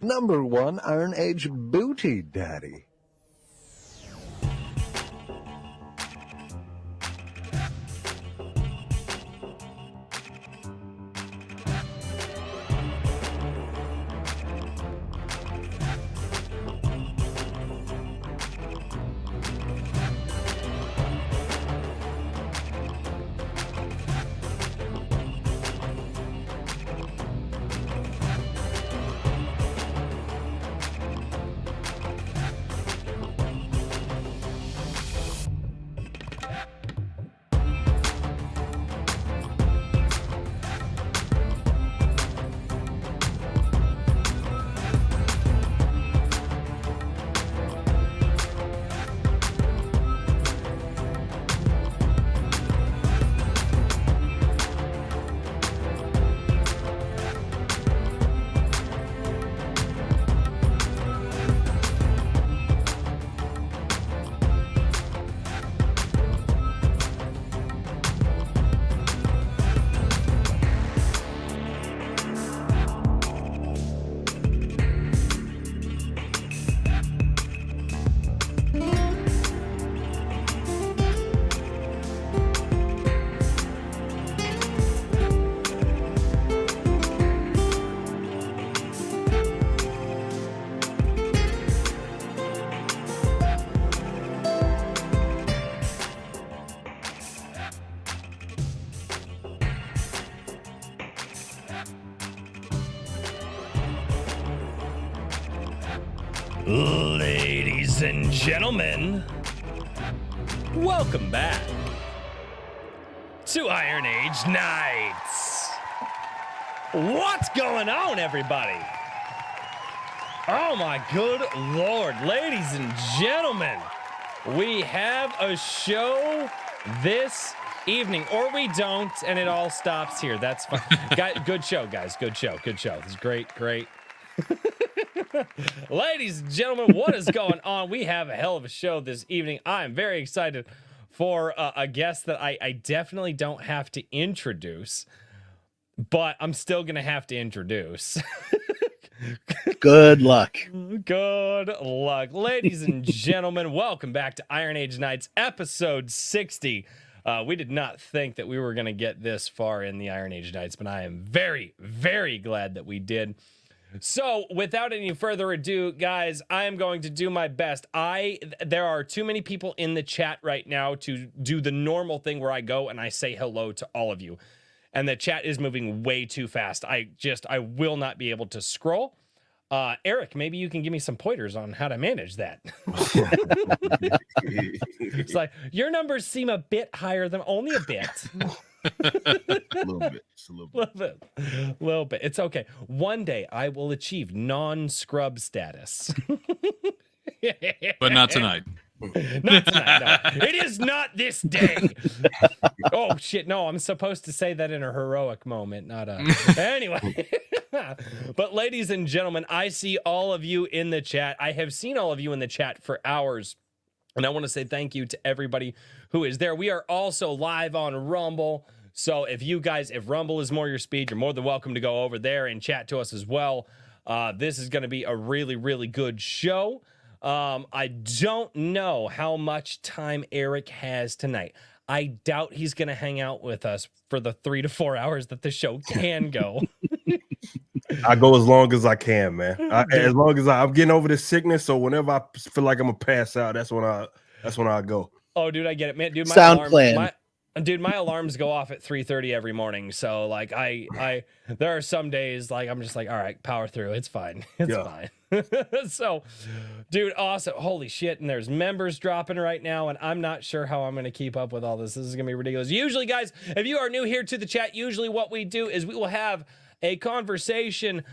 #1 Iron Age Booty Daddy. Ladies and gentlemen, welcome back to Iron Age Nights. What's going on, everybody? Oh my good Lord, ladies and gentlemen, we have a show this evening, or we don't, and it all stops here. That's fine. Good show, guys. Good show. This is great. Ladies and gentlemen, what is going on? We have a hell of a show this evening. I'm very excited for a guest that I definitely don't have to introduce, but I'm still going to have to introduce. Good luck. Good luck. Ladies and gentlemen, welcome back to Iron Age Nights, episode 60. We did not think that we were going to get this far in the Iron Age Nights, but I am very, very glad that we did. So, without any further ado, guys, I am going to do my best. There are too many people in the chat right now to do the normal thing where I go and I say hello to all of you. And the chat is moving way too fast. I will not be able to scroll. Eric, maybe you can give me some pointers on how to manage that. It's like, your numbers seem a bit higher than only a bit. A little bit. It's okay. One day I will achieve non-scrub status. But not tonight. Not tonight, no. It is not this day. Oh shit, no, I'm supposed to say that in a heroic moment, not a anyway. But ladies and gentlemen, I see all of you in the chat. I have seen all of you in the chat for hours, and I want to say thank you to everybody who is there. We are also live on Rumble. So if Rumble is more your speed, you're more than welcome to go over there and chat to us as well. This is going to be a really, really good show. I don't know how much time Eric has tonight. I doubt he's going to hang out with us for the 3 to 4 hours that the show can go. I go as long as I can, man. As long as I'm getting over this sickness, so whenever I feel like I'm gonna pass out, that's when I go. Oh, dude, I get it, man. Dude, my alarms go off at 3:30 every morning. So like there are some days like I'm just like, all right, power through. It's fine. It's fine. So, dude, awesome. Holy shit. And there's members dropping right now, and I'm not sure how I'm going to keep up with all this. This is going to be ridiculous. Usually, guys, if you are new here to the chat, usually what we do is we will have a conversation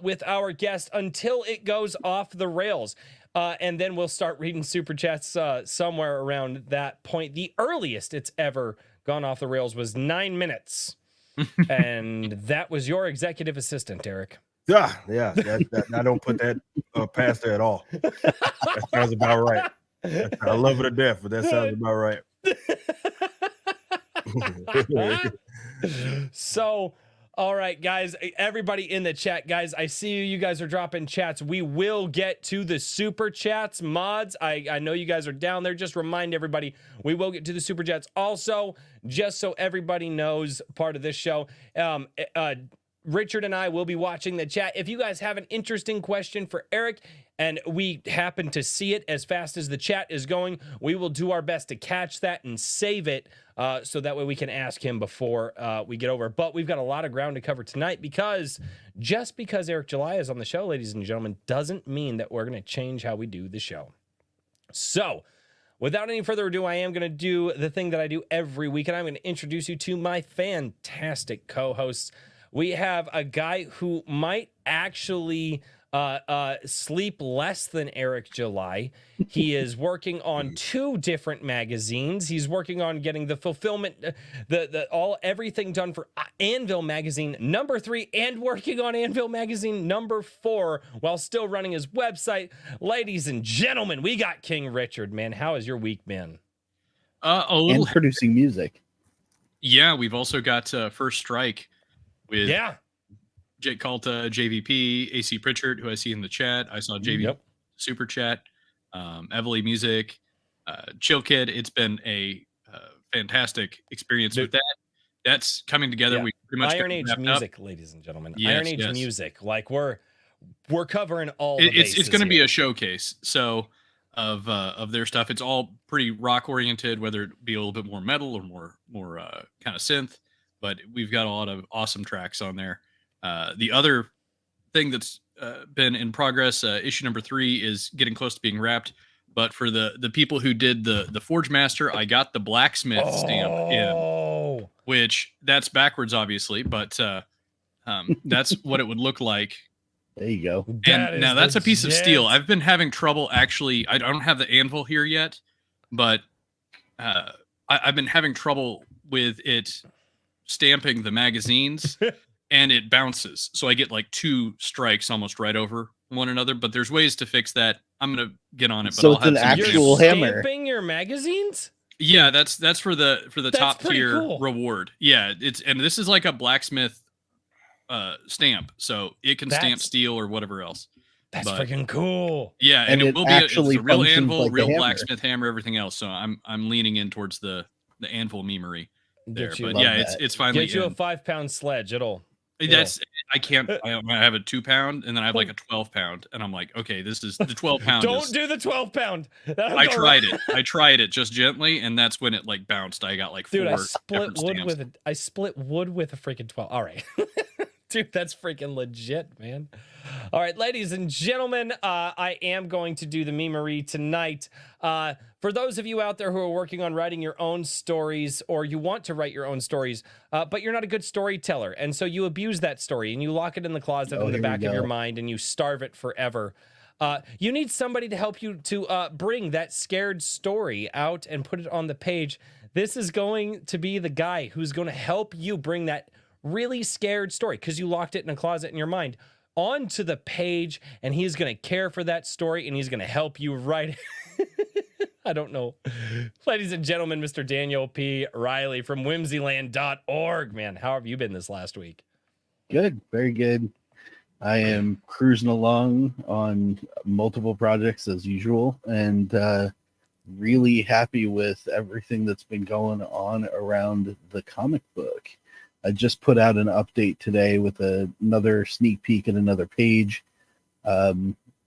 with our guest until it goes off the rails. And then we'll start reading super chats somewhere around that point. The earliest it's ever gone off the rails was 9 minutes. And that was your executive assistant, Eric. Yeah. I don't put that past her at all. That sounds about right. I love her to death, but that sounds about right. So, All right, guys, everybody in the chat, guys, I see you. You guys are dropping chats. We will get to the super chats, mods. I know you guys are down there. Just remind everybody, we will get to the super chats. Also, just so everybody knows, part of this show, Richard and I will be watching the chat. If you guys have an interesting question for Eric and we happen to see it as fast as the chat is going, we will do our best to catch that and save it so that way we can ask him before we get over. But we've got a lot of ground to cover tonight because just because Eric July is on the show, ladies and gentlemen, doesn't mean that we're going to change how we do the show. So without any further ado, I am going to do the thing that I do every week, and I'm going to introduce you to my fantastic co-hosts. We have a guy who might actually sleep less than Eric July. He is working on 2 different magazines. He's working on getting the fulfillment, everything done for Anvil magazine number 3, and working on Anvil magazine number 4 while still running his website. Ladies and gentlemen, we got King Richard. Man, how has your week been? A little. And producing music. Yeah, we've also got First Strike with Jake Calta, JVP, AC Pritchard, who I see in the chat. I saw JV super chat, Evely Music, Chill Kid. It's been a fantastic experience with that. That's coming together. We pretty much Iron Age music, ladies and gentlemen. Yes, Iron Age music. Like we're covering all. It's going to be a showcase. So of their stuff, it's all pretty rock oriented, whether it be a little bit more metal or more kind of synth. But we've got a lot of awesome tracks on there. The other thing that's been in progress, issue number 3 is getting close to being wrapped. But for the people who did the Forge Master, I got the blacksmith stamp in, which that's backwards, obviously, but that's what it would look like. There you go. And now that's a piece of steel. I've been having trouble actually. I don't have the anvil here yet, but I've been having trouble with it stamping the magazines. And it bounces, so I get like 2 strikes almost right over one another. But there's ways to fix that. I'm gonna get on it. But so I'll it's an actual hammer. Stamping your magazines? Yeah, that's for the top tier reward. Yeah, and this is like a blacksmith stamp, so it can stamp steel or whatever else. That's freaking cool. Yeah, and it will be it's a real anvil, like real blacksmith hammer, everything else. So I'm leaning in towards the anvil memery there. But yeah, it's finally get you a 5-pound sledge. I can't. I have a 2-pound, and then I have like a 12-pound, and I'm like, okay, this is the 12-pound. Don't do the 12-pound. I tried it. I tried it just gently, and that's when it like bounced. I got like 4. Dude, I split wood with a freaking 12. All right. Dude, that's freaking legit, man. All right, ladies and gentlemen, I am going to do the memery tonight. For those of you out there who are working on writing your own stories, or you want to write your own stories, but you're not a good storyteller, and so you abuse that story and you lock it in the closet in the back of your mind and you starve it forever. You need somebody to help you to bring that scared story out and put it on the page. This is going to be the guy who's going to help you bring that really scared story, because you locked it in a closet in your mind, onto the page, and he's going to care for that story and he's going to help you write it. I don't know. Ladies and gentlemen, Mr. Daniel P. Riley from whimsyland.org. Man, how have you been this last week? Good. Very good. I am cruising along on multiple projects as usual, and really happy with everything that's been going on around the comic book. I just put out an update today with another sneak peek at another page.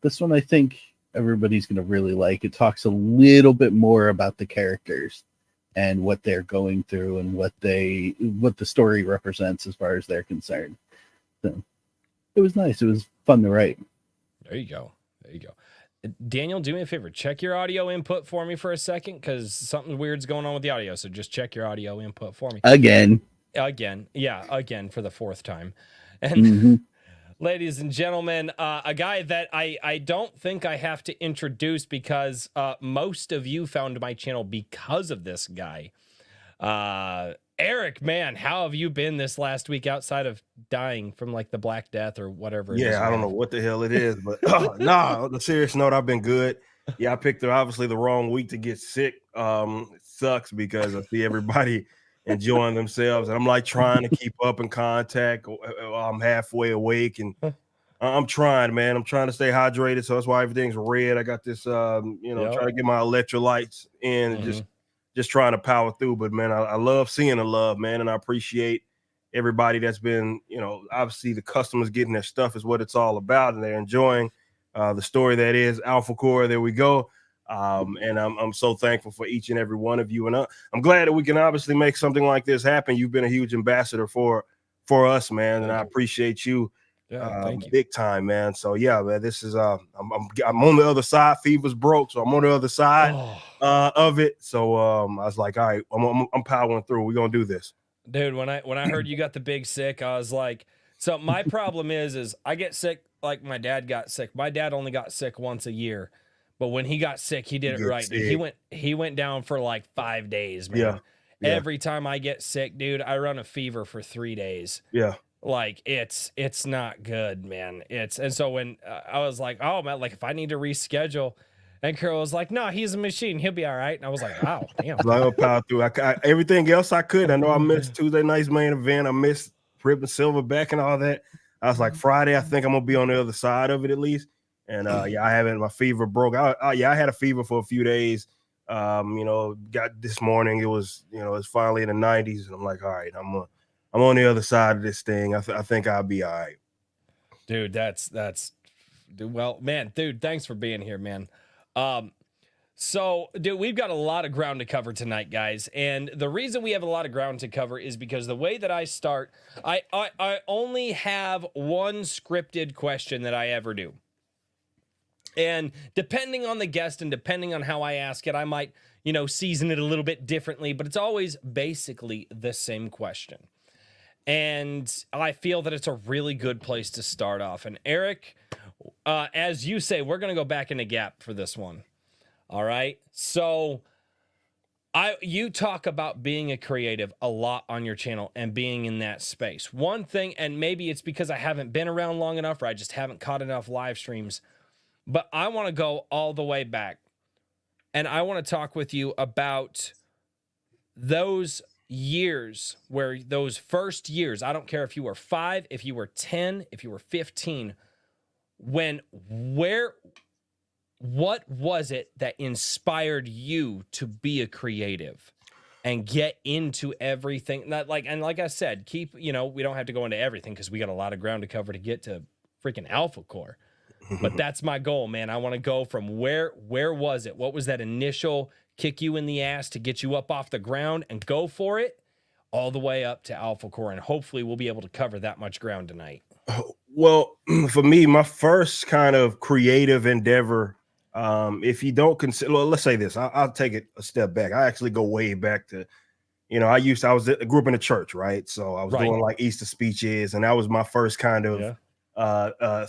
This one I think everybody's going to really like. It talks a little bit more about the characters and what they're going through and what the story represents as far as they're concerned. So it was nice. It was fun to write. There you go. There you go. Daniel, do me a favor. Check your audio input for me for a second, because something weird's going on with the audio. So just check your audio input for me. Again, for the 4th time. And ladies and gentlemen, a guy that I don't think I have to introduce, because most of you found my channel because of this guy. Eric, man, how have you been this last week outside of dying from like the Black Death or whatever? Yeah, I don't know what the hell it is, but on the serious note, I've been good. Yeah, I picked obviously the wrong week to get sick. It sucks because I see everybody enjoying themselves. And I'm like trying to keep up in contact. I'm halfway awake and I'm trying, man. I'm trying to stay hydrated. So that's why everything's red. I got this, trying to get my electrolytes in and just trying to power through. But man, I love seeing the love, man. And I appreciate everybody that's been, obviously the customers getting their stuff is what it's all about. And they're enjoying the story that is Alpha Core. There we go. And I'm so thankful for each and every one of you. And I'm glad that we can obviously make something like this happen. You've been a huge ambassador for us, man. And I appreciate you. Thank you. Big time, man. So yeah, man, this is I'm on the other side. Fever's broke, so I'm on the other side of it. So I was like, all right, I'm powering through. We're gonna do this. Dude, when I heard you got the big sick, I was like, so my problem is I get sick like my dad got sick. My dad only got sick once a year, but when he got sick, he did it right. Dude. He went down for like 5 days, man. Yeah. Every time I get sick, dude, I run a fever for 3 days. Yeah. Like it's not good, man. And so when I was like, oh man, like if I need to reschedule, and Carol was like, no, he's a machine, he'll be all right. And I was like, wow, damn. I'll power through. Everything else I could. I know I missed Tuesday night's main event. I missed Rip and Silverback and all that. I was like, Friday, I think I'm gonna be on the other side of it at least. And I haven't. My fever broke. I had a fever for a few days. Got this morning. It was it's finally in the 90s, and I'm like, all right, I'm on the other side of this thing. I think I'll be all right. Dude, that's well, man, dude, thanks for being here, man. So, dude, we've got a lot of ground to cover tonight, guys. And the reason we have a lot of ground to cover is because the way that I start, I only have one scripted question that I ever do. And depending on the guest and depending on how I ask it, I might, season it a little bit differently, but it's always basically the same question. And I feel that it's a really good place to start off. And Eric, as you say, we're going to go back in the gap for this one. All right. So you talk about being a creative a lot on your channel and being in that space. One thing, and maybe it's because I haven't been around long enough or I just haven't caught enough live streams, but I want to go all the way back. And I want to talk with you about those years where those first years, I don't care if you were 5, if you were 10, if you were 15, what was it that inspired you to be a creative and get into everything? Like I said, we don't have to go into everything because we got a lot of ground to cover to get to freaking Alpha Core. But that's my goal, man. I want to go from where was it? What was that initial kick you in the ass to get you up off the ground and go for it all the way up to Alpha Core? And hopefully we'll be able to cover that much ground tonight. Well, for me, my first kind of creative endeavor, if you don't consider, well, let's say this, I'll take it a step back. I actually go way back to, I grew up in a church, right? So I was doing like Easter speeches, and that was my first kind of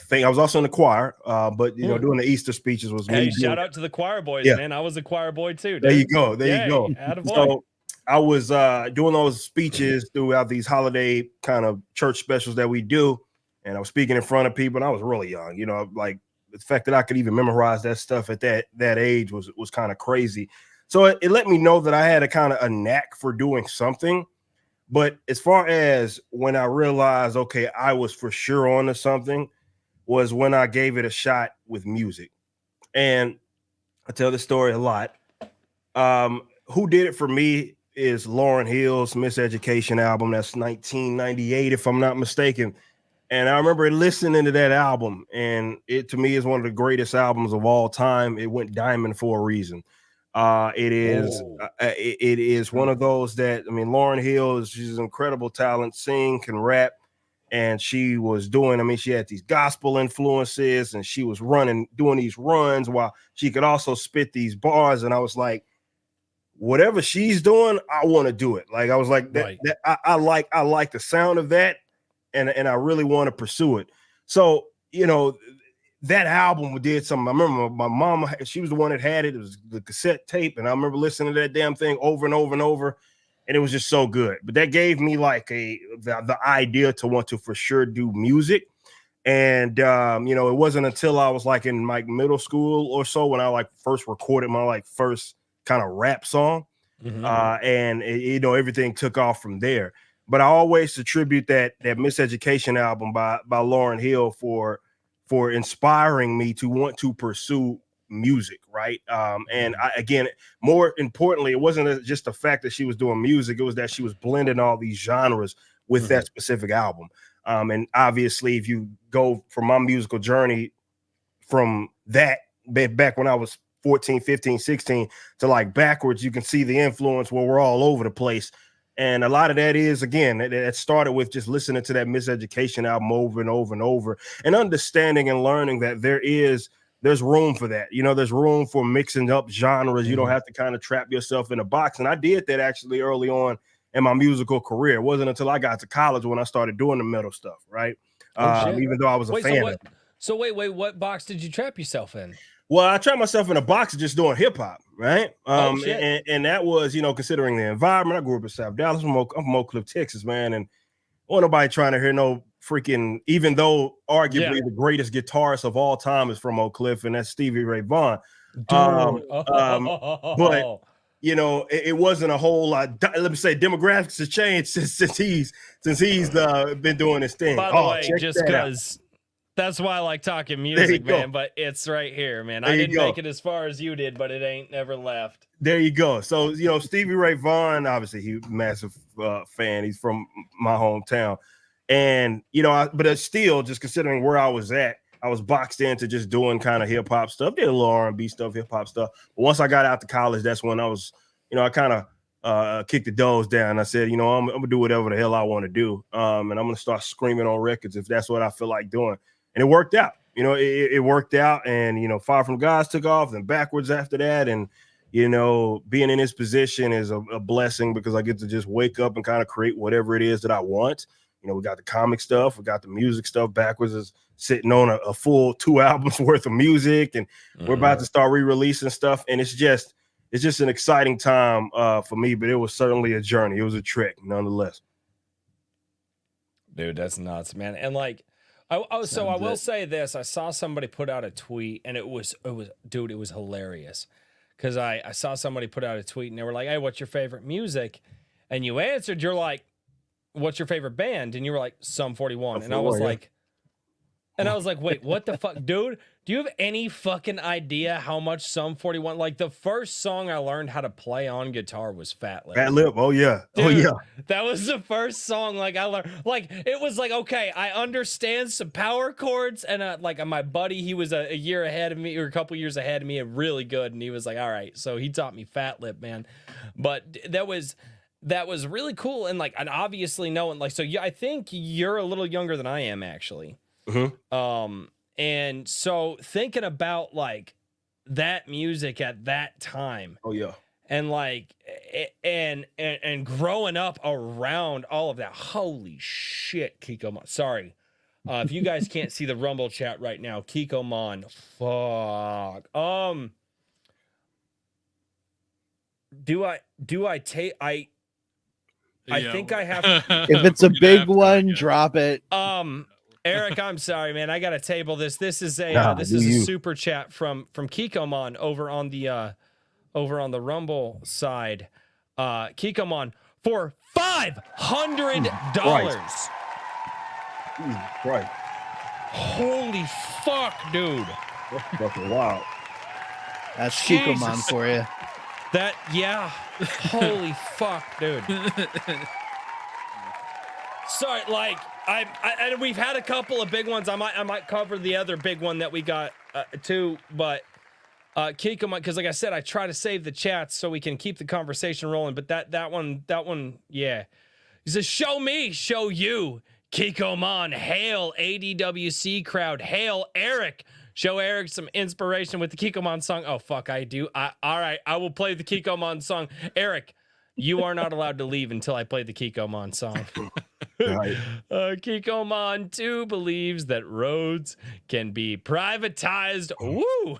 thing. I was also in the choir, but doing the Easter speeches was me. Shout out to the choir boys, man. I was a choir boy too. Dude. There you go. There you go. Attaboy. So I was doing those speeches throughout these holiday kind of church specials that we do, and I was speaking in front of people, and I was really young. Like the fact that I could even memorize that stuff at that age was kind of crazy. So it let me know that I had a knack for doing something. But as far as when I realized, okay, I was for sure onto something, was when I gave it a shot with music. And I tell this story a lot. Who did it for me is Lauryn Hill's Miseducation album. That's 1998, if I'm not mistaken. And I remember listening to that album, and it to me is one of the greatest albums of all time. It went diamond for a reason. It is one of those that, Lauryn Hill she's an incredible talent, sing, can rap. And she was doing, she had these gospel influences, and she was doing these runs while she could also spit these bars. And I was like, whatever she's doing, I want to do it. Like, I was like, I like the sound of that. And I really want to pursue it. So, that album did something. I remember my mom, she was the one that had it. It was the cassette tape. And I remember listening to that damn thing over and over and over. And it was just so good. But that gave me like the idea to want to for sure do music. And, it wasn't until I was like in like middle school or so when I like first recorded my like first kind of rap song. And you know, everything took off from there. But I always attribute that Miseducation album by Lauryn Hill for inspiring me to want to pursue music, right? And again, more importantly, it wasn't just the fact that she was doing music, it was that she was blending all these genres with that specific album. And obviously, if you go from my musical journey from that back when I was 14, 15, 16 to like backwards, you can see the influence where we're all over the place. And a lot of that is, again, it started with just listening to that Miseducation album over and over and over, and understanding and learning that there's room for that. You know, there's room for mixing up genres. You don't have to kind of trap yourself in a box. And I did that actually early on in my musical career. It wasn't until I got to college when I started doing the metal stuff, right? Even though I was a fan of it. So wait, what box did you trap yourself in? Well, I trapped myself in a box of just doing hip hop, right? And that was, you know, considering the environment. I grew up in South Dallas. I'm from Oak Cliff, Texas, man. And wasn't nobody trying to hear no freaking, even though arguably the greatest guitarist of all time is from Oak Cliff, and that's Stevie Ray Vaughan. But you know, it wasn't a whole lot. Let me say, demographics have changed since he's been doing his thing. By the way, just because that's why I like talking music, man. But it's right here, man. I didn't make it as far as you did, but it ain't never left. There you go. So, you know, Stevie Ray Vaughan, obviously, he's a massive fan. He's from my hometown. And, you know, but it's still, just considering where I was at, I was boxed into just doing kind of hip hop stuff, did a little R&B stuff, hip hop stuff. But once I got out to college, that's when I was, you know, I kind of kicked the doors down. I said, you know, I'm going to do whatever the hell I want to do. And I'm going to start screaming on records if that's what I feel like doing. And it worked out. You know, it worked out. And, you know, Far From God's took off, and Backwards after that. And, you know, being in this position is a blessing because I get to just wake up and kind of create whatever it is that I want. You know, we got the comic stuff, we got the music stuff. Backwards is sitting on a full 2 albums worth of music, and we're about to start re-releasing stuff. And it's just an exciting time for me, but it was certainly a journey. It was a trek, nonetheless. Dude, that's nuts, man. And like, I will say this: I saw somebody put out a tweet, and it was hilarious because I saw somebody put out a tweet, and they were like, "Hey, what's your favorite music?" And you answered, you're like, "What's your favorite band?" And you were like, Sum 41. And I was like, wait, what the fuck, dude? Do you have any fucking idea how much Sum 41? Like, the first song I learned how to play on guitar was Fat Lip. Fat Lip, oh yeah, dude, oh yeah. That was the first song like I learned. Like, it was like, okay, I understand some power chords, and like my buddy, he was a year ahead of me, or a couple years ahead of me, and really good. And he was like, all right, so he taught me Fat Lip, man. But that was really cool. And like, and obviously knowing, like, so yeah, I think you're a little younger than I am, actually. And so thinking about like that music at that time. Oh yeah. And like, and growing up around all of that. Holy shit, Kikoman. Sorry. If you guys can't see the Rumble chat right now, Kikoman, fuck. I think I have. If it's a big one, drop it. Eric, I'm sorry, man. I gotta table this. This is a super chat from Kikoman over on the Rumble side. Kikoman for $500. Right. Holy fuck, dude. That's fucking wild. That's Kikoman for you. That, yeah. Holy fuck, dude. Sorry, like I we've had a couple of big ones. I might cover the other big one that we got too, but Kikoman, because like I said, I try to save the chats so we can keep the conversation rolling. But that one, yeah. He says, "Show me, show you, Kikoman. Hail ADWC crowd. Hail Eric. Show Eric some inspiration with the Kikoman song." Oh fuck, I do. All right, I will play the Kikoman song. Eric, you are not allowed to leave until I play the Kikoman song. Right. Kikoman too believes that roads can be privatized. Woo!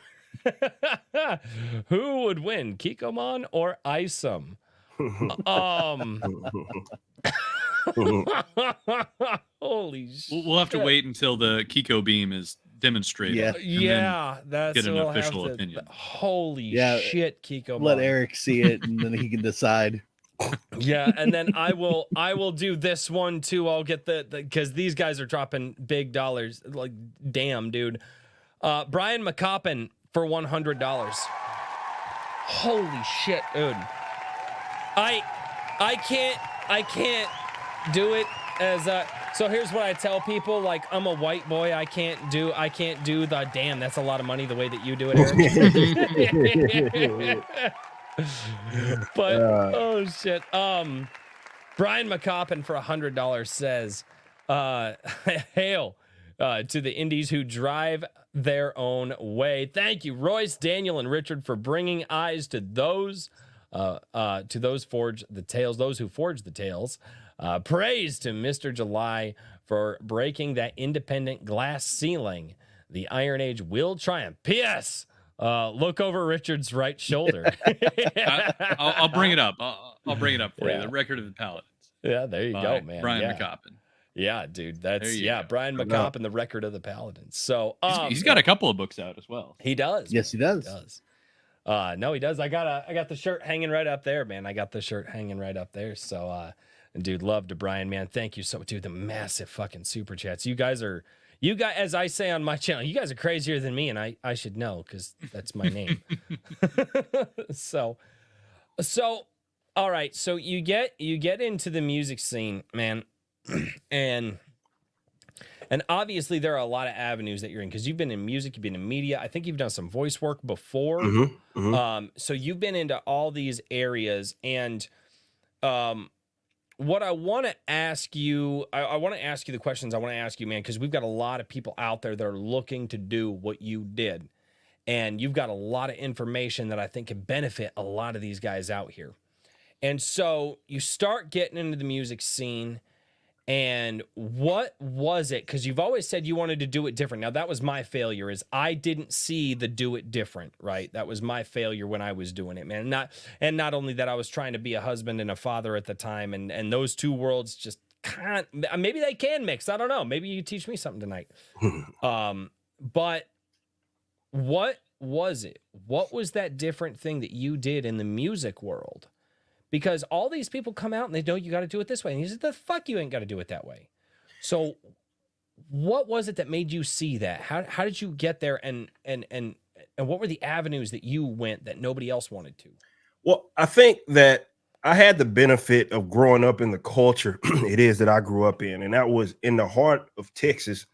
Who would win, Kikoman or Isom? We'll Holy shit. have to wait until the Kiko beam is demonstrate. Yeah. it, and Yeah, that's get an we'll have official to- opinion. Holy Yeah, shit, Kiko. Let Eric see it, and then he can decide. Yeah, and then I will do this one too. I'll get the because these guys are dropping big dollars. Like, damn, dude. Brian McCoppin for $100. Holy shit, dude. I can't do it as a. So here's what I tell people: like, I'm a white boy. I can't do the damn. That's a lot of money the way that you do it, Eric. But oh shit. Brian McCoppin for $100 says, hail to the indies who drive their own way. Thank you, Royce, Daniel, and Richard, for bringing eyes to those forge the tales, those who forge the tales. Praise to Mr. July for breaking that independent glass ceiling. The Iron Age will triumph. P.S. Look over Richard's right shoulder. I'll bring it up. I'll bring it up for you. The Record of the Paladins. Yeah, there you go, man. Brian yeah. McCoppin. Yeah, dude. That's go. Brian McCoppin, The Record of the Paladins. So He's got a couple of books out as well. He does. Yes, he does. He does. No, he does. I got the shirt hanging right up there, man. I got the shirt hanging right up there. So dude, love to Brian, man. Thank you so much, dude. The massive fucking super chats. You guys, as I say on my channel, you guys are crazier than me, and I should know because that's my name. So all right. So you get into the music scene, man, and obviously there are a lot of avenues that you're in because you've been in music, you've been in media. I think you've done some voice work before. So you've been into all these areas, and what I want to ask you, I want to ask you the questions I want to ask you, man, because we've got a lot of people out there that are looking to do what you did. And you've got a lot of information that I think can benefit a lot of these guys out here. And so you start getting into the music scene, and what was it? Because you've always said you wanted to do it different. Now, that was my failure, is I didn't see the do it different, right? That was my failure when I was doing it, man. Not only that, I was trying to be a husband and a father at the time, and those two worlds just can't, maybe they can mix. I don't know. Maybe you teach me something tonight. But what was it? What was that different thing that you did in the music world? Because all these people come out and they know you got to do it this way. And you said, the fuck, you ain't got to do it that way. So what was it that made you see that? How did you get there? And what were the avenues that you went that nobody else wanted to? Well, I think that I had the benefit of growing up in the culture it is that I grew up in. And that was in the heart of Texas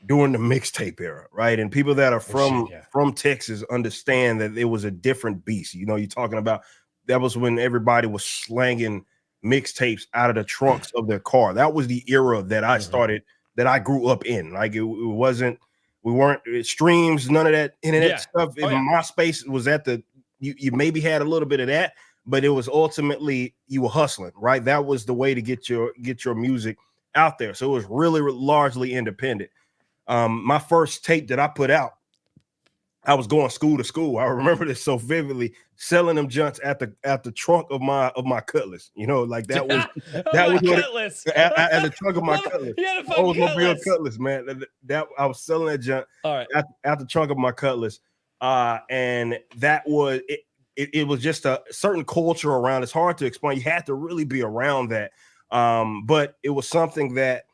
during the mixtape era, right? And people that are from Texas understand that it was a different beast. You know, you're talking about, that was when everybody was slanging mixtapes out of the trunks of their car. That was the era that I started, that I grew up in. Like it wasn't, we weren't streams, none of that internet stuff. MySpace was at the, you maybe had a little bit of that, but it was ultimately you were hustling, right? That was the way to get your music out there. So it was really largely independent. My first tape that I put out, I was going school to school. I remember this so vividly, selling them junts at the trunk of my Cutlass. You know, like that was Cutlass at the trunk of my Cutlass. Oldsmobile Cutlass, man. That I was selling that junk at the trunk of my Cutlass. And that was it was just a certain culture around. It's hard to explain. You had to really be around that. But it was something that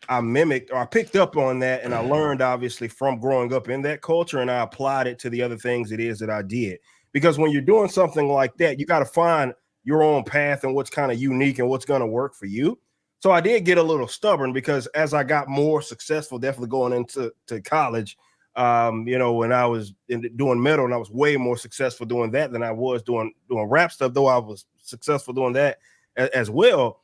I mimicked, or I picked up on that, and I learned obviously from growing up in that culture, and I applied it to the other things it is that I did. Because when you're doing something like that, you got to find your own path and what's kind of unique and what's going to work for you. So I did get a little stubborn, because as I got more successful, definitely going into college, you know, when I was doing metal, and I was way more successful doing that than I was doing rap stuff, though I was successful doing that as well.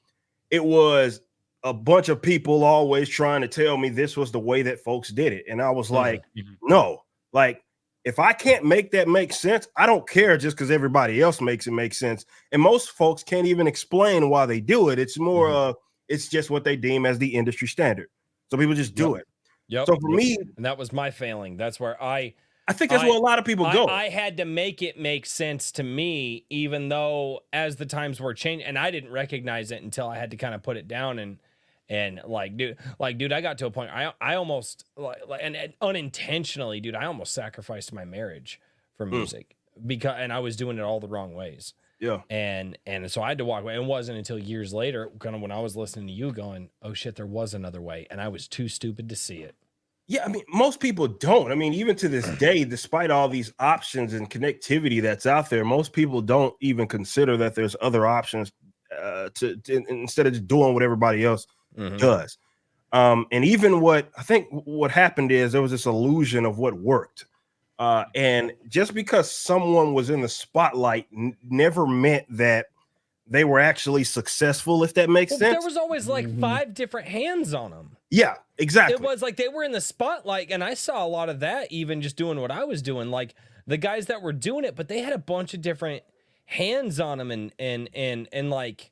It was a bunch of people always trying to tell me this was the way that folks did it. And I was like, no, like if I can't make that make sense, I don't care just because everybody else makes it make sense. And most folks can't even explain why they do it. It's more it's just what they deem as the industry standard. So people just do it. So for me, and that was my failing. That's where I think that's where a lot of people go. I had to make it make sense to me, even though as the times were changing, and I didn't recognize it until I had to kind of put it down and And dude, I got to a point I almost and unintentionally, dude, I almost sacrificed my marriage for music and I was doing it all the wrong ways. Yeah. And so I had to walk away. It wasn't until years later, kind of when I was listening to you going, oh shit, there was another way. And I was too stupid to see it. Yeah, I mean, most people don't. I mean, even to this day, despite all these options and connectivity that's out there, most people don't even consider that there's other options to instead of just doing what everybody else does. And even what happened is there was this illusion of what worked. And just because someone was in the spotlight never meant that they were actually successful, if that makes sense. There was always like 5 different hands on them. Yeah, exactly. It was like they were in the spotlight, and I saw a lot of that even just doing what I was doing. Like the guys that were doing it, but they had a bunch of different hands on them, and like,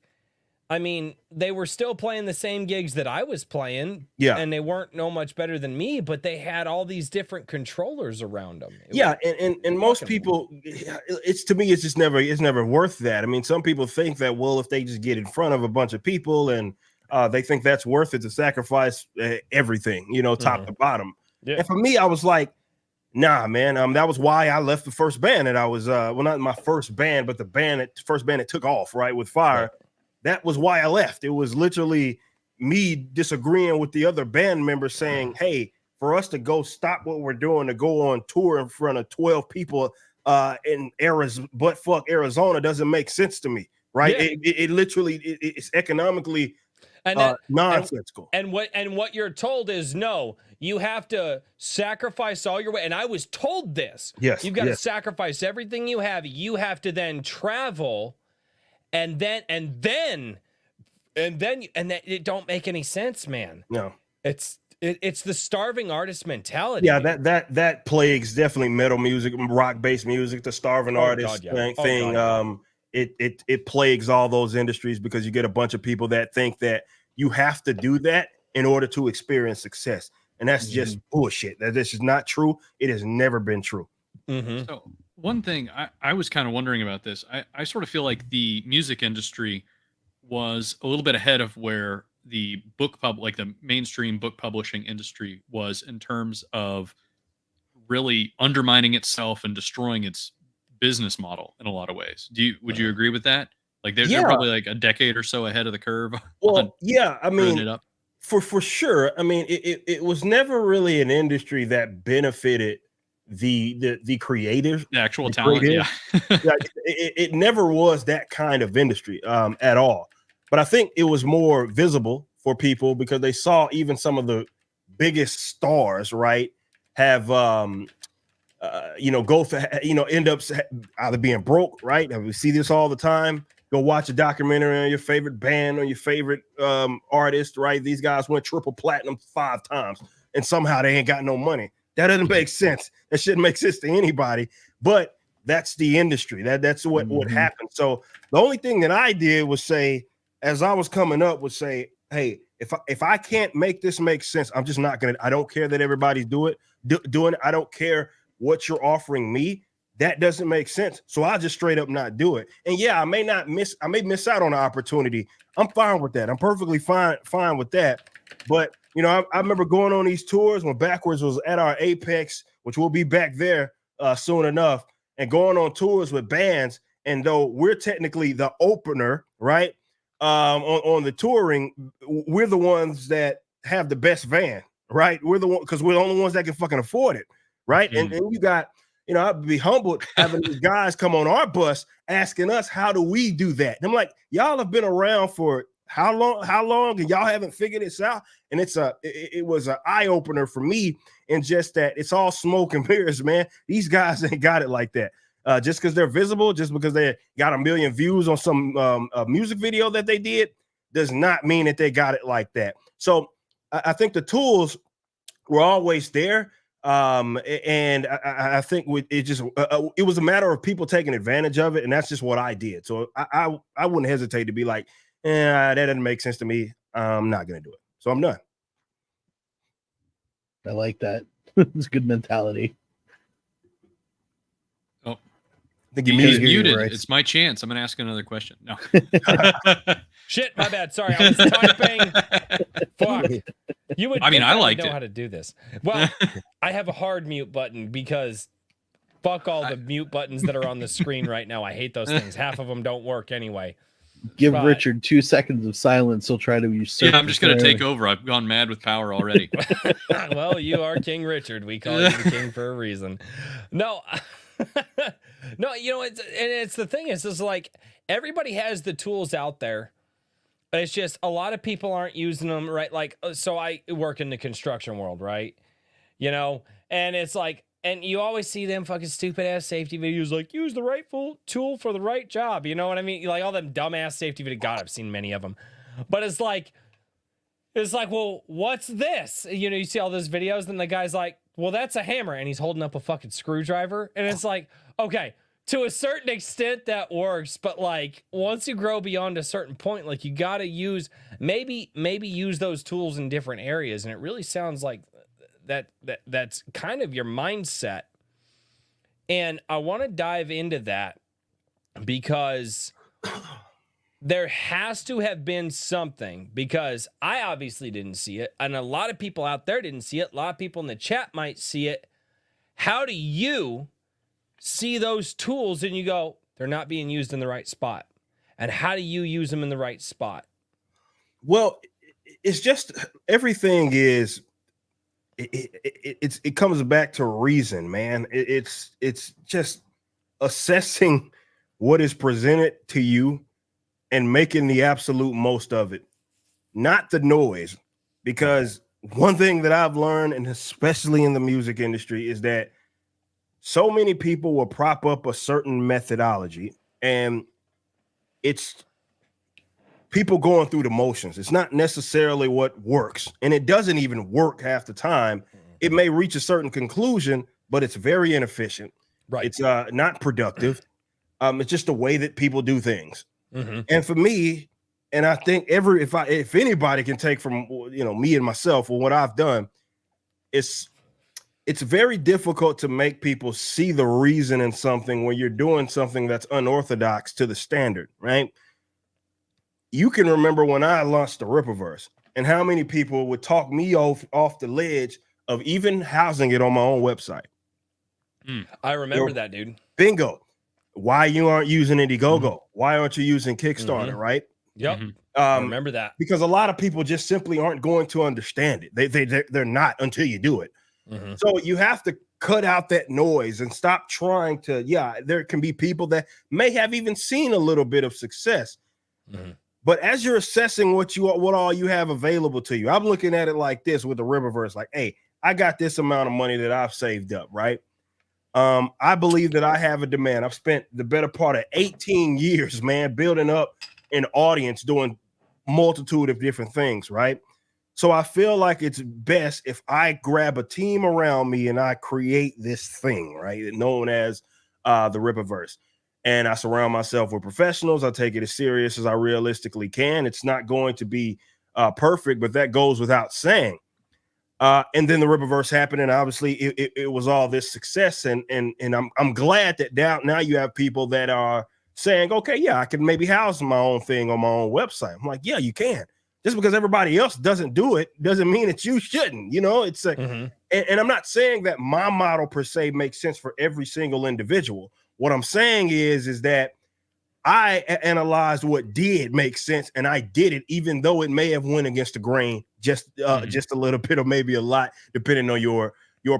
I mean, they were still playing the same gigs that I was playing. Yeah. And they weren't no much better than me, but they had all these different controllers around them. And most people, it's just never worth that. I mean, some people think that, well, if they just get in front of a bunch of people and they think that's worth it to sacrifice everything, top to bottom. Yeah. And for me, I was like, nah, man. That was why I left the first band that I was, well, not my first band, but the first band that took off, right, with Fire. Right. That was why I left. It was literally me disagreeing with the other band members saying, hey, for us to go stop what we're doing to go on tour in front of 12 people in Arizona doesn't make sense to me, right? Yeah. It literally it's economically nonsensical. And what you're told is, no, you have to sacrifice all your way. And I was told this. Yes. You've got to sacrifice everything you have. You have to then travel. And then it don't make any sense, man. No, it's the starving artist mentality. Yeah, that plagues definitely metal music, rock-based music, the starving artist thing. It plagues all those industries because you get a bunch of people that think that you have to do that in order to experience success, and that's just bullshit. This is not true. It has never been true. So one thing I was kind of wondering about this, I sort of feel like the music industry was a little bit ahead of where the the mainstream book publishing industry was in terms of really undermining itself and destroying its business model in a lot of ways. Would you agree with that? Like they're probably like a decade or so ahead of the curve. Well, I mean, for sure. I mean, it was never really an industry that benefited the creative, the actual talent. It never was that kind of industry at all. But I think it was more visible for people because they saw even some of the biggest stars, right, have go for end up either being broke, right? And we see this all the time. Go watch a documentary on your favorite band or your favorite artist, right? These guys went triple platinum 5 times and somehow they ain't got no money. That doesn't make sense. That shouldn't make sense to anybody, but that's the industry. That's what happened. So the only thing that I did was say, as I was coming up, was say, hey, if I can't make this make sense, I'm just not gonna. I don't care that everybody's doing it. I don't care what you're offering me. That doesn't make sense. So I'll just straight up not do it. And yeah, I may miss out on an opportunity. I'm fine with that. I'm perfectly fine with that. But I remember going on these tours when Backwards was at our apex, which will be back there soon enough, and going on tours with bands. And though we're technically the opener, right, on the touring, we're the ones that have the best van, right? We're the one because we're the only ones that can fucking afford it, right? And you got, I'd be humbled having these guys come on our bus asking us how do we do that. And I'm like, y'all have been around for how long, and y'all haven't figured this out. And it was an eye opener for me, in just that it's all smoke and mirrors, man. These guys ain't got it like that. Just because they're visible, just because they got 1 million views on some music video that they did, does not mean that they got it like that. So I think the tools were always there. And I think it was a matter of people taking advantage of it. And that's just what I did. So I wouldn't hesitate to be like, that doesn't make sense to me. I'm not going to do it. So I'm done. I like that. It's a good mentality. Oh, I think you're muted. Right. It's my chance. I'm going to ask another question. No. Shit, my bad. Sorry, I was typing. Fuck. You would. I mean, think I liked know it. how to do this. Well, I have a hard mute button because fuck all the mute buttons that are on the screen right now. I hate those things. Half of them don't work anyway. Give But- Richard 2 seconds of silence. He'll try to usurp. Yeah, I'm just gonna the take throne. over. I've gone mad with power already. Well, you are King Richard. We call you the king for a reason. No, no, you know, it's the thing is like everybody has the tools out there. It's just a lot of people aren't using them right. Like, so I work in the construction world, right? You know, and it's like, and you always see them fucking stupid ass safety videos like use the rightful tool for the right job. You know what I mean? Like all them dumbass safety videos. God, I've seen many of them. But it's like, well, what's this? You know, you see all those videos, and the guy's like, well, that's a hammer, and he's holding up a fucking screwdriver. And it's like, okay, to a certain extent that works, but like once you grow beyond a certain point, like you gotta use maybe use those tools in different areas. And it really sounds like that's kind of your mindset. And I want to dive into that because there has to have been something, because I obviously didn't see it, and a lot of people out there didn't see it. A lot of people in the chat might see it. How do you see those tools and you go, they're not being used in the right spot? And how do you use them in the right spot? Well, it's just everything is it comes back to reason, man. It's just assessing what is presented to you and making the absolute most of it, not the noise. Because one thing that I've learned, and especially in the music industry, is that so many people will prop up a certain methodology, and it's people going through the motions. It's not necessarily what works, and it doesn't even work half the time. It may reach a certain conclusion, but it's very inefficient. Right. It's not productive. It's just the way that people do things. Mm-hmm. And for me, and I think if anybody can take from me and myself or what I've done, it's very difficult to make people see the reason in something when you're doing something that's unorthodox to the standard, right? You can remember when I launched the Rippaverse and how many people would talk me off the ledge of even housing it on my own website. I remember that, dude. Bingo. Why you aren't using Indiegogo? Mm-hmm. Why aren't you using Kickstarter, right? Yep. I remember that. Because a lot of people just simply aren't going to understand it. They're not until you do it. Mm-hmm. So you have to cut out that noise and stop trying to, there can be people that may have even seen a little bit of success. Mm-hmm. But as you're assessing what all you have available to you, I'm looking at it like this with the Rippaverse, like, hey, I got this amount of money that I've saved up, right? I believe that I have a demand. I've spent the better part of 18 years, man, building up an audience, doing multitude of different things, right? So I feel like it's best if I grab a team around me and I create this thing, right, known as the Rippaverse. And I surround myself with professionals. I take it as serious as I realistically can. It's not going to be perfect, but that goes without saying. And then the Rippaverse happened, and obviously it was all this success. And I'm glad that now you have people that are saying, okay, yeah, I can maybe house my own thing on my own website. I'm like, yeah, you can. Just because everybody else doesn't do it doesn't mean that you shouldn't. You know, it's and I'm not saying that my model per se makes sense for every single individual. What I'm saying is that I analyzed what did make sense, and I did it, even though it may have went against the grain, just a little bit or maybe a lot, depending on your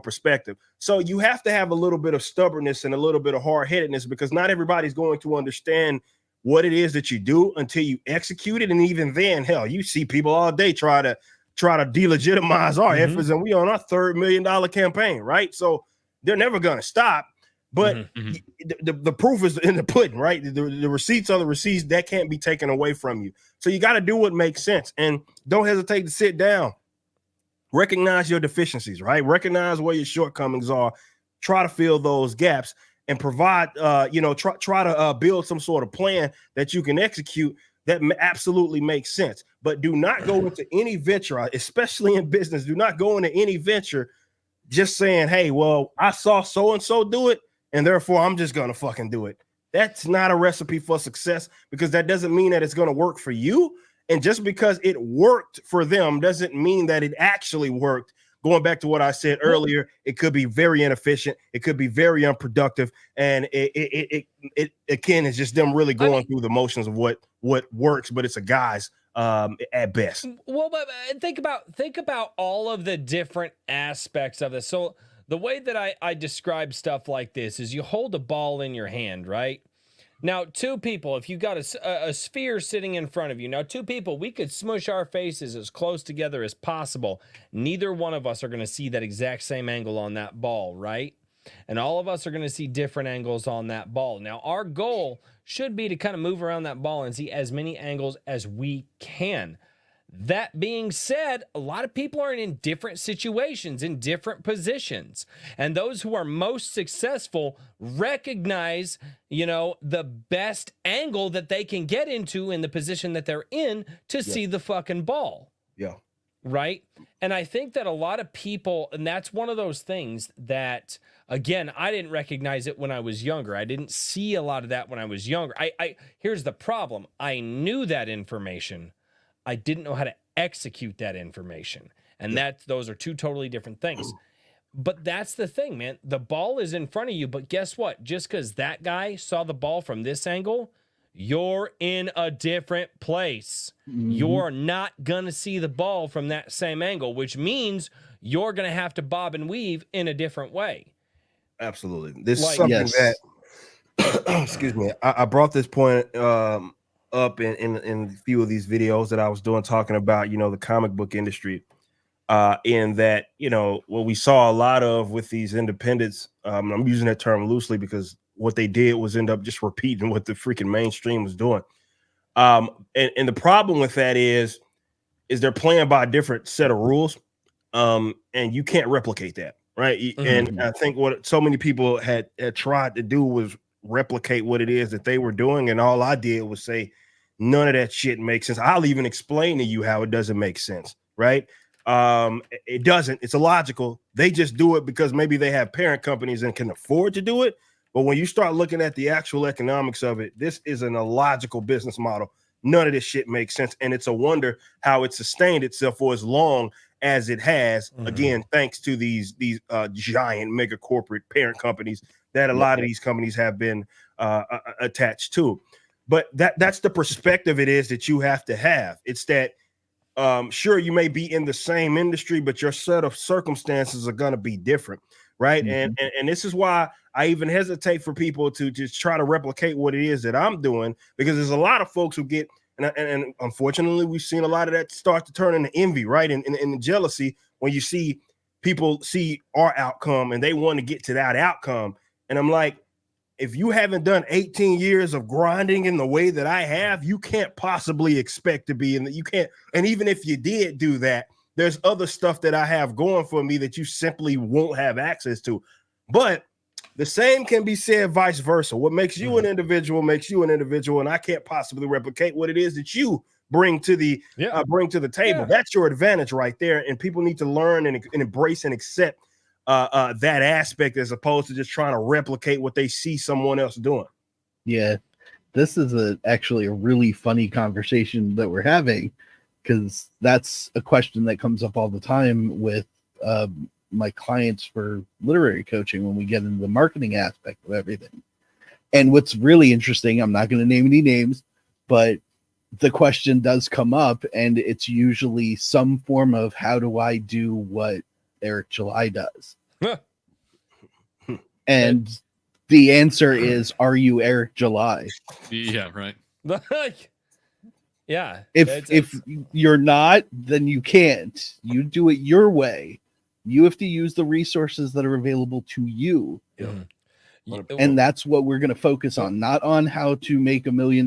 perspective. So you have to have a little bit of stubbornness and a little bit of hard-headedness, because not everybody's going to understand what it is that you do until you execute it. And even then, hell, you see people all day try to delegitimize our efforts, and we on our $3 million campaign, right? So they're never going to stop. But the proof is in the pudding, right? The receipts are the receipts. That can't be taken away from you. So you got to do what makes sense, and don't hesitate to sit down. Recognize your deficiencies, right? Recognize where your shortcomings are. Try to fill those gaps and provide, try to build some sort of plan that you can execute that absolutely makes sense. But do not go into any venture, especially in business. Do not go into any venture just saying, hey, well, I saw so-and-so do it, and therefore I'm just going to fucking do it. that's not a recipe for success, because that doesn't mean that it's going to work for you. And just because it worked for them doesn't mean that it actually worked. Going back to what I said earlier, it could be very inefficient. It could be very unproductive. And it again, is just them really going through the motions of what works, but it's a guise at best. Well, but think about all of the different aspects of this. So the way that I describe stuff like this is you hold a ball in your hand, right? Now, two people, if you got a sphere sitting in front of you, now two people, we could smush our faces as close together as possible. Neither one of us are going to see that exact same angle on that ball, right? And all of us are going to see different angles on that ball. Now, our goal should be to kind of move around that ball and see as many angles as we can. That being said, a lot of people are in different situations, in different positions. And those who are most successful recognize, the best angle that they can get into in the position that they're in to see the fucking ball. Yeah. Right? And I think that a lot of people, and that's one of those things that, again, I didn't recognize it when I was younger. I didn't see a lot of that when I was younger. Here's the problem. I knew that information. I didn't know how to execute that information. And those are two totally different things. But that's the thing, man. The ball is in front of you, but guess what? Just because that guy saw the ball from this angle, you're in a different place. Mm-hmm. You're not going to see the ball from that same angle, which means you're going to have to bob and weave in a different way. Absolutely. This is something that, excuse me, I brought this point up in a few of these videos that I was doing, talking about, the comic book industry, in that, what we saw a lot of with these independents, I'm using that term loosely because what they did was end up just repeating what the freaking mainstream was doing. And the problem with that is they're playing by a different set of rules. And you can't replicate that. Right. Mm-hmm. And I think what so many people had tried to do was replicate what it is that they were doing. And all I did was say, none of that shit makes sense. I'll even explain to you how it doesn't make sense. Right. It doesn't. It's illogical. They just do it because maybe they have parent companies and can afford to do it. But when you start looking at the actual economics of it, this is an illogical business model. None of this shit makes sense. And it's a wonder how it sustained itself for as long as it has, again, thanks to these giant mega corporate parent companies that a lot of these companies have been attached to. But that's the perspective it is that you have to have. It's that, sure, you may be in the same industry, but your set of circumstances are going to be different, right? Mm-hmm. And this is why I even hesitate for people to just try to replicate what it is that I'm doing, because there's a lot of folks who get, and unfortunately, we've seen a lot of that start to turn into envy, right? And jealousy when you see people see our outcome and they want to get to that outcome. And I'm like, if you haven't done 18 years of grinding in the way that I have, you can't possibly expect to be in that. You can't. And even if you did do that, there's other stuff that I have going for me that you simply won't have access to. But the same can be said vice versa. What makes you an individual makes you an individual, and I can't possibly replicate what it is that you bring to the table. That's your advantage right there, and people need to learn and embrace and accept that aspect, as opposed to just trying to replicate what they see someone else doing. Yeah, this is actually a really funny conversation that we're having, because that's a question that comes up all the time with my clients for literary coaching when we get into the marketing aspect of everything. And what's really interesting, I'm not going to name any names, but the question does come up, and it's usually some form of, how do I do what DJuly does? And the answer is, are you DJuly? Yeah, right. Yeah. If you're not, then you can't. You do it your way. You have to use the resources that are available to you. And that's what we're going to focus on, not on how to make $1 million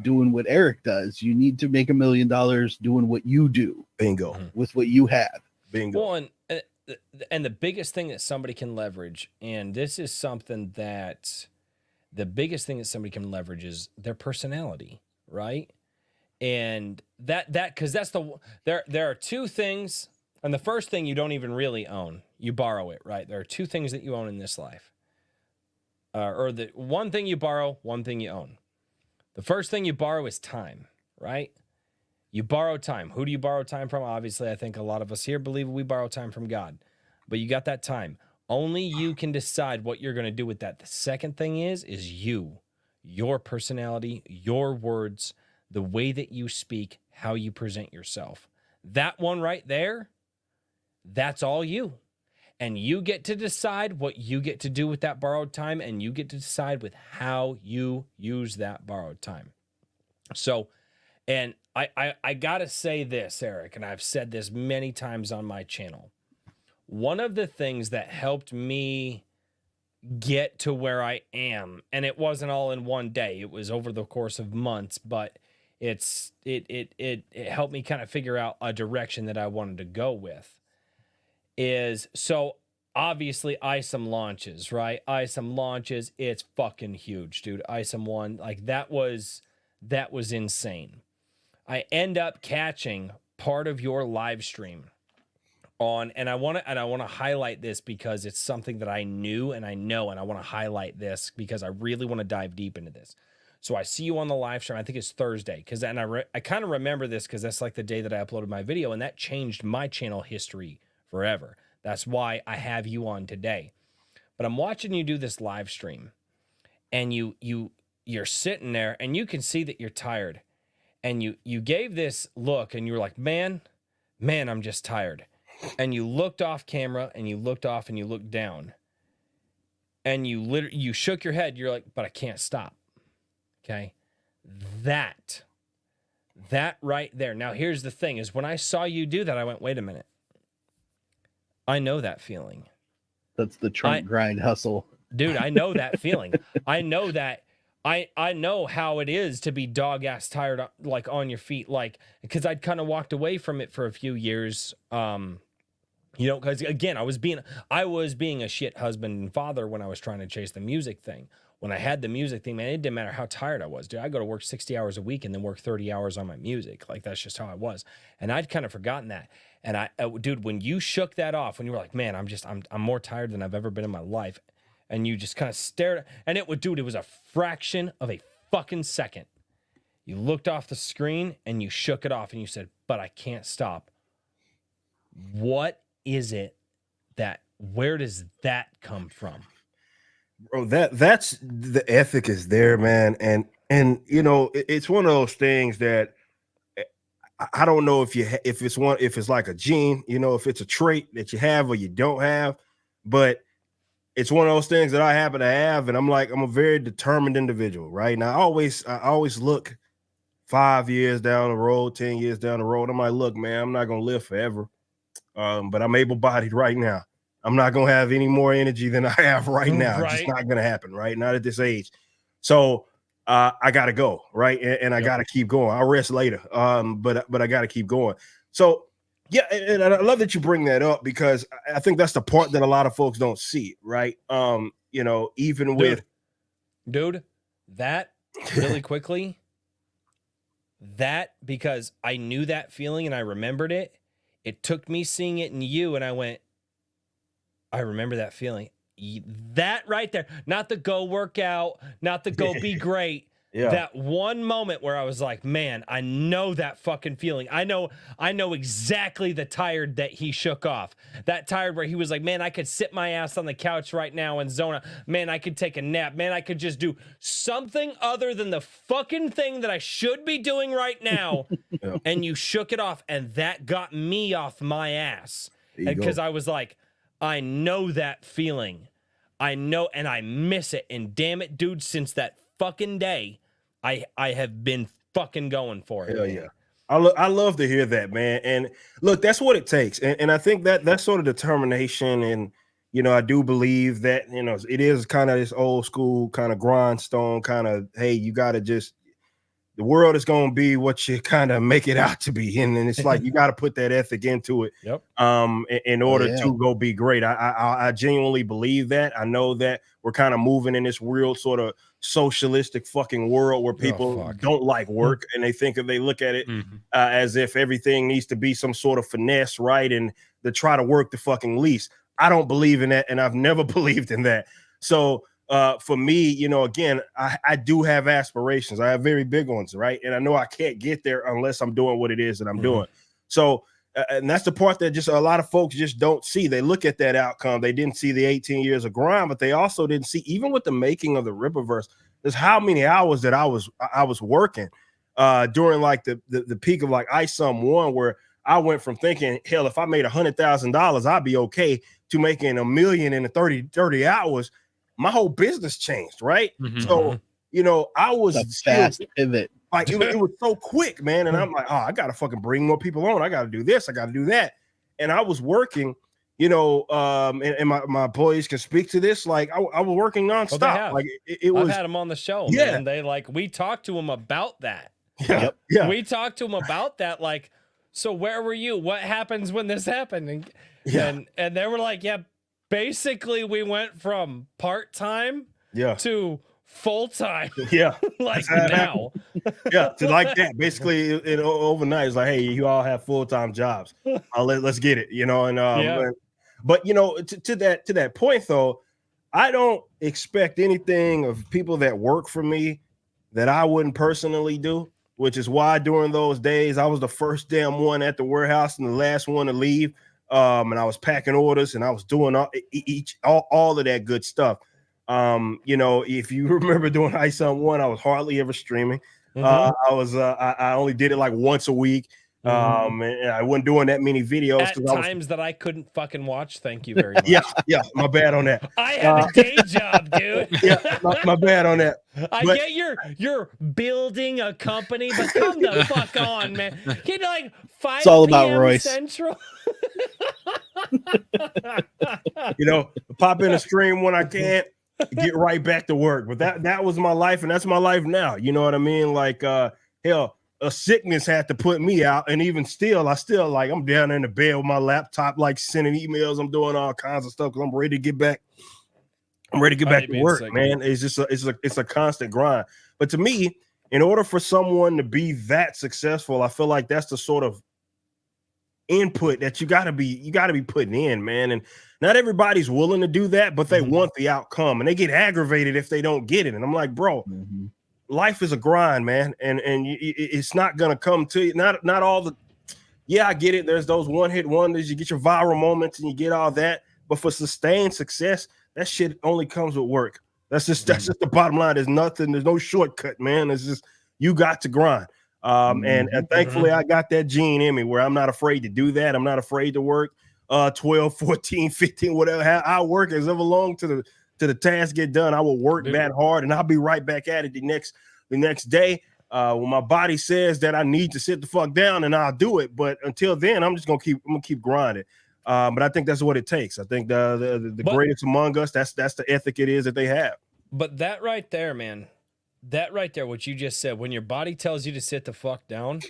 doing what Eric does. You need to make $1 million doing what you do. Bingo. With what you have. Bingo. Well, and the biggest thing that somebody can leverage, and this is something that the biggest thing that somebody can leverage is their personality, right? And that because that's there are two things. And the first thing you don't even really own. You borrow it, right? There are two things that you own in this life: or the one thing you borrow, one thing you own. The first thing you borrow is time, right? You borrow time. Who do you borrow time from? Obviously, I think a lot of us here believe we borrow time from God. But you got that time. Only you can decide what you're going to do with that. The second thing is you, your personality, your words, the way that you speak, how you present yourself. That one right there, that's all you. And you get to decide what you get to do with that borrowed time, and you get to decide with how you use that borrowed time. So, and I got to say this, Eric, and I've said this many times on my channel. One of the things that helped me get to where I am, and it wasn't all in one day, it was over the course of months, but it helped me kind of figure out a direction that I wanted to go with. Is so obviously ISOM launches, right? ISOM launches, it's fucking huge, dude. ISOM 1, like that was insane. I end up catching part of your live stream on, and I want to highlight this because it's something that I knew and I know, and I want to highlight this because I really want to dive deep into this. So I see you on the live stream. I think it's Thursday, because and I kind of remember this because that's like the day that I uploaded my video, and that changed my channel history forever. That's why I have you on today. But I'm watching you do this live stream, and you're sitting there, and you can see that you're tired. And you gave this look, and you were like, man, I'm just tired. And you looked off camera, and you looked off, and you looked down. And you shook your head. You're like, but I can't stop. Okay? That right there. Now, here's the thing, is when I saw you do that, I went, wait a minute. I know that feeling. That's the trunk grind hustle. Dude, I know that feeling. I know that. I know how it is to be dog ass tired, like on your feet, like, because I'd kind of walked away from it for a few years. Because again, I was being a shit husband and father when I was trying to chase the music thing. When I had the music thing, man, it didn't matter how tired I was, dude. I go to work 60 hours a week and then work 30 hours on my music. Like, that's just how I was. And I'd kind of forgotten that. And dude, when you shook that off, when you were like, man, I'm more tired than I've ever been in my life. And you just kind of stared, and it was a fraction of a fucking second. You looked off the screen and you shook it off and you said, but I can't stop. What is it where does that come from? Bro, that's the ethic is there, man. And you know, it's one of those things that I don't know if it's like a gene, you know, if it's a trait that you have or you don't have, but it's one of those things that I happen to have, and I'm a very determined individual, right? And I always look 5 years down the road, 10 years down the road. I'm like, look, man, I'm not gonna live forever, but I'm able-bodied right now. I'm not gonna have any more energy than I have right now. Right. It's just not gonna happen, right? Not at this age. So I gotta go, right? And I gotta keep going. I'll rest later, but I gotta keep going. So. Yeah, and I love that you bring that up because I think that's the part that a lot of folks don't see, right? You know, even with that really quickly, because I knew that feeling and I remembered it. It took me seeing it in you, and I went, I remember that feeling. That right there, not the go work out, not the go be great. Yeah. That one moment where I was like, man, I know that fucking feeling. I know exactly the tired that he shook off. That tired where he was like, man, I could sit my ass on the couch right now and zone out. Man, I could take a nap. Man, I could just do something other than the fucking thing that I should be doing right now. Yeah. And you shook it off, and that got me off my ass. Because I was like, I know that feeling. I know, and I miss it. And damn it, dude, since that fucking day, I have been fucking going for it. Hell yeah. I love to hear that, man. And look, that's what it takes. And I think that's sort of determination. And, you know, I do believe that, you know, it is kind of this old school kind of grindstone kind of, hey, you got to just, the world is going to be what you kind of make it out to be. And then it's like, you got to put that ethic into it. Yep. In order to go be great. I genuinely believe that. I know that we're kind of moving in this real sort of socialistic fucking world where people don't like work, and they think, if they look at it as if everything needs to be some sort of finesse, right? And they try to work the fucking least. I don't believe in that, and I've never believed in that. So for me, you know, again, I do have aspirations. I have very big ones, right? And I know I can't get there unless I'm doing what it is that I'm doing. So, and that's the part that just a lot of folks just don't see. They look at that outcome. They didn't see the 18 years of grind, but they also didn't see, even with the making of the Rippaverse, there's how many hours that I was working during like the peak of like ISOM 1, where I went from thinking, hell, if I made $100,000, I'd be okay, to making $1 million in 30 hours. My whole business changed, right? So, you know, I was a fast pivot. Like it was so quick, man. And I'm like, oh, I gotta fucking bring more people on. I gotta do this, I gotta do that. And I was working, you know, and my employees can speak to this. Like I was working nonstop. Like it was. I've had them on the show. Yeah, man. They like, we talked to them about that. Yeah, We talked to them about that. Like, so where were you? What happens when this happened? And they were like, yeah, basically we went from part-time to full-time. Like now. To like that. Basically it overnight, it's like, hey, you all have full-time jobs. Let's get it, you know. And but you know, to that point though, I don't expect anything of people that work for me that I wouldn't personally do, which is why during those days I was the first damn one at the warehouse and the last one to leave. And I was packing orders and I was doing all of that good stuff. You know, if you remember doing ISOM 1, I was hardly ever streaming. I only did it like once a week. And I wasn't doing that many videos at times that I couldn't fucking watch. Thank you very much. Yeah, my bad on that. I have a day job, dude. My bad on that. I get you're building a company, but come the fuck on, man. Get like 5 It's all about Royce Central. You know, pop in a stream when I can't, get right back to work. But that was my life, and that's my life now. You know what I mean? Like hell, a sickness had to put me out, and even still, I'm down in the bed with my laptop, like sending emails. I'm doing all kinds of stuff because I'm ready to get back. I'm ready to get back to work, man. It's just it's a constant grind. But to me, in order for someone to be that successful, I feel like that's the sort of input that you gotta be putting in, man. And not everybody's willing to do that, but they want the outcome, and they get aggravated if they don't get it. And I'm like, bro, life is a grind, man, and it's not gonna come to you. Not all the. Yeah, I get it. There's those one-hit wonders. You get your viral moments, and you get all that. But for sustained success, that shit only comes with work. That's just the bottom line. There's no shortcut, man. It's just you got to grind. And thankfully I got that gene in me where I'm not afraid to do that. I'm not afraid to work 12, 14, 15, whatever. I work as ever long to the task get done. I will work that hard, and I'll be right back at it the next day. When my body says that I need to sit the fuck down, and I'll do it. But until then, I'm gonna keep grinding. But I think that's what it takes. I think the greatest among us, that's the ethic it is that they have. But that right there, man. That right there, what you just said, when your body tells you to sit the fuck down,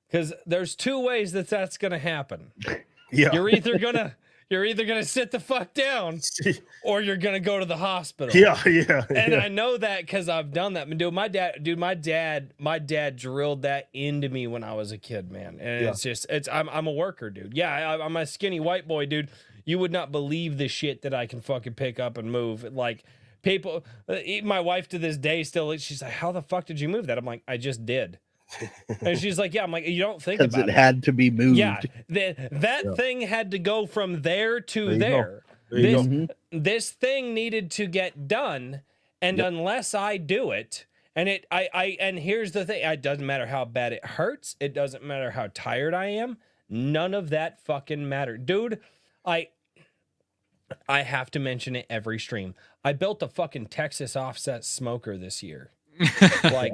because there's two ways that's gonna happen. Yeah, you're either gonna sit the fuck down, or you're gonna go to the hospital. Yeah. And I know that because I've done that. Dude, my dad drilled that into me when I was a kid, man. And I'm a worker, dude. Yeah, I'm a skinny white boy, dude. You would not believe the shit that I can fucking pick up and move. Like, people, my wife to this day still, she's like, how the fuck did you move that? I'm like, I just did. And she's like, yeah. I'm like, you don't think about it. It had to be moved. Yeah, that thing had to go from there to there. This thing needed to get done, and unless I do it, and and here's the thing: it doesn't matter how bad it hurts. It doesn't matter how tired I am. None of that fucking matter, dude. I have to mention it every stream. I built a fucking Texas offset smoker this year. Like,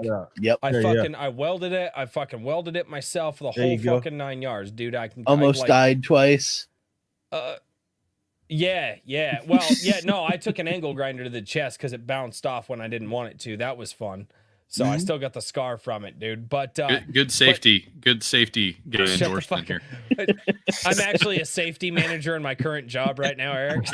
I welded it. I fucking welded it myself. The whole fucking 9 yards, dude. Almost died twice. Yeah. Well, yeah. No, I took an angle grinder to the chest because it bounced off when I didn't want it to. That was fun. So I still got the scar from it, dude. But good safety guy shut the endorsement fuck here. I'm actually a safety manager in my current job right now, Eric.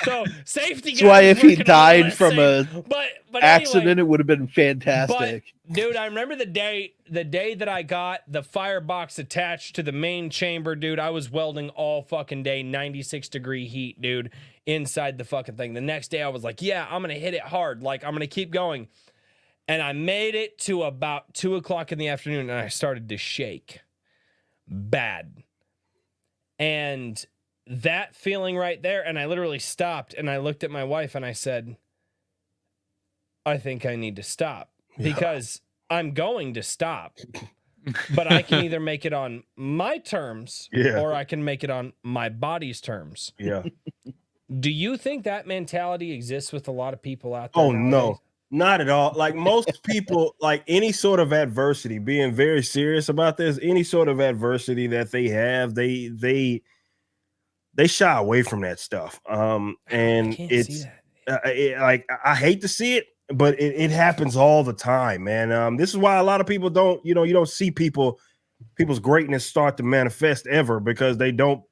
So safety. That's why guy is if he working on died less from safe- a but accident, anyway, it would have been fantastic. But dude, I remember the day that I got the firebox attached to the main chamber, dude. I was welding all fucking day, 96-degree heat, dude, inside the fucking thing. The next day I was like, yeah, I'm gonna hit it hard. Like, I'm gonna keep going. And I made it to about 2:00 in the afternoon and I started to shake bad. And that feeling right there, and I literally stopped and I looked at my wife and I said, I think I need to stop because I'm going to stop, but I can either make it on my terms or I can make it on my body's terms. Yeah. Do you think that mentality exists with a lot of people out there? Oh, nowadays? no, not at all. Like most people, like any sort of adversity, being very serious about this, any sort of adversity that they have, they shy away from that stuff. And I can't it's see that. like, I hate to see it, but it happens all the time, man. This is why a lot of people don't, you don't see people's greatness start to manifest ever, because they don't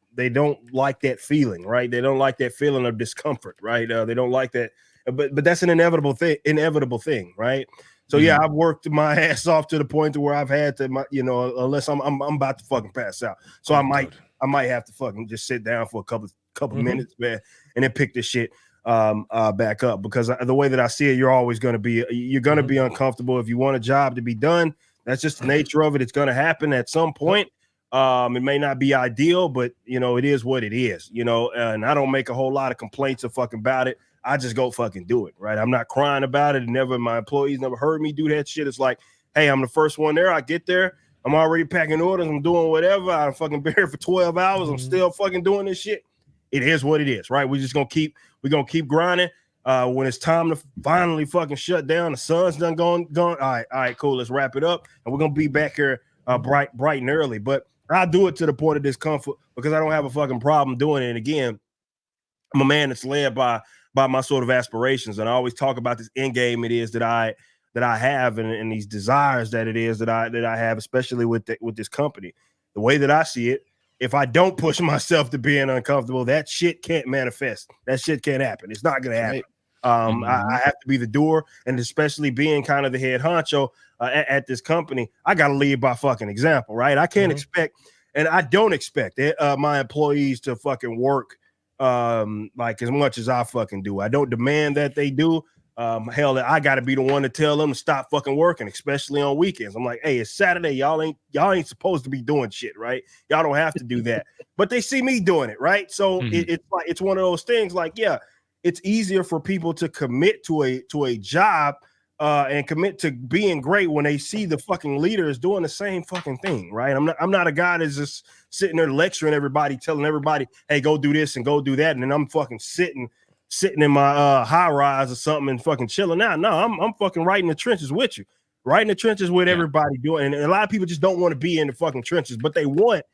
like that feeling, right? They don't like that feeling of discomfort, right? They don't like that, but that's an inevitable thing, right? So yeah, I've worked my ass off to the point to where I've had to, unless I'm about to fucking pass out, so I might have to fucking just sit down for a couple minutes, man, and then pick this shit back up, because the way that I see it, you're gonna be uncomfortable. If you want a job to be done, that's just the nature of it. It's gonna happen at some point. It may not be ideal, but it is what it is, and I don't make a whole lot of complaints about it. I just go fucking do it, right? I'm not crying about it. My employees never heard me do that shit. It's like, hey, I'm the first one there. I get there, I'm already packing orders, I'm doing whatever. I fucking been here for 12 hours. I'm still fucking doing this shit. It is what it is, right? We're gonna keep grinding. When it's time to finally fucking shut down, the sun's done gone. All right, cool. Let's wrap it up, and we're gonna be back here bright and early. But I do it to the point of discomfort because I don't have a fucking problem doing it. And again, I'm a man that's led by my sort of aspirations, and I always talk about this end game it is that I have, and these desires that it is that I have, especially with this company. The way that I see it, if I don't push myself to being uncomfortable, that shit can't manifest. That shit can't happen. It's not gonna happen. I have to be the doer, and especially being kind of the head honcho at this company, I got to lead by fucking example, right? I can't expect, and I don't expect my employees to fucking work like as much as I fucking do. I don't demand that they do. Hell, I got to be the one to tell them to stop fucking working, especially on weekends. I'm like, hey, it's Saturday. Y'all ain't supposed to be doing shit, right? Y'all don't have to do that. But they see me doing it, right? So it's like, it's one of those things. Like, yeah, it's easier for people to commit to a job and commit to being great when they see the fucking leaders doing the same fucking thing, right? I'm not a guy that's just sitting there lecturing everybody, telling everybody, hey, go do this and go do that, and then I'm fucking sitting in my high rise or something and fucking chilling out. No, I'm fucking right in the trenches with you, right in the trenches with everybody doing. And a lot of people just don't want to be in the fucking trenches, but they want,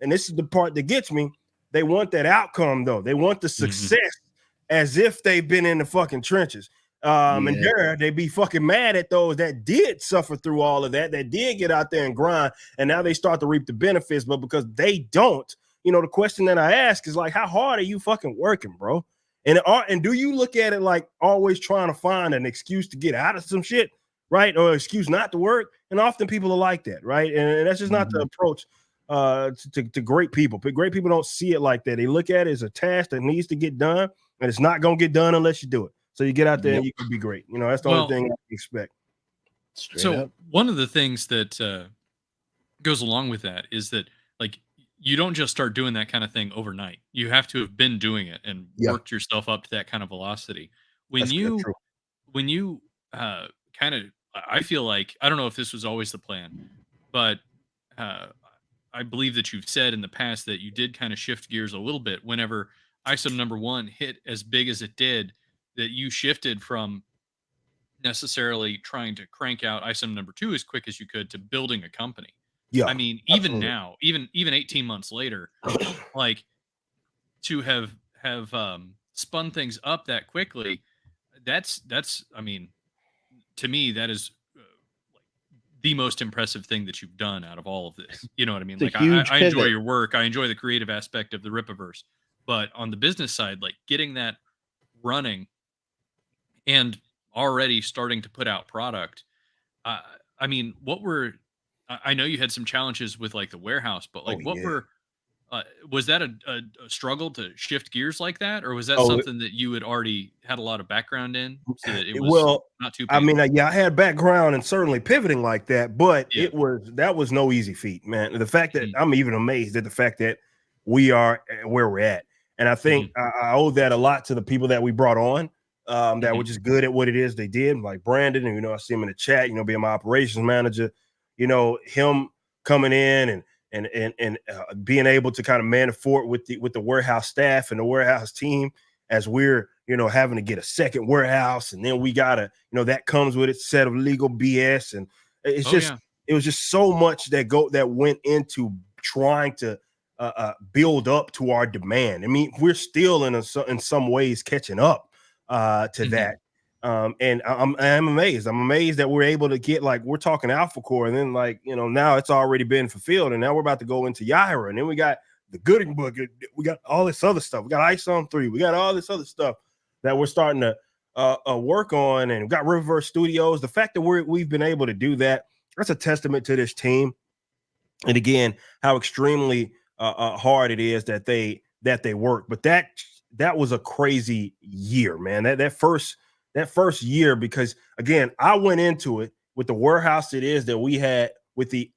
and this is the part that gets me, they want that outcome though. They want the success as if they've been in the fucking trenches. And there they be fucking mad at those that did suffer through all of that did get out there and grind, and now they start to reap the benefits. But because they don't, the question that I ask is like, how hard are you fucking working, bro? And do you look at it like always trying to find an excuse to get out of some shit, right? Or excuse not to work? And often people are like that, right? And that's just not the approach to great people. But great people don't see it like that. They look at it as a task that needs to get done, and it's not going to get done unless you do it. So you get out there and you can be great. That's the only thing I expect. So one of the things that goes along with that is that, like, you don't just start doing that kind of thing overnight. You have to have been doing it and worked yourself up to that kind of velocity. When you kind of, I feel like, I don't know if this was always the plan, but I believe that you've said in the past that you did kind of shift gears a little bit whenever ISOM #1 hit as big as it did, that you shifted from necessarily trying to crank out ISOM #2 as quick as you could to building a company. Yeah, I mean, even now, even 18 months later, like, to have spun things up that quickly, that's I mean, to me, that is the most impressive thing that you've done out of all of this. You know what I mean? It's Like a huge I enjoy pivot. your work. I enjoy the creative aspect of the Rippaverse, but on the business side, like getting that running and already starting to put out product. Uh, I mean, what were I know you had some challenges with like the warehouse, but like Oh what yeah. were was that a struggle to shift gears like that, or was that Oh, something that you had already had a lot of background in, so that it was well, not too I mean, painful? yeah, I had background and certainly pivoting like that, but Yeah. that was no easy feat, man. The fact that Mhm. I'm even amazed at the fact that we are where we're at, and I think Mhm. I owe that a lot to the people that we brought on, that were Mhm. just good at what it is they did, like Brandon, and I see him in the chat, being my operations manager, him coming in and being able to kind of man the fort with the warehouse staff and the warehouse team as we're having to get a second warehouse, and then we gotta that comes with its set of legal BS, and it's Oh just yeah. it was just so much that went into trying to build up to our demand. I mean, we're still in some ways catching up to Mhm. that. And I'm amazed. I'm amazed that we're able to get, like, we're talking Alpha Core, and then, like, now it's already been fulfilled, and now we're about to go into Yaira, and then we got the Gooding Book, we got all this other stuff, we got Ice on 3, we got all this other stuff that we're starting to work on, and we got Rippaverse Studios. The fact that we've been able to do that, that's a testament to this team, and again, how extremely hard it is that they work. But that was a crazy year, man. That first year, because again, I went into it with the warehouse it is that we had, with the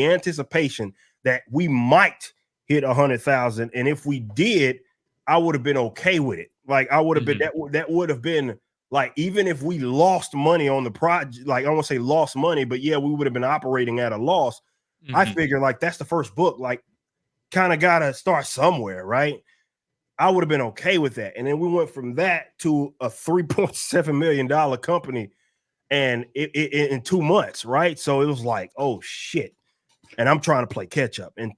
anticipation that we might hit 100,000, and if we did, I would have been okay with it. Like, I would have been Mhm. that would have been, like, even if we lost money on the project, like, I won't say lost money, but yeah, we would have been operating at a loss. I Mhm. figure, like, that's the first book, like, kind of gotta start somewhere, right? I would have been okay with that. And then we went from that to a $3.7 million company, and it in 2 months, right? So it was like, oh shit. And I'm trying to play catch up. And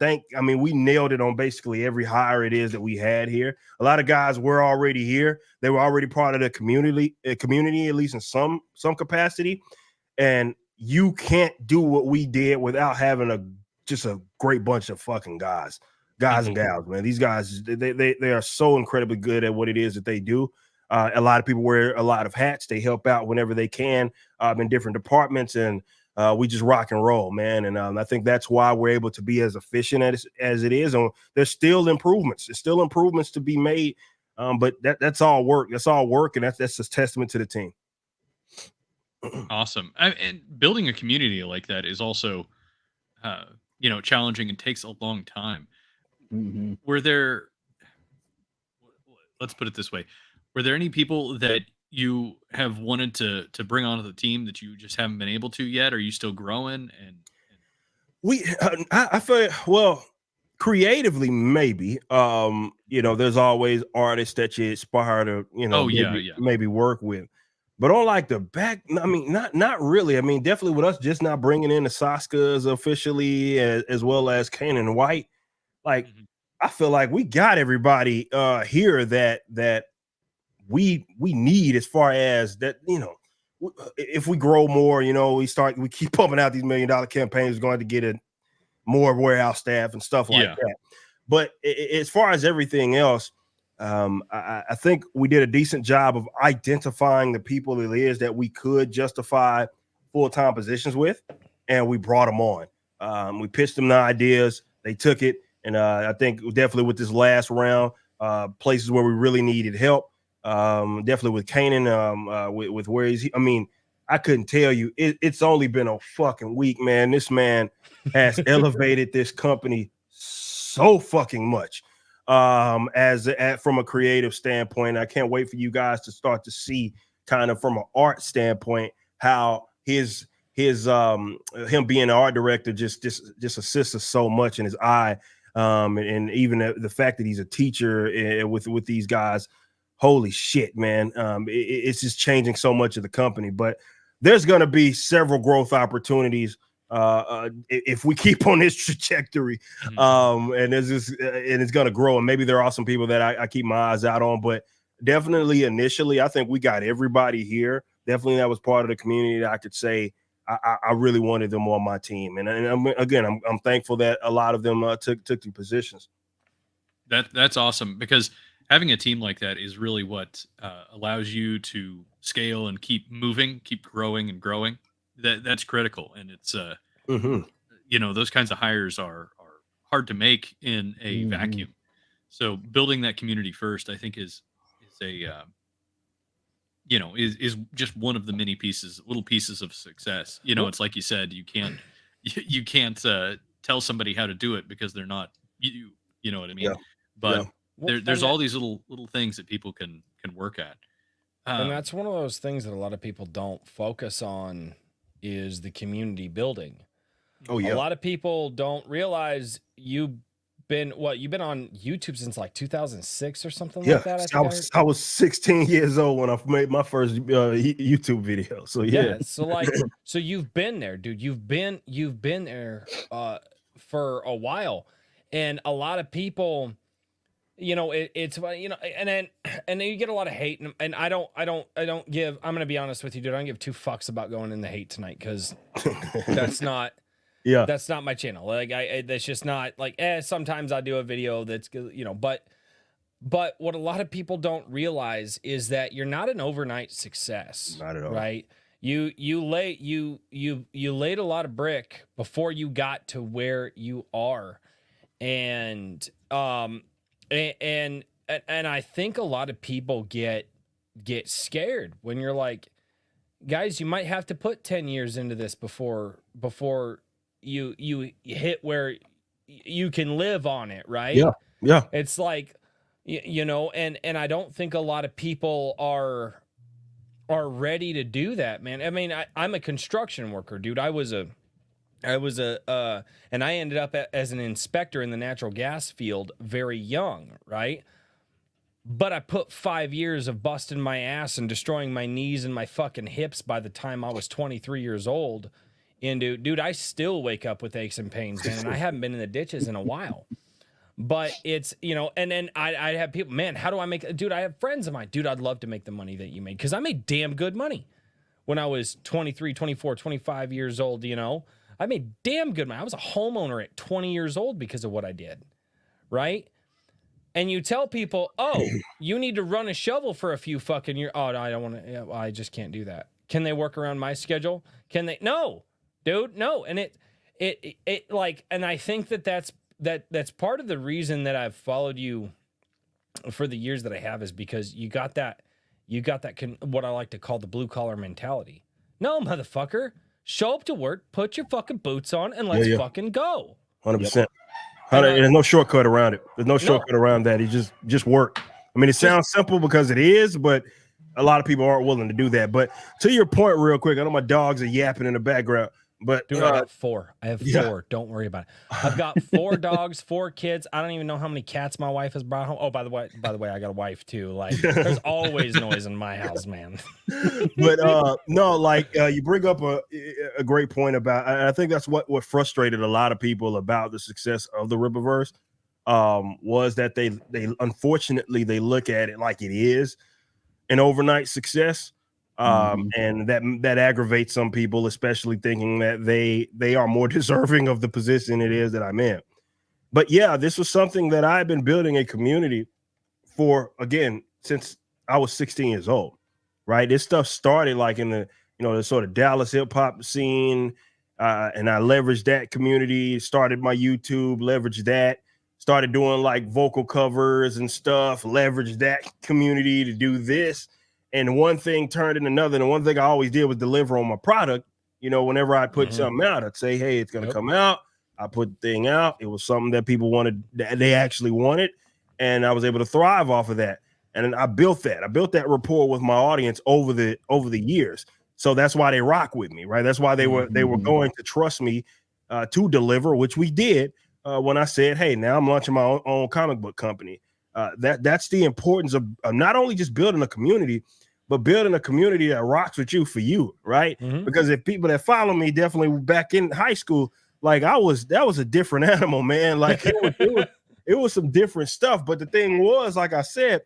we nailed it on basically every hire it is that we had here. A lot of guys were already here. They were already part of the community, at least in some capacity. And you can't do what we did without having just a great bunch of fucking guys and Mhm. gals, man. These guys, they are so incredibly good at what it is that they do. A lot of people wear a lot of hats. They help out whenever they can, in different departments, and we just rock and roll, man. And I think that's why we're able to be as efficient as it is. And there's still improvements. There's still improvements to be made. But that's all work. That's all work, and that's just testament to the team. Awesome. And building a community like that is also, uh, challenging and takes a long time. Mhm. Were there, let's put it this way, were there any people that you have wanted to bring onto the team that you just haven't been able to yet? Are you still growing? I feel, well, creatively, maybe. There's always artists that you aspire to, Oh yeah, maybe yeah. work with. But on, like, the back, I mean, not really. I mean, definitely with us just not bringing in the Saskas officially, as well as Kanan White. Like, Mhm. I feel like we got everybody here that we need, as far as that, if we grow more, we keep pumping out these $1 million campaigns, we're going to get more warehouse staff and stuff like Yeah. that. But as far as everything else, I think we did a decent job of identifying the people it is that we could justify full-time positions with, and we brought them on. We pitched them the ideas, they took it, and I think definitely with this last round, places where we really needed help, definitely with Kanan, with where he's, I mean, I couldn't tell you. It's only been a fucking week, man. This man has elevated this company so fucking much, from a creative standpoint. I can't wait for you guys to start to see, kind of from an art standpoint, how him being an art director just assists us so much in his eye, and even the fact that he's a teacher with these guys. Holy shit, man. It's just changing so much of the company. But there's going to be several growth opportunities if we keep on this trajectory, Mhm. and it's going to grow. And maybe there are some people that I keep my eyes out on, but definitely initially, I think we got everybody here definitely that was part of the community that I could say I really wanted them on my team. And I'm thankful that a lot of them took the positions. That's awesome, because having a team like that is really what allows you to scale and keep moving, keep growing and growing. That's critical. And it's, those kinds of hires are hard to make in a vacuum. So building that community first, I think is just one of the many little pieces of success. It's like you said, you can't tell somebody how to do it because they're not you. You know what I mean? Yeah. But Yeah. there's all these little things that people can work at. And that's one of those things that a lot of people don't focus on, is the community building. Oh yeah. A lot of people don't realize you've been on YouTube since like 2006 or something like that. I was 16 years old when I made my first YouTube video. So yeah. So you've been there, dude. You've been there for a while, and a lot of people, it's and then you get a lot of hate, and I don't give. I'm gonna be honest with you, dude. I don't give two fucks about going in the hate tonight, because that's not. Yeah, that's not my channel. Like that's just not like. Sometimes I do a video that's but what a lot of people don't realize is that you're not an overnight success. Not at all. Right? You laid a lot of brick before you got to where you are, and I think a lot of people get scared when you're like, guys, you might have to put 10 years into this before you hit where you can live on it, right? Yeah. It's like, and I don't think a lot of people are ready to do that, man. I mean, I'm a construction worker, dude. And I ended up as an inspector in the natural gas field very young, right? But I put 5 years of busting my ass and destroying my knees and my fucking hips by the time I was 23 years old. And dude, I still wake up with aches and pains, man. And I haven't been in the ditches in a while. But it's, and then I have people, man, how do I make, dude, I have friends of mine, dude, I'd love to make the money that you made, because I made damn good money when I was 23, 24, 25 years old, I made damn good money. I was a homeowner at 20 years old because of what I did, right? And you tell people, oh, you need to run a shovel for a few fucking years. Oh, no, I don't want to, I just can't do that. Can they work around my schedule? Can they? No, dude, no. And it like, and I think that's part of the reason that I've followed you for the years that I have, is because you got that what I like to call the blue collar mentality. No, motherfucker, show up to work, put your fucking boots on, and let's fucking go. 100%. There's no shortcut around it. There's no shortcut around that. It just work. I mean, it sounds simple because it is, but a lot of people aren't willing to do that. But to your point, real quick, I know my dogs are yapping in the background. But dude, I got 4. I have 4. Don't worry about it. I've got 4 dogs, 4 kids. I don't even know how many cats my wife has brought home. Oh, by the way, I got a wife too. Like, there's always noise in my house, man. But no, like you bring up a great point about. I think that's what frustrated a lot of people about the success of the Rippaverse, was that they unfortunately they look at it like it is an overnight success. And that aggravates some people, especially thinking that they are more deserving of the position it is that I'm in. But yeah, this was something that I've been building a community for, again, since I was 16 years old, right? This stuff started like in the sort of Dallas hip hop scene. And I leveraged that community, started my YouTube, leveraged that, started doing like vocal covers and stuff, leveraged that community to do this. And one thing turned into another. And one thing I always did was deliver on my product. Whenever I put something out, I'd say, hey, it's going to come out. I put the thing out. It was something that people wanted, that they actually wanted. And I was able to thrive off of that. And I built that. I built that rapport with my audience over the years. So that's why they rock with me, right? That's why they were going to trust me to deliver, which we did when I said, hey, now I'm launching my own comic book company. That's the importance of not only just building a community, but building a community that rocks with you for you, right? Because if people that follow me, definitely back in high school, like that was a different animal, man. Like it was some different stuff. But the thing was, like I said,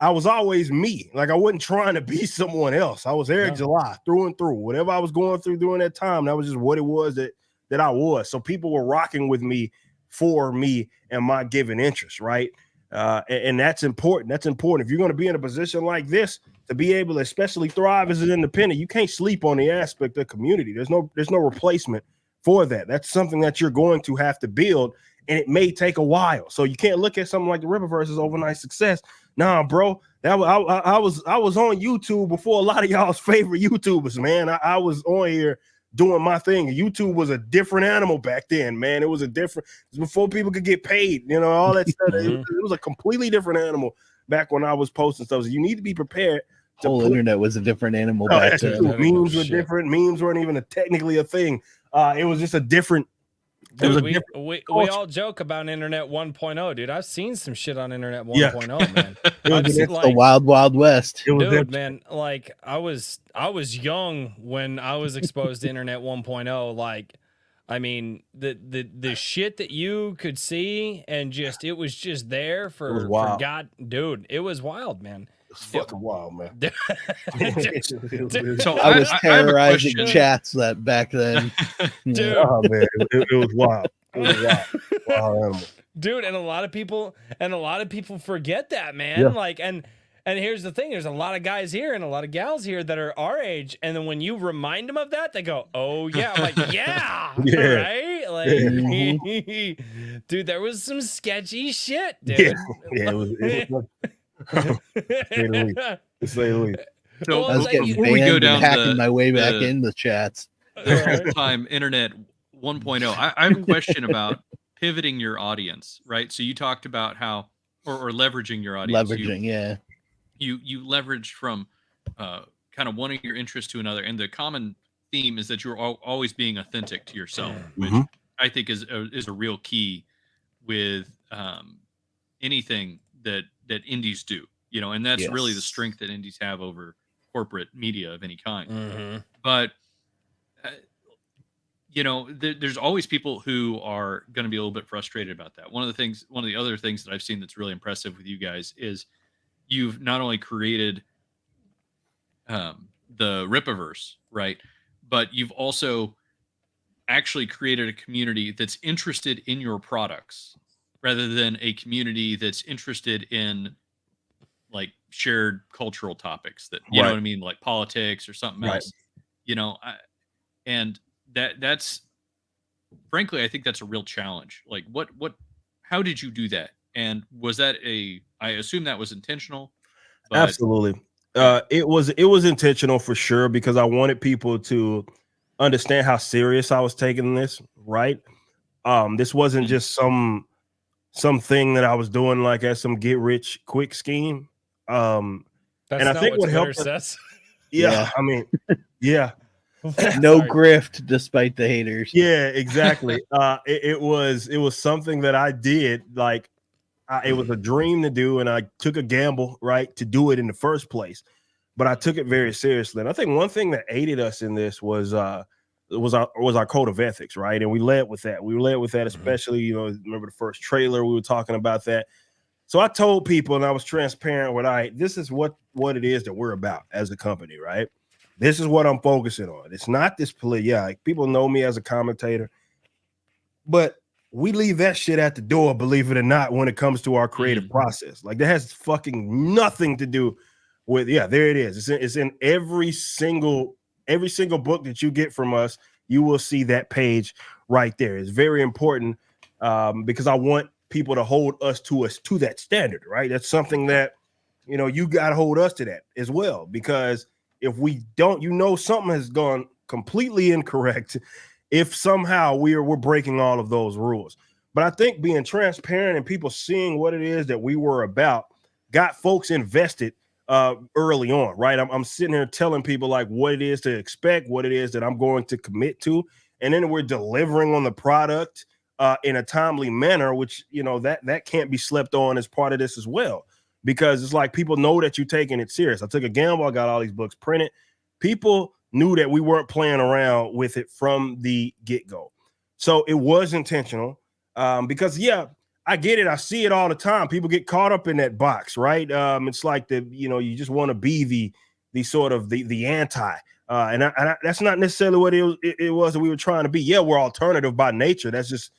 I was always me. Like I wasn't trying to be someone else. I was Eric July through and through. Whatever I was going through during that time, that was just what it was that I was. So people were rocking with me for me and my given interest, right? And that's important. That's important. If you're going to be in a position like this, to be able to especially thrive as an independent, you can't sleep on the aspect of community. There's no replacement for that. That's something that you're going to have to build, and it may take a while. So you can't look at something like the Rippaverse as overnight success. Nah, bro, I was on YouTube before a lot of y'all's favorite YouTubers, man. I was on here doing my thing. YouTube was a different animal back then, man. It was before people could get paid, you know, all that stuff. It was a completely different animal back when I was posting stuff. So you need to be prepared. The whole internet was a different animal back then. Memes were different. Memes weren't even technically a thing. It was just a different. Dude, we all joke about Internet 1.0, dude. I've seen some shit on Internet 1.0, man. It's the wild, wild west. Dude, man, like I was young when I was exposed to Internet 1.0. Like, I mean, the shit that you could see and it was just there for God, dude. It was wild, man. It's fucking wild, man. So I was terrorizing chats that back then. Dude. Oh man, it was wild. It was wild. Wild animal. Dude, and a lot of people forget that, man. Yeah. Like, and here's the thing: there's a lot of guys here and a lot of gals here that are our age, and then when you remind them of that, they go, "Oh yeah," I'm like, "Yeah, right." Like, dude, there was some sketchy shit, dude. Yeah, it was to say the least. So I was getting banned and hacking my way back in the chats. Time Internet 1.0. I have a question about pivoting your audience, right? So you talked about how, or leveraging your audience. You leveraged from kind of one of your interests to another, and the common theme is that you're always being authentic to yourself, which I think is a real key with anything that indies do, you know, and that's really the strength that indies have over corporate media of any kind. But you know, there's always people who are going to be a little bit frustrated about that. One of the other things that I've seen that's really impressive with you guys is you've not only created the Rippaverse, right, but you've also actually created a community that's interested in your products rather than a community that's interested in like shared cultural topics that, you know what I mean? Like politics or something else, you know, and that's frankly, I think that's a real challenge. Like how did you do that? And was that I assume that was intentional? But... Absolutely. It was intentional for sure, because I wanted people to understand how serious I was taking this. Right. This wasn't just something that I was doing like as some get rich quick scheme. That's and I think what helped us, I mean, no grift despite the haters. Yeah, exactly. It was something that I did, like it was a dream to do, and I took a gamble, right, to do it in the first place. But I took it very seriously. And I think one thing that aided us in this was our code of ethics, right? And we led with that. We led with that, especially, you know, remember the first trailer, we were talking about that. So I told people, and I was transparent with, this is what it is that we're about as a company, right? This is what I'm focusing on. It's not this like people know me as a commentator, but we leave that shit at the door, believe it or not, when it comes to our creative process. Like that has fucking nothing to do with, there it is. It's in every single book that you get from us. You will see that page right there. It's very important because I want people to hold us to that standard, right? That's something that, you know, you got to hold us to that as well, because if we don't, you know, something has gone completely incorrect if somehow we're breaking all of those rules. But I think being transparent and people seeing what it is that we were about got folks invested early on, right? I'm sitting here telling people like what it is to expect, what it is that I'm going to commit to, and then we're delivering on the product in a timely manner, which, you know, that can't be slept on as part of this as well, because it's like people know that you're taking it serious. I took a gamble. I got all these books printed. People knew that we weren't playing around with it from the get-go. So it was intentional because, I get it. I see it all the time. People get caught up in that box, right? It's like you just want to be the sort of the anti, and that's not necessarily what it was that we were trying to be. Yeah, we're alternative by nature. That's just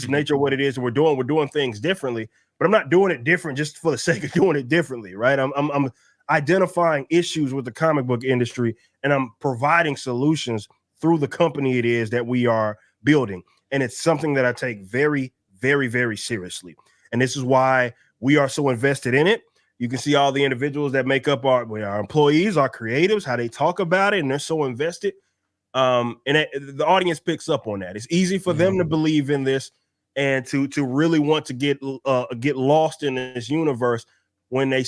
nature of what it is. We're doing things differently, but I'm not doing it different just for the sake of doing it differently, right? I'm identifying issues with the comic book industry, and I'm providing solutions through the company it is that we are building. And it's something that I take very, very, very seriously. And this is why we are so invested in it. You can see all the individuals that make up our employees, our creatives, how they talk about it, and they're so invested. The audience picks up on that. It's easy for them to believe in this and to really want to get lost in this universe when they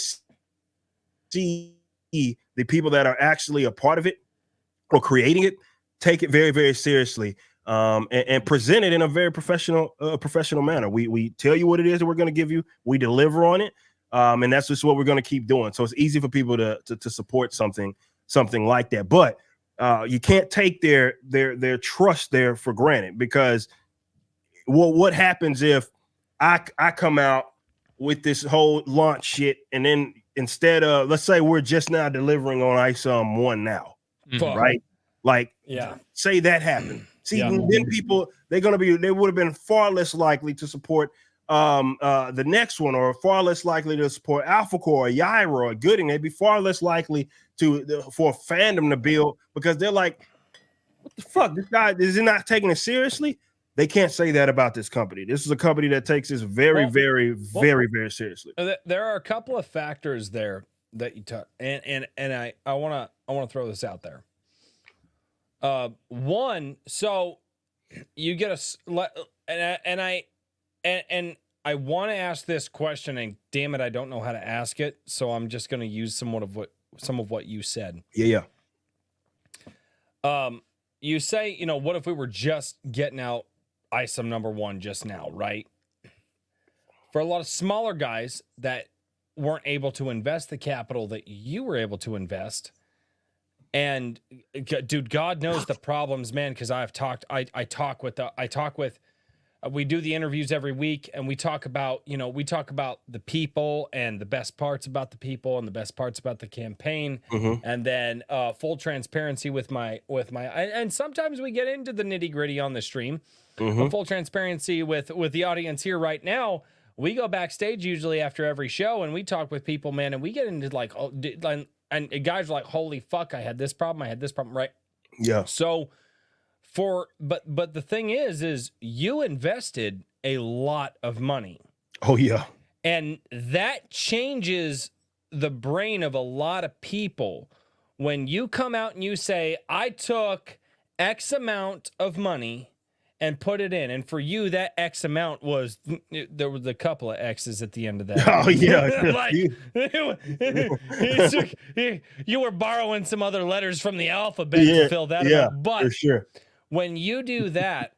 see the people that are actually a part of it or creating it take it very, very seriously, and present it in a very professional manner. We tell you what it is that we're going to give you. We deliver on it, and that's just what we're going to keep doing. So it's easy for people to support something like that. But you can't take their trust there for granted, because what happens if I come out with this whole launch shit, and then instead of, let's say we're just now delivering on ISOM 1 now, right? Like, say that happened. See, then people, they would have been far less likely to support the next one, or far less likely to support Alpha Core or Yaira or Gooding. They'd be far less likely for fandom to build, because they're like, what the fuck? This guy, is he not taking it seriously? They can't say that about this company. This is a company that takes this very, very, very seriously. There are a couple of factors there that you talk, and I want to throw this out there. One, so you get and I want to ask this question, and damn it, I don't know how to ask it, so I'm just going to use some of what you said. Yeah. You say, what if we were just getting out ISOM number 1 just now, right? For a lot of smaller guys that weren't able to invest the capital that you were able to invest, and dude, God knows the problems, man, because I talk with we do the interviews every week, and we talk about the people and the best parts about the people and the best parts about the campaign, and then full transparency with my and sometimes we get into the nitty-gritty on the stream. But full transparency with the audience here right now. We go backstage usually after every show, and we talk with people, man, and we get into like, and guys are like, holy fuck, I had this problem, right? Yeah. So but the thing is you invested a lot of money. Oh yeah. And that changes the brain of a lot of people when you come out and you say, I took X amount of money and put it in. And for you, that X amount there was a couple of X's at the end of that. Oh, yeah. You were borrowing some other letters from the alphabet to fill that up. But for sure, when you do that,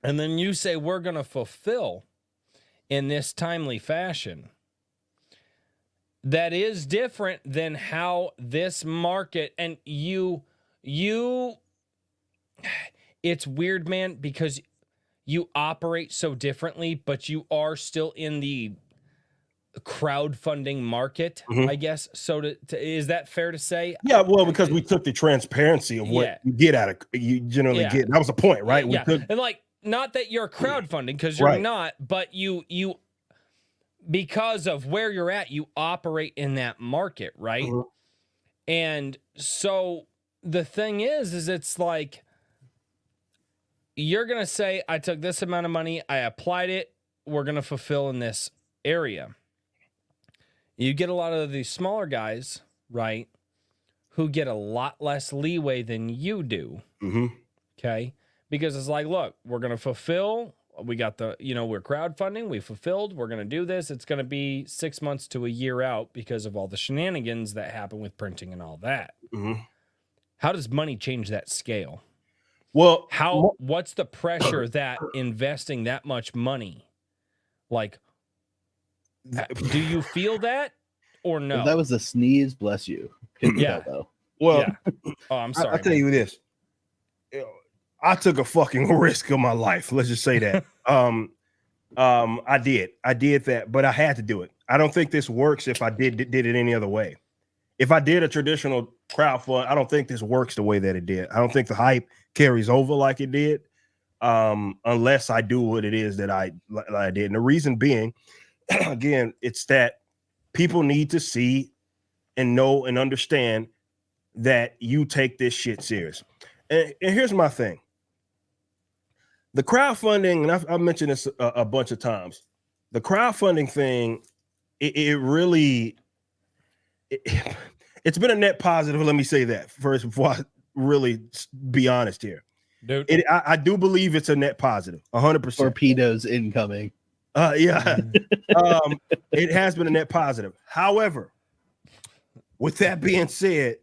and then you say, we're going to fulfill in this timely fashion, that is different than how this market, and it's weird, man, because you operate so differently, but you are still in the crowdfunding market, I guess. So is that fair to say? Yeah, well, because we took the transparency of what you get out of you generally get. That was the point, right? And like, not that you're crowdfunding, because you're not, but you because of where you're at, you operate in that market, right? And so the thing is it's like, you're going to say, I took this amount of money, I applied it, we're going to fulfill in this area. You get a lot of these smaller guys, right, who get a lot less leeway than you do. Okay? Because it's like, look, we're going to fulfill. We got we're crowdfunding. We fulfilled. We're going to do this. It's going to be 6 months to a year out because of all the shenanigans that happen with printing and all that. How does money change that scale? Well, what's the pressure that investing that much money, like, do you feel that or no? If that was a sneeze, bless you. Well, oh, I'm sorry. I'll tell you this. I took a fucking risk of my life. Let's just say that. I did that, but I had to do it. I don't think this works if I did it any other way. If I did a traditional crowdfund, I don't think this works the way that it did. I don't think the hype carries over like it did, unless I do what it is that I did. And the reason being, again, it's that people need to see and know and understand that you take this shit serious. And here's my thing. The crowdfunding, and I've mentioned this a bunch of times, the crowdfunding thing, it's been a net positive. Let me say that first before I really be honest here. Dude. I do believe it's a net positive, 100%. Torpedoes incoming. Yeah. It has been a net positive. However, with that being said,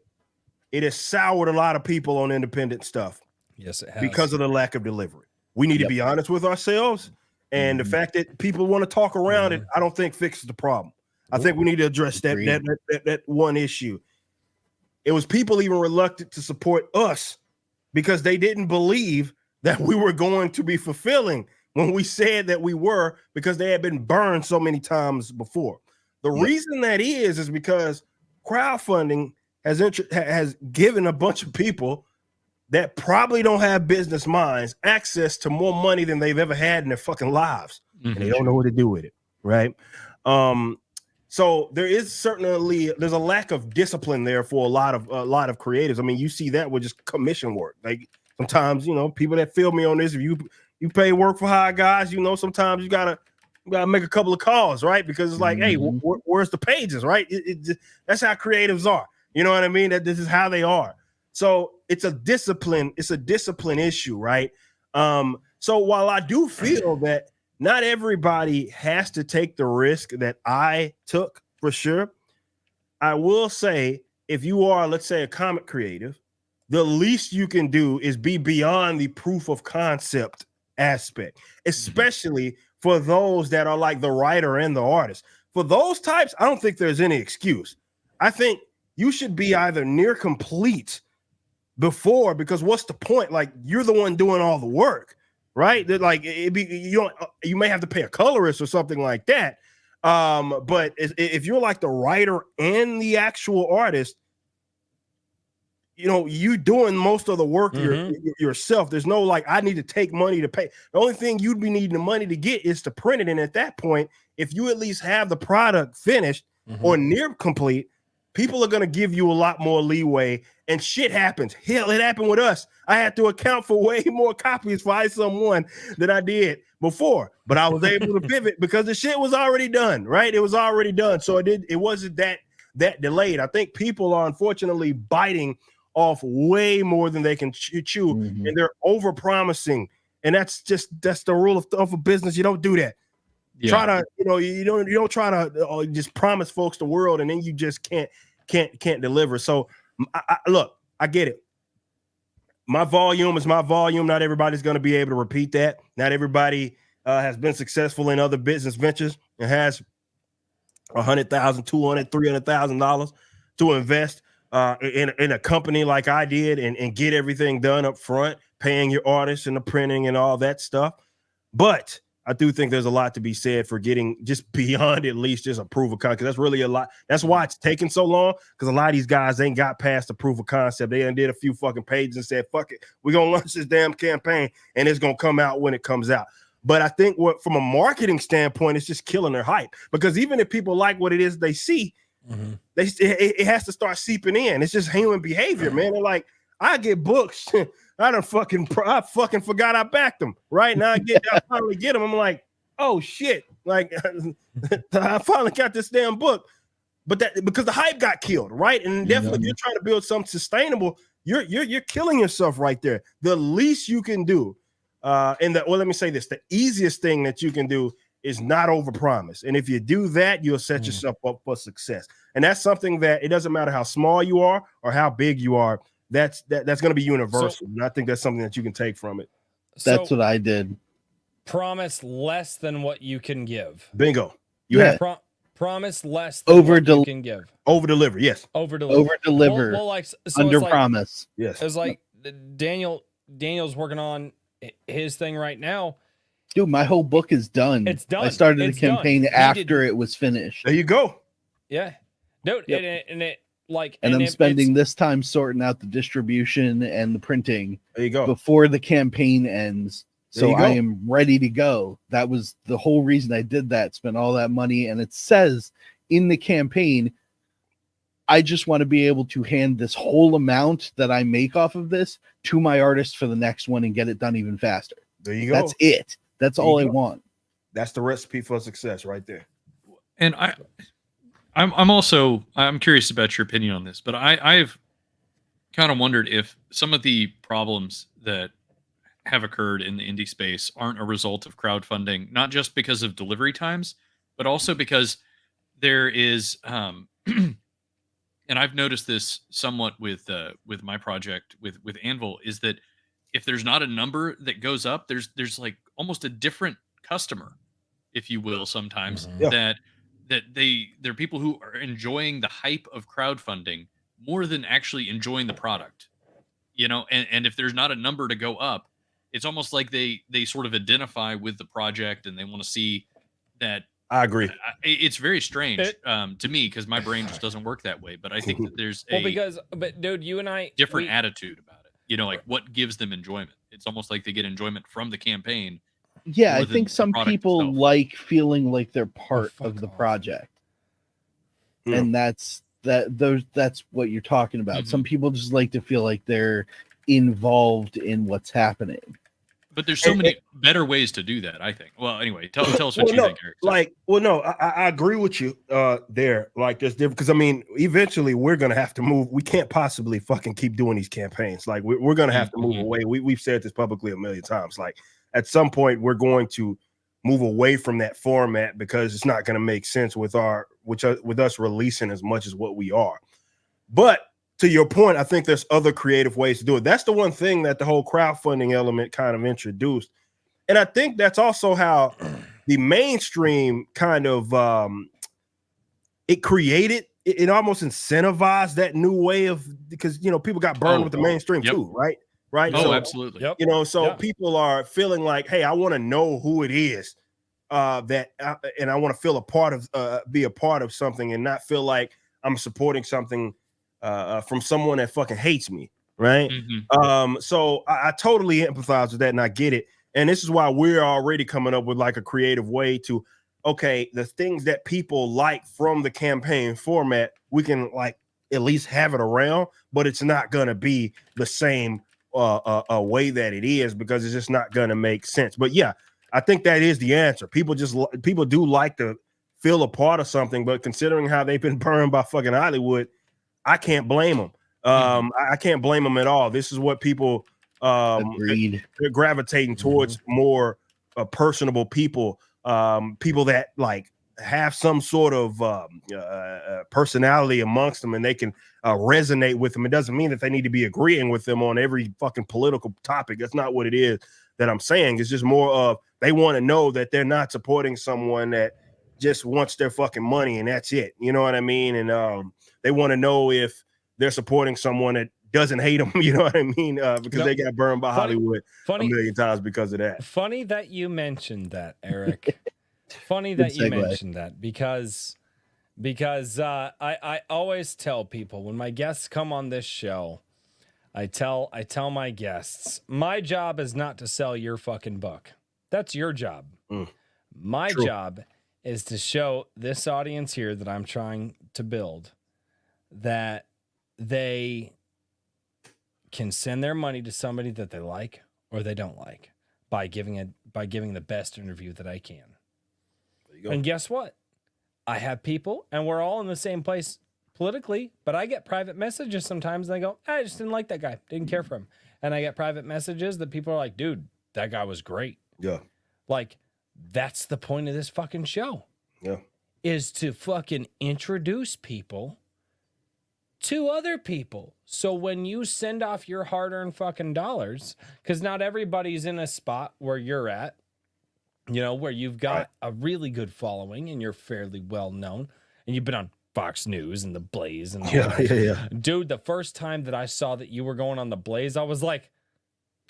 it has soured a lot of people on independent stuff. Yes, it has. Because of the lack of delivery. We need to be honest with ourselves. And the fact that people want to talk around it, I don't think fixes the problem. I think we need to address that one issue. It was people even reluctant to support us because they didn't believe that we were going to be fulfilling when we said that we were, because they had been burned so many times before. The reason that is because crowdfunding has given a bunch of people that probably don't have business minds access to more money than they've ever had in their fucking lives. And they don't know what to do with it, right? So there's a lack of discipline there for a lot of creatives. I mean, you see that with just commission work. Like sometimes, people that feel me on this, if you pay work for hire guys, sometimes you gotta make a couple of calls, right? Because it's like, hey, where's the pages, right? That's how creatives are. You know what I mean? That this is how they are. So it's a discipline issue, right? So while I do feel that not everybody has to take the risk that I took for sure, I will say if you are, let's say, a comic creative, the least you can do is be beyond the proof of concept aspect, especially for those that are like the writer and the artist. For those types, I don't think there's any excuse. I think you should be either near complete before, because what's the point? Like, you're the one doing all the work, right? That like you may have to pay a colorist or something like that. But if you're like the writer and the actual artist, you doing most of the work yourself. There's no like, I need to take money to pay. The only thing you'd be needing the money to get is to print it. And at that point, if you at least have the product finished or near complete, people are going to give you a lot more leeway, and shit happens. Hell, it happened with us. I had to account for way more copies for iSome1 than I did before, but I was able to pivot because the shit was already done, right? It was already done. So it wasn't that delayed. I think people are unfortunately biting off way more than they can chew, and they're over promising. And that's the rule of a business. You don't do that. Yeah. Try to, you don't try to just promise folks the world and then you just can't deliver. So look, I get it. My volume is my volume. Not everybody's going to be able to repeat that. Not everybody has been successful in other business ventures and has $100,000, $200,000, $300,000 to invest in a company like I did and get everything done up front, paying your artists and the printing and all that stuff. But I do think there's a lot to be said for getting just beyond at least just a proof of concept. That's really a lot. That's why it's taking so long, because a lot of these guys ain't got past the proof of concept. They did a few fucking pages and said, fuck it, we're going to launch this damn campaign and it's going to come out when it comes out. But I think from a marketing standpoint, it's just killing their hype, because even if people like what it is they see, it has to start seeping in. It's just human behavior, man. They're like, I get books. I fucking forgot I backed them. Right now, I finally get them. I'm like, oh shit! Like, I finally got this damn book. But that because the hype got killed, right? And definitely, if you're trying to build something sustainable, you're killing yourself right there. The least you can do, let me say this: the easiest thing that you can do is not overpromise. And if you do that, you'll set yourself up for success. And that's something that it doesn't matter how small you are or how big you are. That's going to be universal. And I think that's something that you can take from it. That's what I did. Promise less than what you can give. Bingo. You have promise less than what you can give. Over deliver. Yes. Over deliver. Well, under promise. Yes. It's like Daniel's working on his thing right now. Dude, my whole book is done. It's done. I started It's the campaign done. after it was finished. There you go. Yeah, dude, Yep. and it like, And I'm it's- spending this time sorting out the distribution and the printing There you go. before the campaign ends. There you So go. I am ready to go. That was the whole reason I did that, spent all that money. And it says in the campaign, I just want to be able to hand this whole amount that I make off of this to my artist for the next one and get it done even faster. There you go. That's it. That's There all you I go. want. That's the recipe for success right there. And I'm curious about your opinion on this, but I've kind of wondered if some of the problems that have occurred in the indie space aren't a result of crowdfunding, not just because of delivery times, but also because there is and I've noticed this somewhat with my project with Anvil, is that if there's not a number that goes up, there's like almost a different customer, if you will, sometimes Yeah. that they're people who are enjoying the hype of crowdfunding more than actually enjoying the product, you know. And if there's not a number to go up, it's almost like they sort of identify with the project and they want to see that. I agree. It's very strange to me because my brain just doesn't work that way. But I think that there's but dude, you and I different attitude about it. You know, like what gives them enjoyment. It's almost like they get enjoyment from the campaign. Yeah, more I than think the some product people itself. like feeling like they're part fuck of the off. project. Hmm. And that's what you're talking about. Mhm. Some people just like to feel like they're involved in what's happening. But there's so many better ways to do that, I think. Well, anyway, tell us what Well, you no, think, Eric. Sorry. like, well, no, I agree with you there. Like, there's different because I mean, eventually we're gonna have to move. We can't possibly fucking keep doing these campaigns. Like, we're gonna have to move Mhm. away. We've said this publicly a million times. Like, at some point, we're going to move away from that format because it's not gonna make sense with us releasing as much as what we are. But to your point, I think there's other creative ways to do it. That's the one thing that the whole crowdfunding element kind of introduced. And I think that's also how the mainstream kind of it created, it almost incentivized that new way of, because you know people got burned with the mainstream Yep. too, right? Oh, So, absolutely. Yep. you know, so Yeah. people are feeling like, hey, I want to know who it is and I want to feel a part of, be a part of something, and not feel like I'm supporting something from someone that fucking hates me, right? Mhm. So I totally empathize with that, and I get it. And this is why we're already coming up with like a creative way to, okay, the things that people like from the campaign format, we can like at least have it around, but it's not gonna be the same way that it is, because it's just not gonna make sense. But yeah, I think that is the answer. People do like to feel a part of something, but considering how they've been burned by fucking Hollywood, I can't blame them. I can't blame them at all. This is what people Agreed. they're gravitating towards more personable people, people that like have some sort of personality amongst them, and they can resonate with them. It doesn't mean that they need to be agreeing with them on every fucking political topic. That's not what it is that I'm saying. It's just more of they want to know that they're not supporting someone that just wants their fucking money and that's it. You know what I mean? And they want to know if they're supporting someone that doesn't hate them, you know what I mean? Because they got burned by Hollywood a million times because of that. Funny that you mentioned that, Eric. Funny that you mentioned that because I always tell people when my guests come on this show, I tell my guests, my job is not to sell your fucking book. That's your job. My job is to show this audience here that I'm trying to build that they can send their money to somebody that they like or they don't like by giving the best interview that I can. There you go. And guess what? I have people, and we're all in the same place politically, but I get private messages sometimes and they go, I just didn't like that guy. Didn't care for him. And I get private messages that people are like, dude, that guy was great. Yeah. Like, that's the point of this fucking show. Yeah. Is to fucking introduce people to other people. So when you send off your hard-earned fucking dollars, because not everybody's in a spot where you're at, you know, where you've got a really good following and you're fairly well known, and you've been on Fox News and The Blaze and all that. Yeah. Dude, the first time that I saw that you were going on The Blaze, I was like,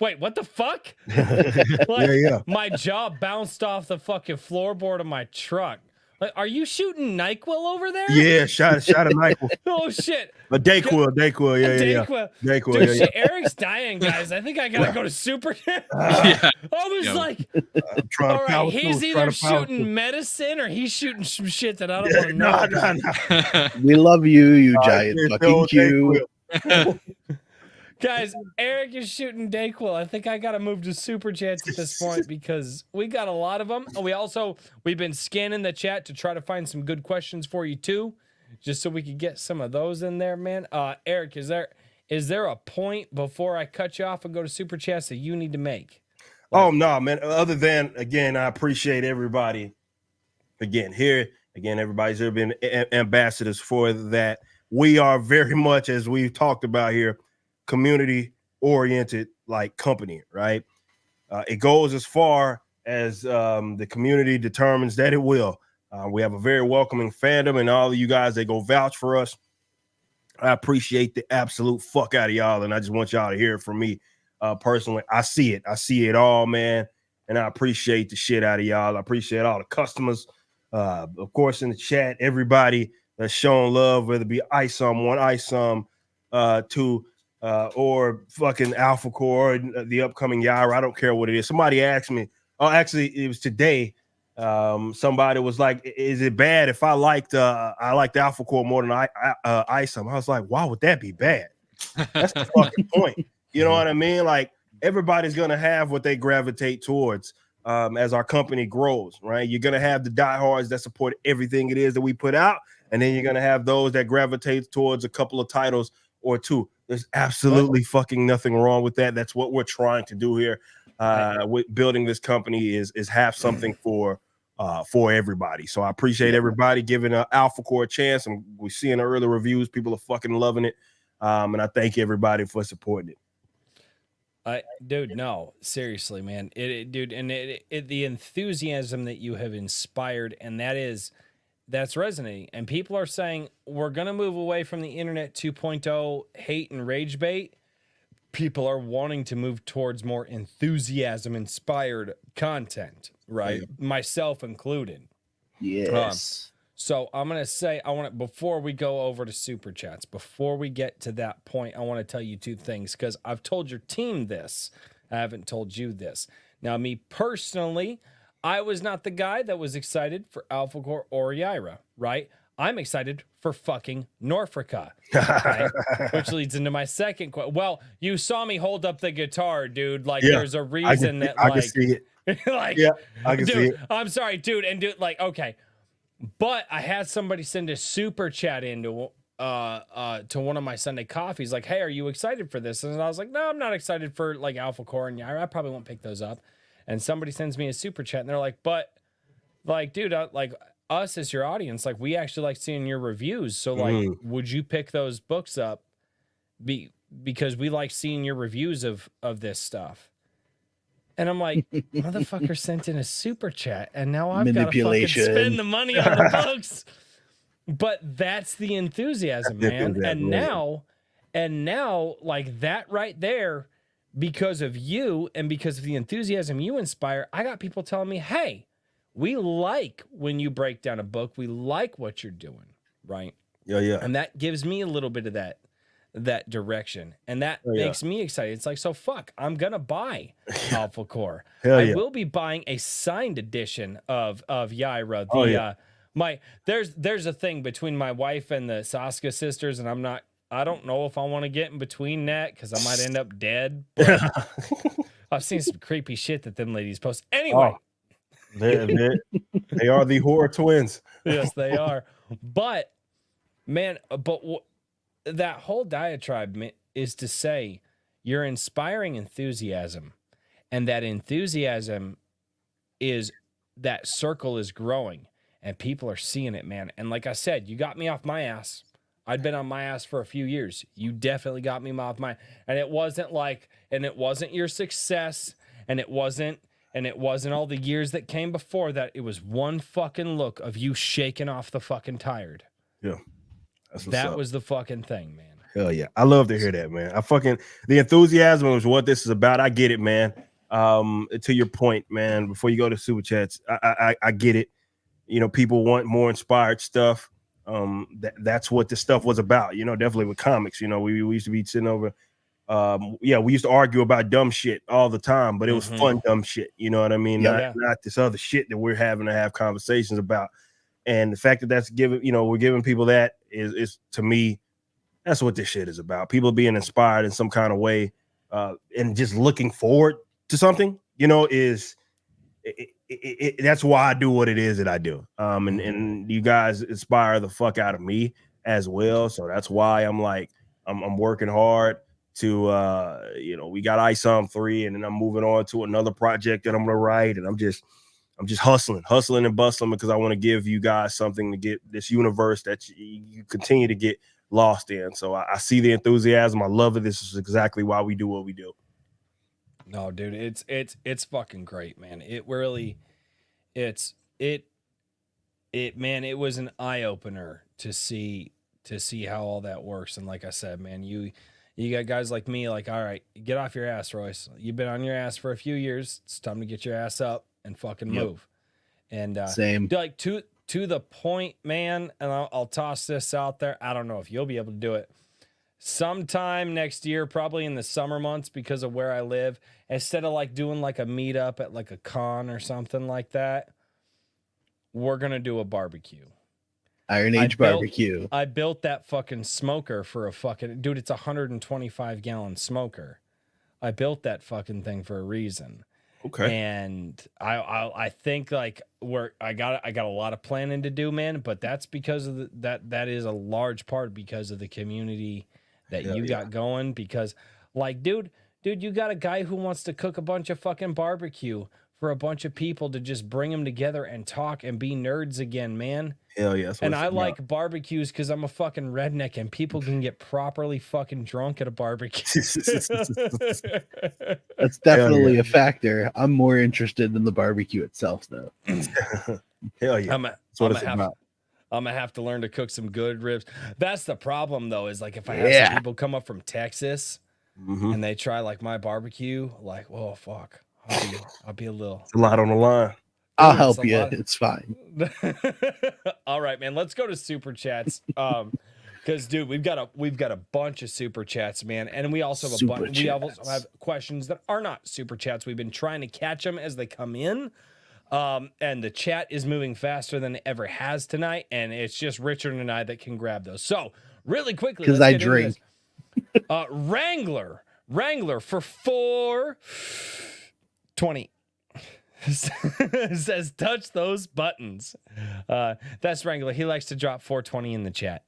Wait, what the fuck? Yeah. My jaw bounced off the fucking floorboard of my truck. Like, are you shooting NyQuil over there? Yeah, shot at NyQuil. Oh shit. A Dayquil, yeah. Dayquil. Dayquil, Dude, yeah. shit, Eric's dying, guys. I think I gotta go to Super. Yeah. I was Yeah. like, I'm trying all to right, power he's through, either trying to power shooting medicine or he's shooting some shit that I don't want to know. No. We love you, you All right, giant here's fucking the old Q. Dayquil. Guys, Eric is shooting Dayquil. I think I got to move to Super Chats at this point because we got a lot of them. We've been scanning the chat to try to find some good questions for you too, just so we could get some of those in there, man. Eric, is there a point before I cut you off and go to Super Chats that you need to make? Oh no, man. Other than again, I appreciate everybody. Everybody's here been ambassadors for that. We are very much, as we've talked about here, community oriented like company, right? It goes as far as the community determines that it will. We have a very welcoming fandom, and all of you guys that go vouch for us, I appreciate the absolute fuck out of y'all, and I just want y'all to hear it from me personally. I see it all, man, and I appreciate the shit out of y'all. I appreciate all the customers, of course, in the chat, everybody that's shown love, whether it be ISOM 1, ISOM 2, or fucking Alpha Core, the upcoming Yaira. I don't care what it is. Somebody asked me, actually, it was today. Somebody was like, is it bad if I liked Alpha Core more than ISOM? I was like, why would that be bad? That's the fucking point. You know what I mean? Like, everybody's gonna have what they gravitate towards as our company grows, right? You're gonna have the diehards that support everything it is that we put out, and then you're gonna have those that gravitate towards a couple of titles or two. There's absolutely fucking nothing wrong with that. That's what we're trying to do here with building this company is have something for everybody. So I appreciate everybody giving Alpha Core a chance. And we're seeing the early reviews. People are fucking loving it. And I thank everybody for supporting it. Dude, no, seriously, man. The enthusiasm that you have inspired, and that's resonating. And people are saying we're gonna move away from the internet 2.0 hate and rage bait. People are wanting to move towards more enthusiasm inspired content, right? Yeah. Myself included. Yes. So I'm gonna say before we go over to Super Chats, before we get to that point, I want to tell you two things because I've told your team this. I haven't told you this. Now, me personally, I was not the guy that was excited for Alpha Core or Yaira, right? I'm excited for fucking Norfolka, right? Which leads into my second question. Well, you saw me hold up the guitar, dude. Like, there's a reason I can see it. Like, yeah, I can see it. I'm sorry, dude. And dude, like, okay. But I had somebody send a super chat into to one of my Sunday coffees, like, hey, are you excited for this? And I was like, no, I'm not excited for like Alpha Core and Yaira. I probably won't pick those up. And somebody sends me a super chat and they're like, but like, dude, like us as your audience, like we actually like seeing your reviews. So like, would you pick those books up? Because we like seeing your reviews of this stuff. And I'm like, motherfucker sent in a super chat, and now I've got to fucking spend the money on the books. But that's the enthusiasm, man. And now, like that right there, because of you and because of the enthusiasm you inspire, I got people telling me, hey, we like when you break down a book. We like what you're doing, right? Yeah. And that gives me a little bit of that direction, and that makes me excited. It's like, so fuck, I'm gonna buy Alpha Core. I will be buying a signed edition of Yaira. There's a thing between my wife and the Saska sisters, and I don't know if I want to get in between that because I might end up dead. But I've seen some creepy shit that them ladies post. Anyway, they are the horror twins. Yes, they are. But man, that whole diatribe is to say you're inspiring enthusiasm, and that enthusiasm is that circle is growing and people are seeing it, man. And like I said, you got me off my ass. I'd been on my ass for a few years. You definitely got me off my, and it wasn't your success, and it wasn't all the years that came before that. It was one fucking look of you shaking off the fucking tired. Yeah. That was the fucking thing, man. Hell yeah. I love to hear that, man. The enthusiasm is what this is about. I get it, man. To your point, man, before you go to super chats, I get it. You know, people want more inspired stuff. That's what this stuff was about, you know, definitely with comics. You know, we used to be sitting over. We used to argue about dumb shit all the time, but it was fun dumb shit. You know what I mean? Not this other shit that we're having to have conversations about. And the fact that that's given, you know, we're giving people that is to me, that's what this shit is about. People being inspired in some kind of way, and just looking forward to something, you know, that's why I do what it is that I do. And you guys inspire the fuck out of me as well. So that's why I'm working hard to, you know, we got ISOM 3 and then I'm moving on to another project that I'm going to write. And I'm just hustling and bustling because I want to give you guys something to get this universe that you continue to get lost in. So I see the enthusiasm. I love it. This is exactly why we do what we do. No, dude, it's fucking great, man. It really, it was an eye opener to see how all that works. And like I said, man, you got guys like me, like, all right, get off your ass, Royce. You've been on your ass for a few years. It's time to get your ass up and fucking move. And same, like to the point, man. And I'll toss this out there. I don't know if you'll be able to do it. Sometime next year, probably in the summer months, because of where I live, instead of like doing like a meetup at like a con or something like that, we're gonna do a barbecue. Iron Age barbecue. I built that fucking smoker for a fucking dude. It's a 125-gallon smoker. I built that fucking thing for a reason. Okay. And I think like I got a lot of planning to do, man. But that's because of that is a large part because of the community that you got going. Because like, dude, you got a guy who wants to cook a bunch of fucking barbecue for a bunch of people to just bring them together and talk and be nerds again, man. Hell yeah. And I like barbecues because I'm a fucking redneck and people can get properly fucking drunk at a barbecue. That's definitely a factor. I'm more interested in the barbecue itself, though. Hell yeah. That's what it's about. I'm gonna have to learn to cook some good ribs. That's the problem, though, is like if I have some people come up from Texas and they try like my barbecue, like, whoa, fuck, I'll be a little. It's a lot on the line. I'll help you. It's fine. All right, man. Let's go to super chats. Because dude, we've got a bunch of super chats, man, and we also have we also have questions that are not super chats. We've been trying to catch them as they come in. And the chat is moving faster than it ever has tonight, and it's just Richard and I that can grab those. So really quickly, because I drink. Wrangler for 420 says touch those buttons. That's Wrangler. He likes to drop 420 in the chat.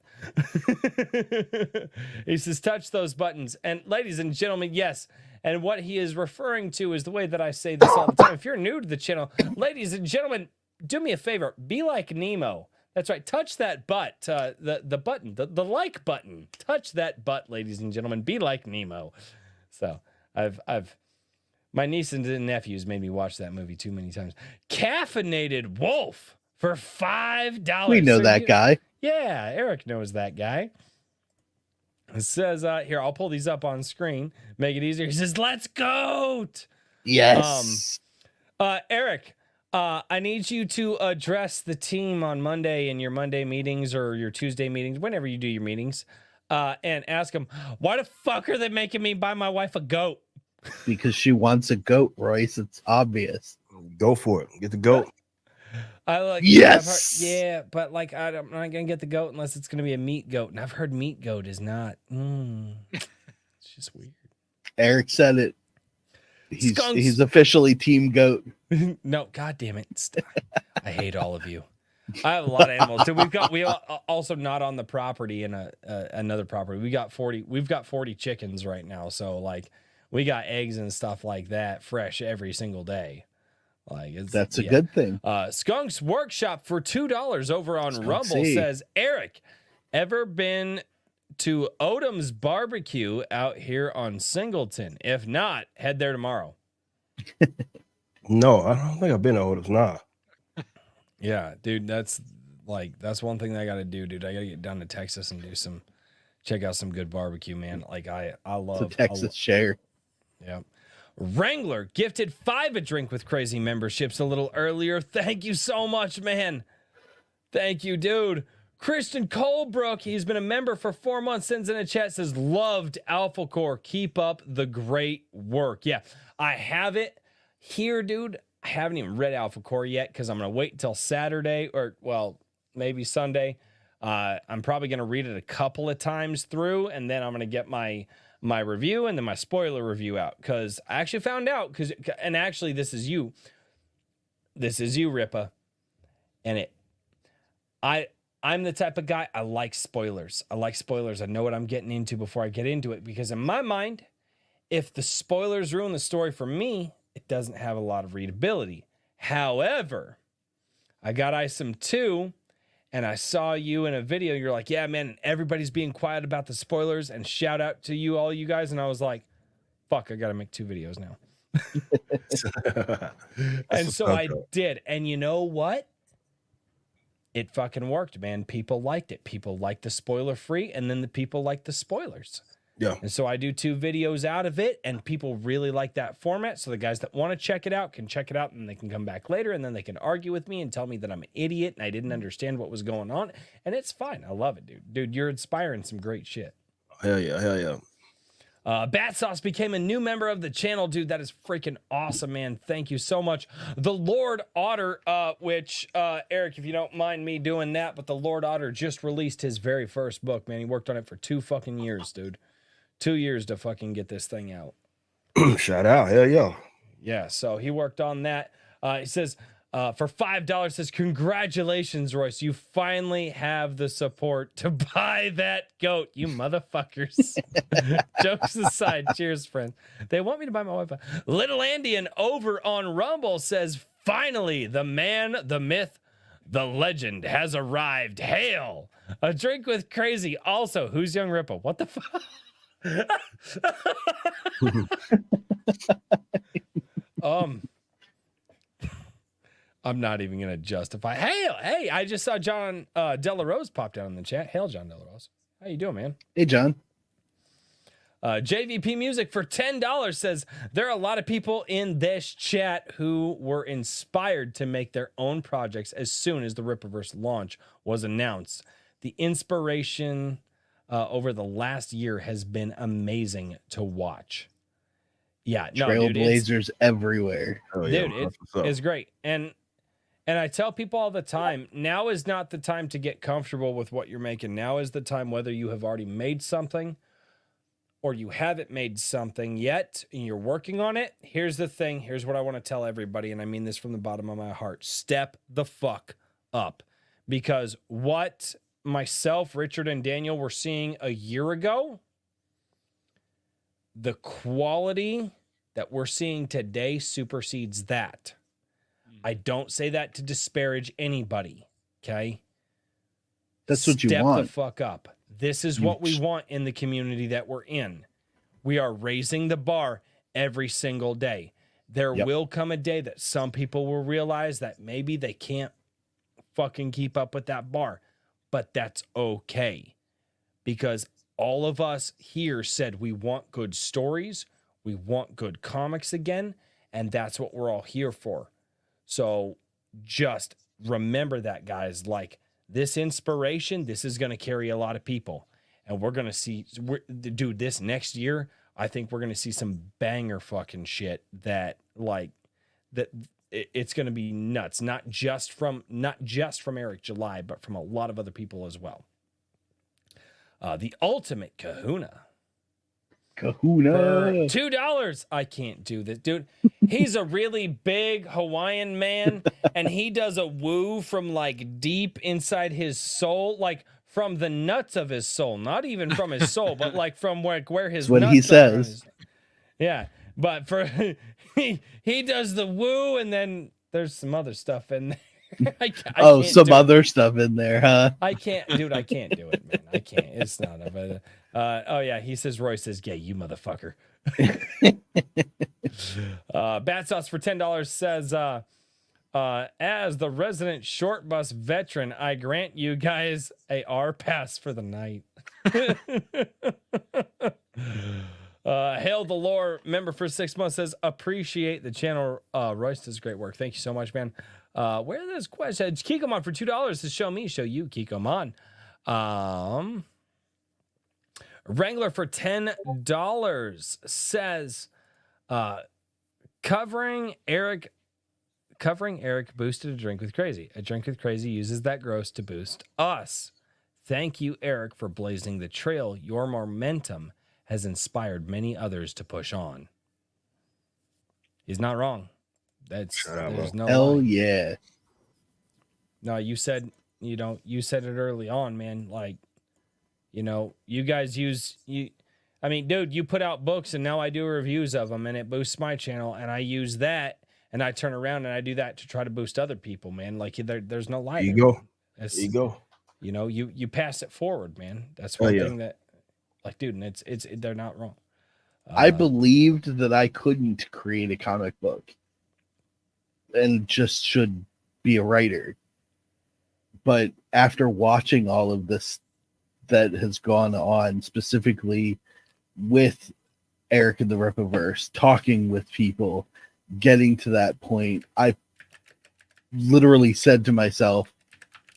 He says touch those buttons. And ladies and gentlemen, yes. And what he is referring to is the way that I say this all the time. If you're new to the channel, ladies and gentlemen, do me a favor. Be like Nemo. That's right. Touch that butt, the button, the like button. Touch that butt, ladies and gentlemen. Be like Nemo. So my niece and nephews made me watch that movie too many times. Caffeinated Wolf for $5. We know that guy. Yeah, Eric knows that guy. It says, here, I'll pull these up on screen, make it easier. He says, let's go. Yes. Eric, I need you to address the team on Monday in your Monday meetings or your Tuesday meetings, whenever you do your meetings, and ask them, why the fuck are they making me buy my wife a goat? Because she wants a goat, Royce. It's obvious. Go for it. Get the goat. I like yes. But like I'm not gonna get the goat unless it's gonna be a meat goat, and I've heard meat goat is not. It's just weird. Eric said it. He's officially team goat. No, god damn it! Stop. I hate all of you. I have a lot of animals. Dude, we also not on the property in another property. We've got 40 chickens right now, so like we got eggs and stuff like that fresh every single day. Like that's a good thing. Skunk's Workshop for $2 over on Rumble says, Eric, ever been to Odom's Barbecue out here on Singleton? If not, head there tomorrow. No, I don't think I've been to Odom's. Nah. Yeah, dude, that's one thing that I got to do, dude. I got to get down to Texas and do some Check out some good barbecue, man. Like I love It's a Texas share. Yeah. Wrangler gifted 5 a drink with crazy memberships a little earlier. Thank you so much, man. Thank you, dude. Christian Colebrook, he's been a member for 4 months, sends in a chat, says, loved Alpha Core. Keep up the great work. Yeah, I have it here, dude. I haven't even read Alpha Core yet because I'm going to wait until Saturday or, well, maybe Sunday. I'm probably going to read it a couple of times through, and then I'm going to get my review and then my spoiler review out, because I actually found out, and actually this is you, Rippa, and I'm the type of guy, I like spoilers. I know what I'm getting into before I get into it, because in my mind, if the spoilers ruin the story for me, it doesn't have a lot of readability. However, I got ISOM 2, and I saw you in a video. You're like, yeah, man, and everybody's being quiet about the spoilers, and shout out to you, all you guys. And I was like, fuck, I got to make 2 videos now. And so I did. And you know what? It fucking worked, man. People liked it. People liked the spoiler free, and then the people liked the spoilers. Yeah. And so I do 2 videos out of it, and people really like that format. So the guys that want to check it out can check it out, and they can come back later, and then they can argue with me and tell me that I'm an idiot and I didn't understand what was going on. And it's fine. I love it, dude. Dude, you're inspiring some great shit. Hell yeah. Hell yeah. Bat Sauce became a new member of the channel, dude. That is freaking awesome, man. Thank you so much. The Lord Otter, which, Eric, if you don't mind me doing that, but the Lord Otter just released his very first book, man. He worked on it for 2 fucking years, dude. 2 years to fucking get this thing out. Shout out. Hell yeah. Yeah, so he worked on that. He says, for $5, says, congratulations, Royce. You finally have the support to buy that goat, you motherfuckers. Jokes aside, cheers, friend. They want me to buy my Wi-Fi. Little Andian over on Rumble says, finally, the man, the myth, the legend has arrived. Hail! A drink with crazy. Also, who's Young Ripple? What the fuck? I'm not even gonna justify. Hey, I just saw John Della Rose popped out in the chat. Hail, John Della Rose. How you doing, man? Hey, John. JVP Music for $10 says, there are a lot of people in this chat who were inspired to make their own projects as soon as the Rippaverse launch was announced. The inspiration over the last year has been amazing to watch. Yeah, no, Trailblazers everywhere. Oh, yeah. Dude, it's great. And I tell people all the time, now is not the time to get comfortable with what you're making. Now is the time, whether you have already made something or you haven't made something yet and you're working on it. Here's the thing. Here's what I want to tell everybody, and I mean this from the bottom of my heart. Step the fuck up. Because what myself, Richard, and Daniel were seeing a year ago, the quality that we're seeing today supersedes that. I don't say that to disparage anybody, okay? That's what you want. Step the fuck up. This is what we want in the community that we're in. We are raising the bar every single day. There will come a day that some people will realize that maybe they can't fucking keep up with that bar, but that's okay, because all of us here said we want good stories, we want good comics again, and that's what we're all here for. So just remember that, guys. Like, this inspiration, this is going to carry a lot of people, and we're going to see, dude, this next year, I think we're going to see some banger fucking shit that, like, that it's going to be nuts. Not just from Eric July, but from a lot of other people as well. The ultimate kahuna. For $2. I can't do this, dude. He's a really big Hawaiian man, and he does a woo from like deep inside his soul, like from the nuts of his soul, not even from his soul, but like from where his what nuts he says. Yeah, but for he does the woo, and then there's some other stuff in there. I some other stuff in there, huh? I can't, dude. I can't do it, man. I can't. It's not a. Oh yeah, he says Roy says gay, you motherfucker. Bat Sauce for $10 says, as the resident short bus veteran, I grant you guys a R pass for the night. Hail the Lore member for 6 months says, appreciate the channel. Royce does great work. Thank you so much, man. Where are those questions? Kikoman for $2 to show me, show you, Kikoman. Wrangler for $10 says, covering Eric boosted a drink with Crazy. A drink with Crazy uses that gross to boost us. Thank you, Eric, for blazing the trail. Your momentum has inspired many others to push on. He's not wrong. There's no Hell lie. yeah. No, you said it early on, man. Like, you guys I mean, dude, you put out books and now I do reviews of them and it boosts my channel and I use that and I turn around and I do that to try to boost other people, man. Like there's no lie. There you there, go. man. There you go. You pass it forward, man. That's one thing that, like, dude, and it's they're not wrong. I believed that I couldn't create a comic book and just should be a writer. But after watching all of this that has gone on, specifically with Eric and the Rippaverse, talking with people, getting to that point, I literally said to myself,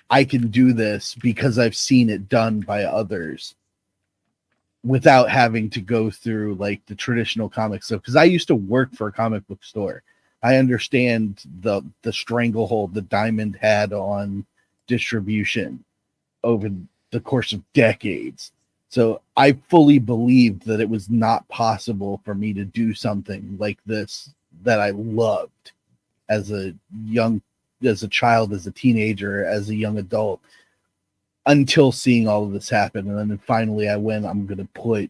I can do this because I've seen it done by others without having to go through like the traditional comic stuff. Because I used to work for a comic book store. I understand the stranglehold that Diamond had on distribution over the course of decades. So I fully believed that it was not possible for me to do something like this that I loved as a child, as a teenager, as a young adult, until seeing all of this happen. And then finally I went, I'm going to put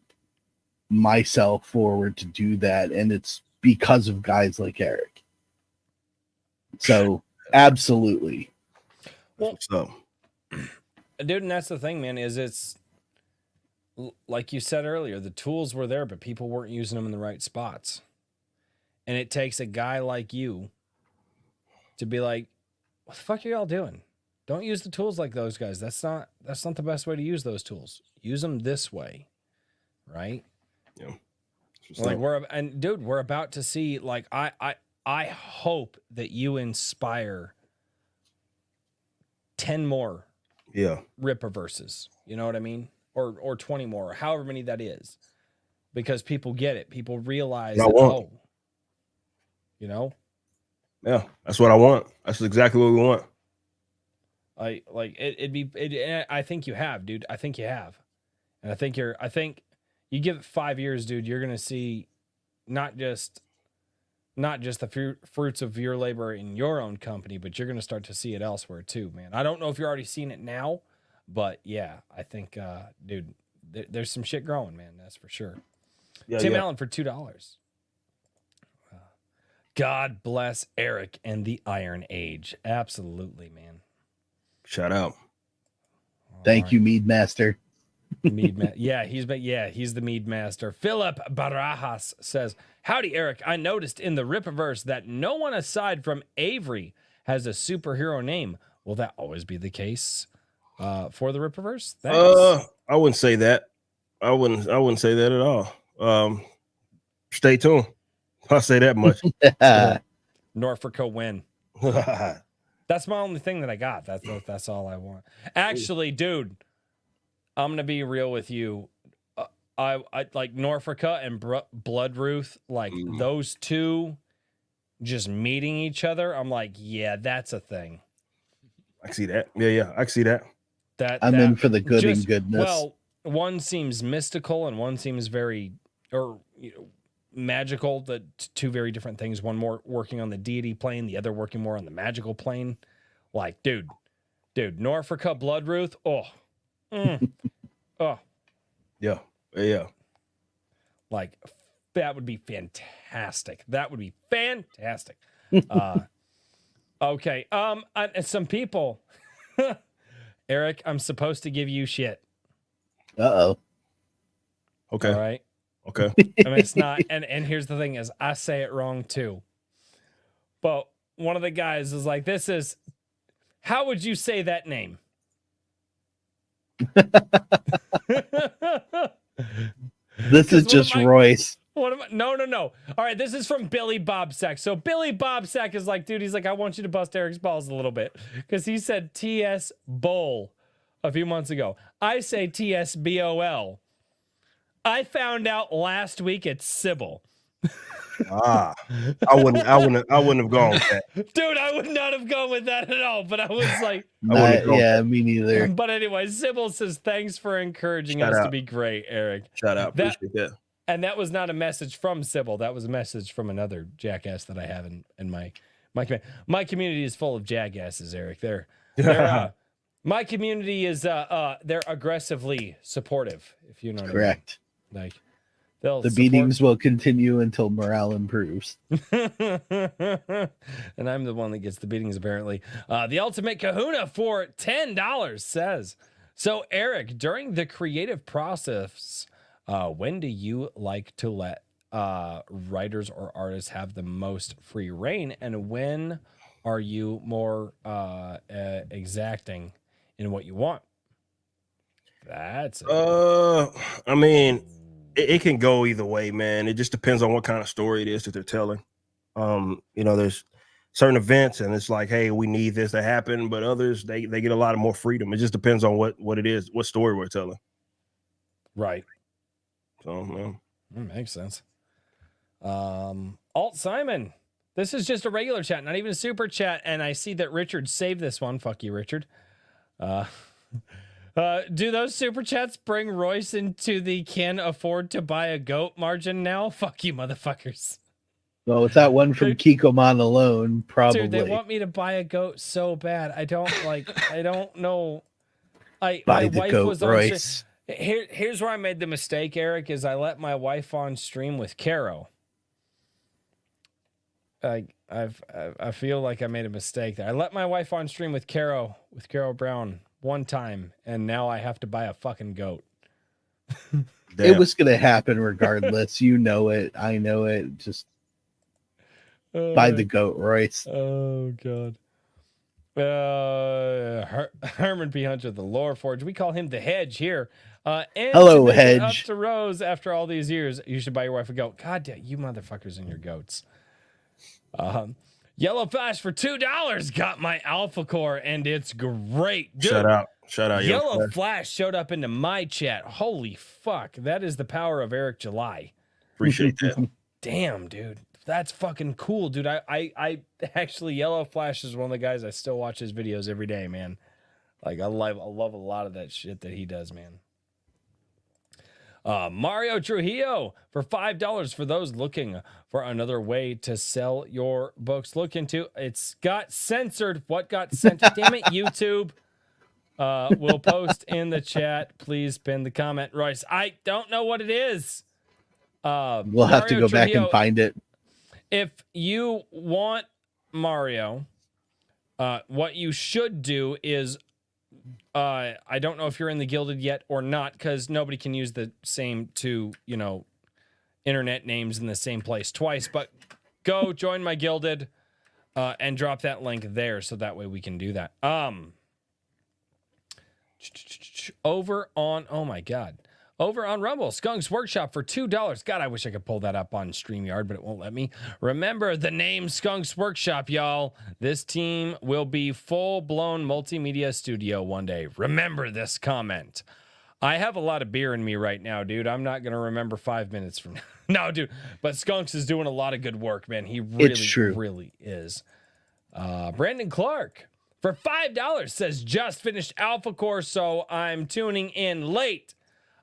myself forward to do that. And it's because of guys like Eric. So absolutely. Well, So, dude, and that's the thing, man, is it's like you said earlier, the tools were there, but people weren't using them in the right spots. And it takes a guy like you to be like, what the fuck are y'all doing? Don't use the tools like those guys. That's not the best way to use those tools. Use them this way. Right? yeah. Like we're about to see, like, I hope that you inspire 10 more Rippaverses. You know what I mean? Or 20 more, or however many that is. Because people get it. People realize that, Yeah, that's what I want. That's exactly what we want. I think you have, dude. I think you have. And I think you give it 5 years, dude, you're going to see not just the fruits of your labor in your own company, but you're going to start to see it elsewhere too, man. I don't know if you're already seeing it now, but yeah, I think, dude, there's some shit growing, man. That's for sure. Yeah, Tim Allen for $2. God bless Eric and the Iron Age. Absolutely, man. Shout out. Thank you, Mead Master. He's the Mead Master. Philip Barajas says, howdy, Eric. I noticed in the Rippaverse that no one aside from Avery has a superhero name. Will that always be the case for the Rippaverse? Thanks. I wouldn't say that. I wouldn't say that at all. Stay tuned. I'll say that much. Norfolk win. That's my only thing that I got. That's all I want. Actually, dude, I'm gonna be real with you. I like Norfolka and Bloodruth, like those two just meeting each other. I'm like, yeah, that's a thing. I see that. Yeah, I see that. I'm in for the good and goodness. Well, one seems mystical and one seems very magical. The two very different things. One more working on the deity plane, the other working more on the magical plane. Like, dude, Norfolka Bloodruth. Yeah. Like, that would be fantastic. Okay. Some people, Eric, I'm supposed to give you shit. Uh-oh. Okay. All right. Okay. I mean, it's not, and here's the thing is, I say it wrong too. But one of the guys is like, how would you say that name? This is just Royce. No. All right, this is from Billy Bobsack. So Billy Bobsack is like, dude, he's like, I want you to bust Eric's balls a little bit because he said TS Bowl a few months ago. I say TSBOL. I found out last week it's Sybil. I wouldn't have gone with that. Dude, I would not have gone with that at all. But I was like, yeah, me neither. But anyway, Sybil says, thanks for encouraging us to be great, Eric. Shout out. Appreciate that. And that was not a message from Sybil. That was a message from another jackass that I have in my community. My community is full of jackasses, Eric. My community is they're aggressively supportive, if you know what Correct. I mean. Like the beatings will continue until morale improves. And I'm the one that gets the beatings, apparently. The Ultimate Kahuna for $10 says, so Eric, during the creative process, when do you like to let writers or artists have the most free reign, and when are you more exacting in what you want? That's I mean, it can go either way, man. It just depends on what kind of story it is that they're telling. There's certain events and it's like, hey, we need this to happen, but others they get a lot of more freedom. It just depends on what it is, what story we're telling. Right. So that makes sense. Alt Simon, this is just a regular chat, not even a super chat, and I see that Richard saved this one. Fuck you, Richard. Do those super chats bring Royce into the can afford to buy a goat margin now? Fuck you, motherfuckers. Well, with that one from Kikoman alone, probably. Dude, they want me to buy a goat so bad. I don't know. Buy my the wife goat, was on Royce. Here's where I made the mistake, Eric, is I let my wife on stream with Caro. I feel like I made a mistake there. I let my wife on stream with Caro Brown one time, and now I have to buy a fucking goat. It was gonna happen regardless. You know it. I know it. Just buy the goat, Royce. Oh god. Herman P. Hunter, the Lore Forge. We call him the Hedge here. And hello, to make it Hedge. up to Rose after all these years, you should buy your wife a goat. God damn, you motherfuckers and your goats. Yellow Flash for $2 got my Alpha Core, and it's great. Dude, shout out. Yellow Flash showed up into my chat. Holy fuck, that is the power of Eric July. Appreciate that. Damn, dude. That's fucking cool, dude. I actually, Yellow Flash is one of the guys I still watch his videos every day, man. Like I love a lot of that shit that he does, man. Mario Trujillo for $5 for those looking for another way to sell your books. Look into it's got censored. What got censored? Damn it, YouTube. We'll post in the chat. Please pin the comment, Royce. I don't know what it is. We'll have to go back and find it. If you want Mario, what you should do is, I don't know if you're in the Gilded yet or not, because nobody can use the same two, internet names in the same place twice, but go join my Gilded and drop that link there so that way we can do that. Over on Rumble, Skunk's Workshop for $2. God, I wish I could pull that up on StreamYard, but it won't let me. Remember the name Skunk's Workshop, y'all. This team will be full-blown multimedia studio one day. Remember this comment. I have a lot of beer in me right now, dude. I'm not going to remember 5 minutes from now. No, dude. But Skunks is doing a lot of good work, man. He really is. Brandon Clark for $5 says, just finished Alpha Core, so I'm tuning in late.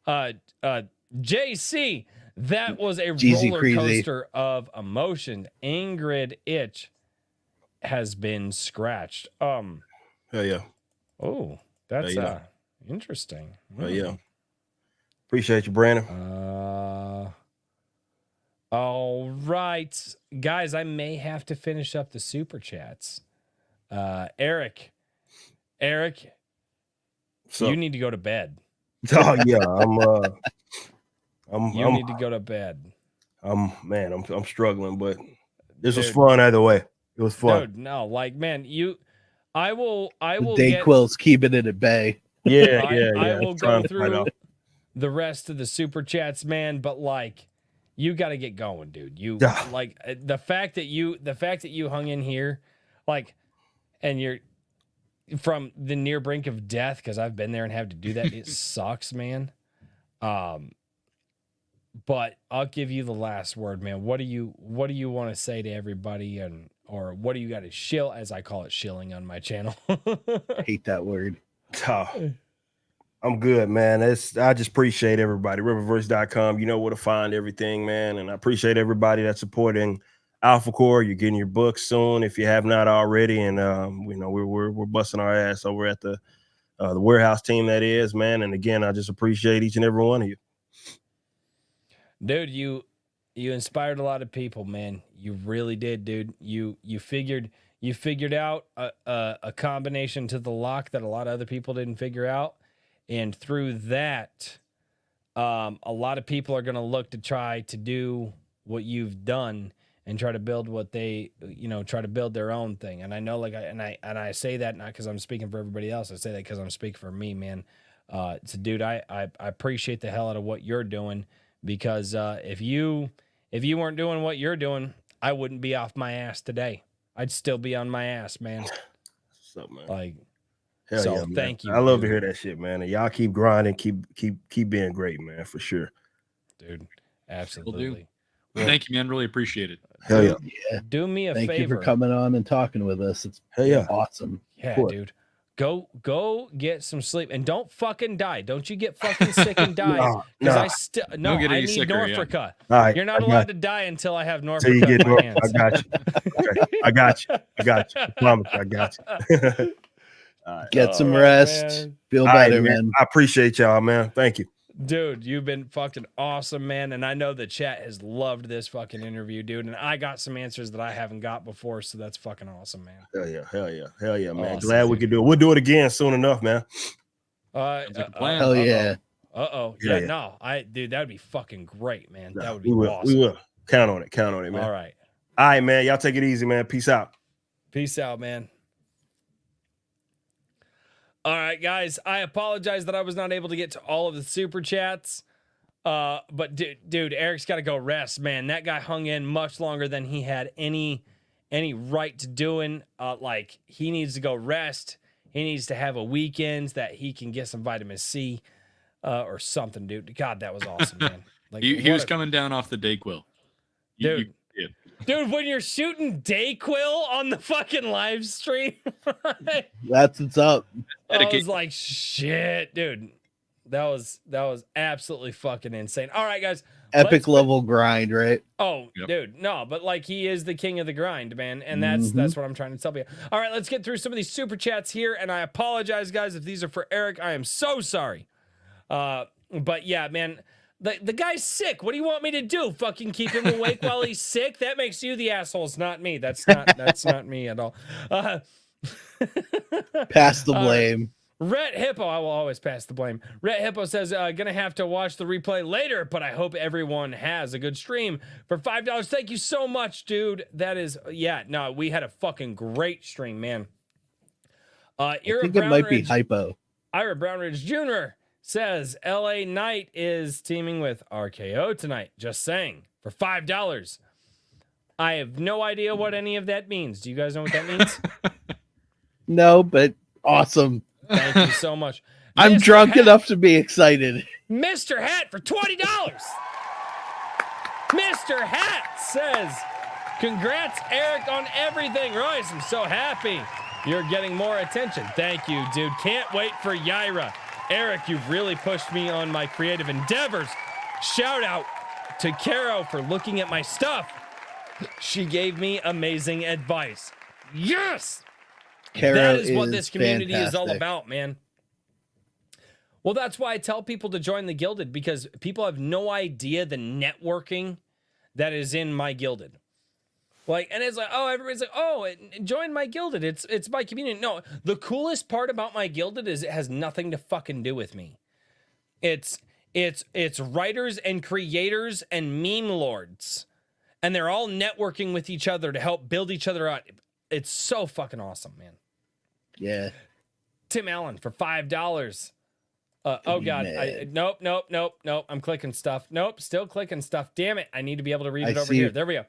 JC, that was a roller coaster of emotion. Ingrid Itch has been scratched. Hell yeah. Oh, that's interesting. Hell yeah. Appreciate you, Brandon. All right, guys, I may have to finish up the super chats. Eric, you need to go to bed. Oh yeah, you need to go to bed. I'm struggling, but this was fun either way. It was fun. Dude, no, like man, I will Dayquil's keeping it at bay. Yeah, I will go Trying to fight through off. the rest of the super chats, man, but like you got to get going, dude. You Yeah. like the fact that you hung in here, like, and you're from the near brink of death, because I've been there and had to do that. It sucks, man. But I'll give you the last word, man. What do you want to say to everybody, and or what do you got to shill, as I call it, shilling on my channel? Hate that word. Oh, I'm good, man. I just appreciate everybody. Rippaverse.com. You know where to find everything, man. And I appreciate everybody that's supporting Alpha Core. You're getting your book soon if you have not already. And you know, we're busting our ass over at the warehouse team, that is, man. And again, I just appreciate each and every one of you. Dude, you inspired a lot of people, man. You really did, dude. You figured out a combination to the lock that a lot of other people didn't figure out. And through that, a lot of people are going to look to try to do what you've done and try to build what they, try to build their own thing. And I know, like, I say that not because I'm speaking for everybody else. I say that because I'm speaking for me, man. So, dude, I appreciate the hell out of what you're doing, because if you weren't doing what you're doing, I wouldn't be off my ass today. I'd still be on my ass, man. What's up, man? Like, hell so yeah, man. thank you. I love dude. to hear that shit, man. And y'all keep grinding, keep being great, man, for sure. Dude, absolutely. Well, thank you, man. Really appreciate it. Hell yeah. Yeah. Do me a Thank favor. you for coming on and talking with us. It's Hell yeah. awesome. Yeah, course. dude. Go get some sleep, and don't fucking die. Don't you get fucking sick and die? No, Because no. I still Don't get I any need sicker, yeah. Norfolka. All right, You're not I allowed got to die until I have you. Norfolka Till you get in my Norfolk, hands. I got you. Okay, I got you. I promise, I got you. All right. Get some All right, rest. man. Feel All right, better, man. I appreciate y'all, man. Thank you. Dude, you've been fucking awesome, man. And I know the chat has loved this fucking interview, dude. And I got some answers that I haven't got before, so that's fucking awesome, man. Hell yeah, man. Awesome, Glad we dude. could do it. We'll do it again soon enough, man. Sounds like a plan. Hell yeah. Yeah, Yeah. no. Dude, that would be fucking great, man. No, That would be we will. awesome. We will. Count on it, man. All right. All right, man. Y'all take it easy, man. Peace out. Peace out, man. All right, guys. I apologize that I was not able to get to all of the super chats. But dude, Eric's got to go rest, man. That guy hung in much longer than he had any right to doing. Like, he needs to go rest. He needs to have a weekend that he can get some vitamin C, or something, dude. God, that was awesome, man. Like, He was coming down off the Dayquil. Dude. Dude, when you're shooting Dayquil on the fucking live stream, That's what's up. I was like, shit, dude. That was absolutely fucking insane. All right, guys. Epic level grind, right? Oh, Yep. dude, no, but like, he is the king of the grind, man, and that's what I'm trying to tell you. All right, let's get through some of these super chats here, and I apologize, guys, if these are for Eric. I am so sorry. But yeah, man, the guy's sick. What do you want me to do? Fucking keep him awake while he's sick? That makes you the assholes, not me. That's not me at all. Pass the blame. Red Hippo, I will always pass the blame. Red Hippo says, gonna have to watch the replay later, but I hope everyone has a good stream for $5. Thank you so much, dude. That is, no, we had a fucking great stream, man. I think it might be hypo. Ira Brownridge Jr. says, LA Knight is teaming with RKO tonight. Just saying, for $5. I have no idea what any of that means. Do you guys know what that means? No, but awesome. Thank you so much. I'm Mr. drunk Hat, enough to be excited. Mr. Hat for $20. Mr. Hat says, congrats, Eric, on everything. Royce, I'm so happy you're getting more attention. Thank you, dude. Can't wait for Yaira. Eric, you've really pushed me on my creative endeavors. Shout out to Caro for looking at my stuff. She gave me amazing advice. Yes! Caro That is what this community is all fantastic. about, man. Well, that's why I tell people to join the Gilded, because people have no idea the networking that is in my Gilded. Like, and it's like, oh, everybody's like, oh, join my Gilded. It's my community. No, the coolest part about my Gilded is it has nothing to fucking do with me. It's writers and creators and meme lords, and they're all networking with each other to help build each other out. It's so fucking awesome, man. Yeah. Tim Allen for $5. Oh God! mad. Nope. I'm clicking stuff. Nope, still clicking stuff. Damn it! I need to be able to read it I over see here. it. There we go.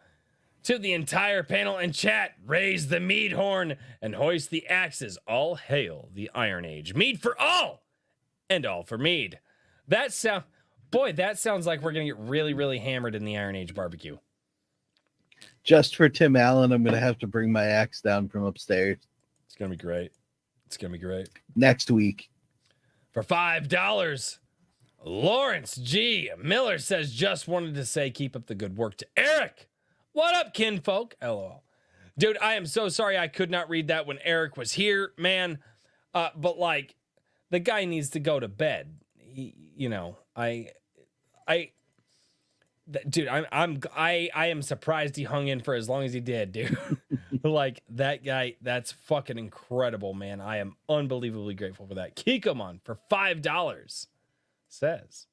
To the entire panel and chat, raise the mead horn and hoist the axes. All hail the Iron Age. Mead for all, and all for mead. That sounds like we're gonna get really, really hammered in the Iron Age barbecue. Just for Tim Allen, I'm gonna have to bring my axe down from upstairs It's gonna be great. It's gonna be great. next week. For $5, Lawrence G. Miller says, just wanted to say keep up the good work to Eric. What up, kinfolk? LOL. Dude, I am so sorry I could not read that when Eric was here, man. But like, the guy needs to go to bed. Dude, I am surprised he hung in for as long as he did, dude. Like, that guy, that's fucking incredible, man. I am unbelievably grateful for that. Kikoman for $5 says,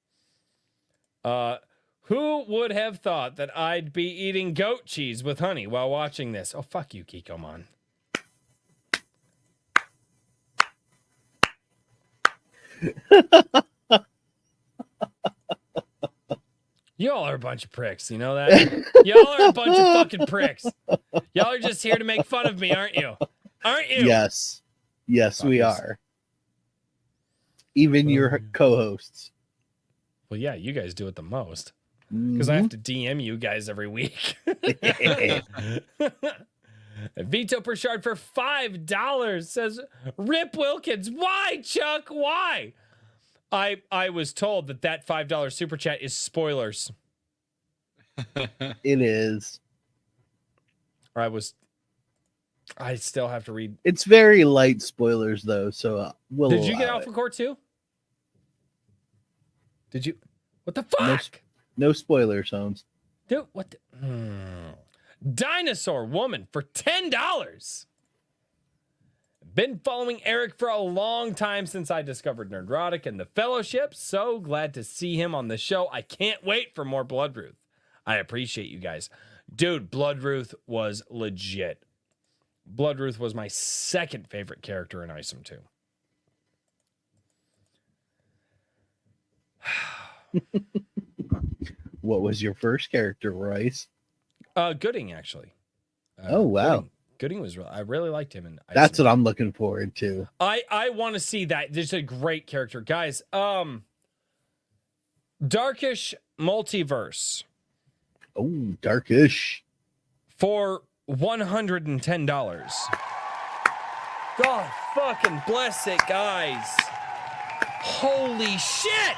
who would have thought that I'd be eating goat cheese with honey while watching this? Oh, fuck you, Kikoman. Y'all are a bunch of pricks, you know that? Y'all are a bunch of fucking pricks. Y'all are just here to make fun of me, aren't you? Aren't you? Yes, we Fuckers. are. Even your co-hosts. Well, yeah, you guys do it the most. Because I have to DM you guys every week. Vito Pershard for $5 says, Rip Wilkins. Why, Chuck? Why? I was told that $5 super chat is spoilers. It is. I still have to read. It's very light spoilers though, so we'll. Did you get allow Alpha it. Core too? Did you? What the fuck? No spoilers, Holmes. Dude, what the? Dinosaur Woman for $10. Been following Eric for a long time since I discovered Nerdrotic and the Fellowship. So glad to see him on the show. I can't wait for more Bloodruth. I appreciate you guys. Dude, Bloodruth was legit. Bloodruth was my second favorite character in Isom 2. What was your first character, Royce? Gooding, actually. Oh, wow. Gooding was I really liked him. That's what I'm looking forward to. I want to see that. There's a great character, guys. Darkish Multiverse. Oh, Darkish. For $110. God fucking bless it, guys. Holy shit.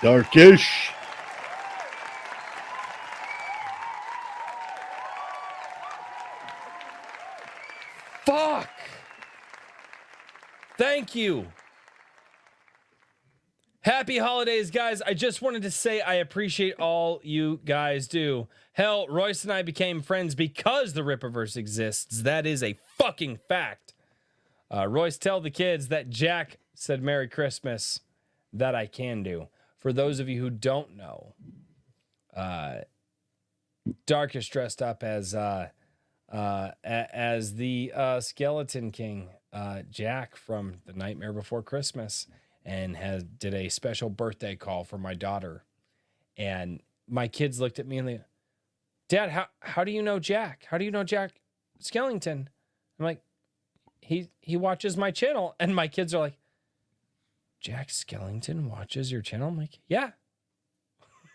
Darkish. Fuck. Thank you. Happy holidays, guys. I just wanted to say I appreciate all you guys do. Hell, Royce and I became friends because the Rippaverse exists. That is a fucking fact. Royce, tell the kids that Jack said Merry Christmas. That I can do. For those of you who don't know, Darkish dressed up as the Skeleton King, Jack from The Nightmare Before Christmas, and did a special birthday call for my daughter. And my kids looked at me and they, Dad, how do you know Jack? How do you know Jack Skellington? I'm like, he watches my channel. And my kids are like, Jack Skellington watches your channel? I'm like, yeah.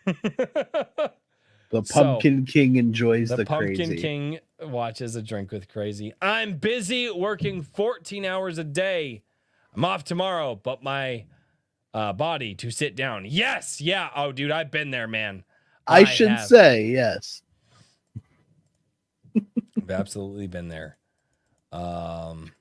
The Pumpkin King enjoys the Pumpkin crazy. King watches A Drink with Crazy. I'm busy working 14 hours a day. I'm off tomorrow, but my body to sit down. Yes, yeah. Oh, dude, I've been there, man. I should say yes. I've absolutely been there.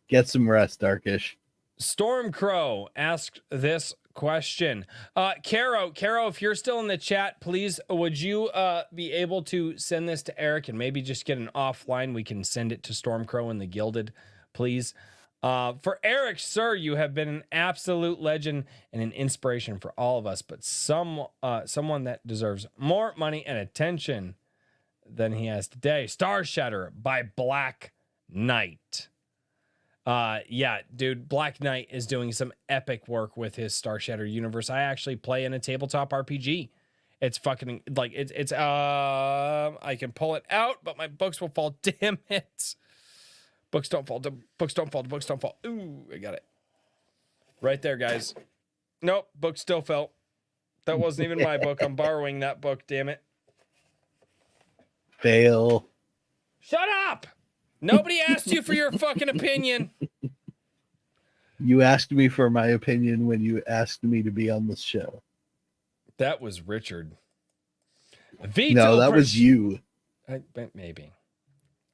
Get some rest, Darkish. Stormcrow asked this question. Caro, if you're still in the chat, please, would you be able to send this to Eric and maybe just get an offline? We can send it to Stormcrow and the Gilded, please. For Eric, sir, you have been an absolute legend and an inspiration for all of us, but someone that deserves more money and attention than he has today. Star Shatter by Black Knight. Yeah, dude, Black Knight is doing some epic work with his Star Shattered universe. I actually play in a tabletop RPG. It's fucking like it's I can pull it out, but my books will fall. Damn it. Books don't fall. Books don't fall. Books don't fall. Ooh, I got it. Right there, guys. Nope, book still fell. That wasn't even my book. I'm borrowing that book, damn it. Fail. Shut up! Nobody asked you for your fucking opinion. You asked me for my opinion when you asked me to be on this show. That was Richard. Vito No, that was you. Maybe.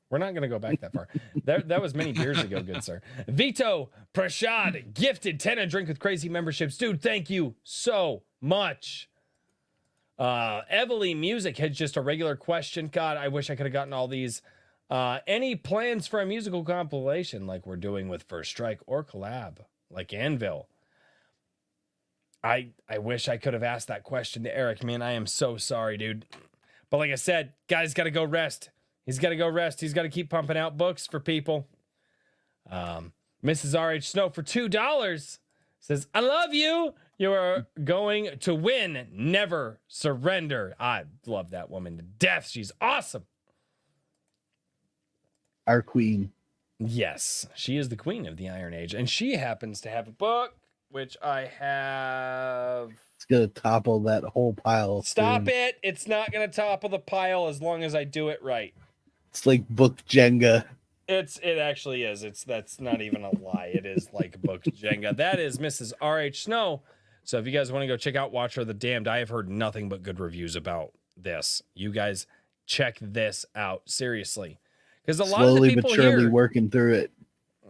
We're not going to go back that far. That was many years ago, good sir. Vito Prashad gifted 10 a drink with crazy memberships. Dude, thank you so much. Evely Music had just a regular question. God, I wish I could have gotten all these. Any plans for a musical compilation like we're doing with First Strike or collab like Anvil? I wish I could have asked that question to Eric, man. I am so sorry, dude. But like I said, guy's got to go rest. He's got to go rest. He's got to keep pumping out books for people. Mrs. RH Snow for $2 says, I love you. You are going to win. Never surrender. I love that woman to death. She's awesome. Our queen. Yes, she is the queen of the Iron Age. And she happens to have a book, which I have. It's going to topple that whole pile. Stop soon. it. It's not going to topple the pile as long as I do it right. It's like book Jenga. It actually is. That's not even a lie. It is like book Jenga. That is Mrs. RH Snow. So if you guys want to go check out Watcher of the Damned, I have heard nothing but good reviews about this. You guys check this out seriously, because a lot of the Slowly people but surely here working through it.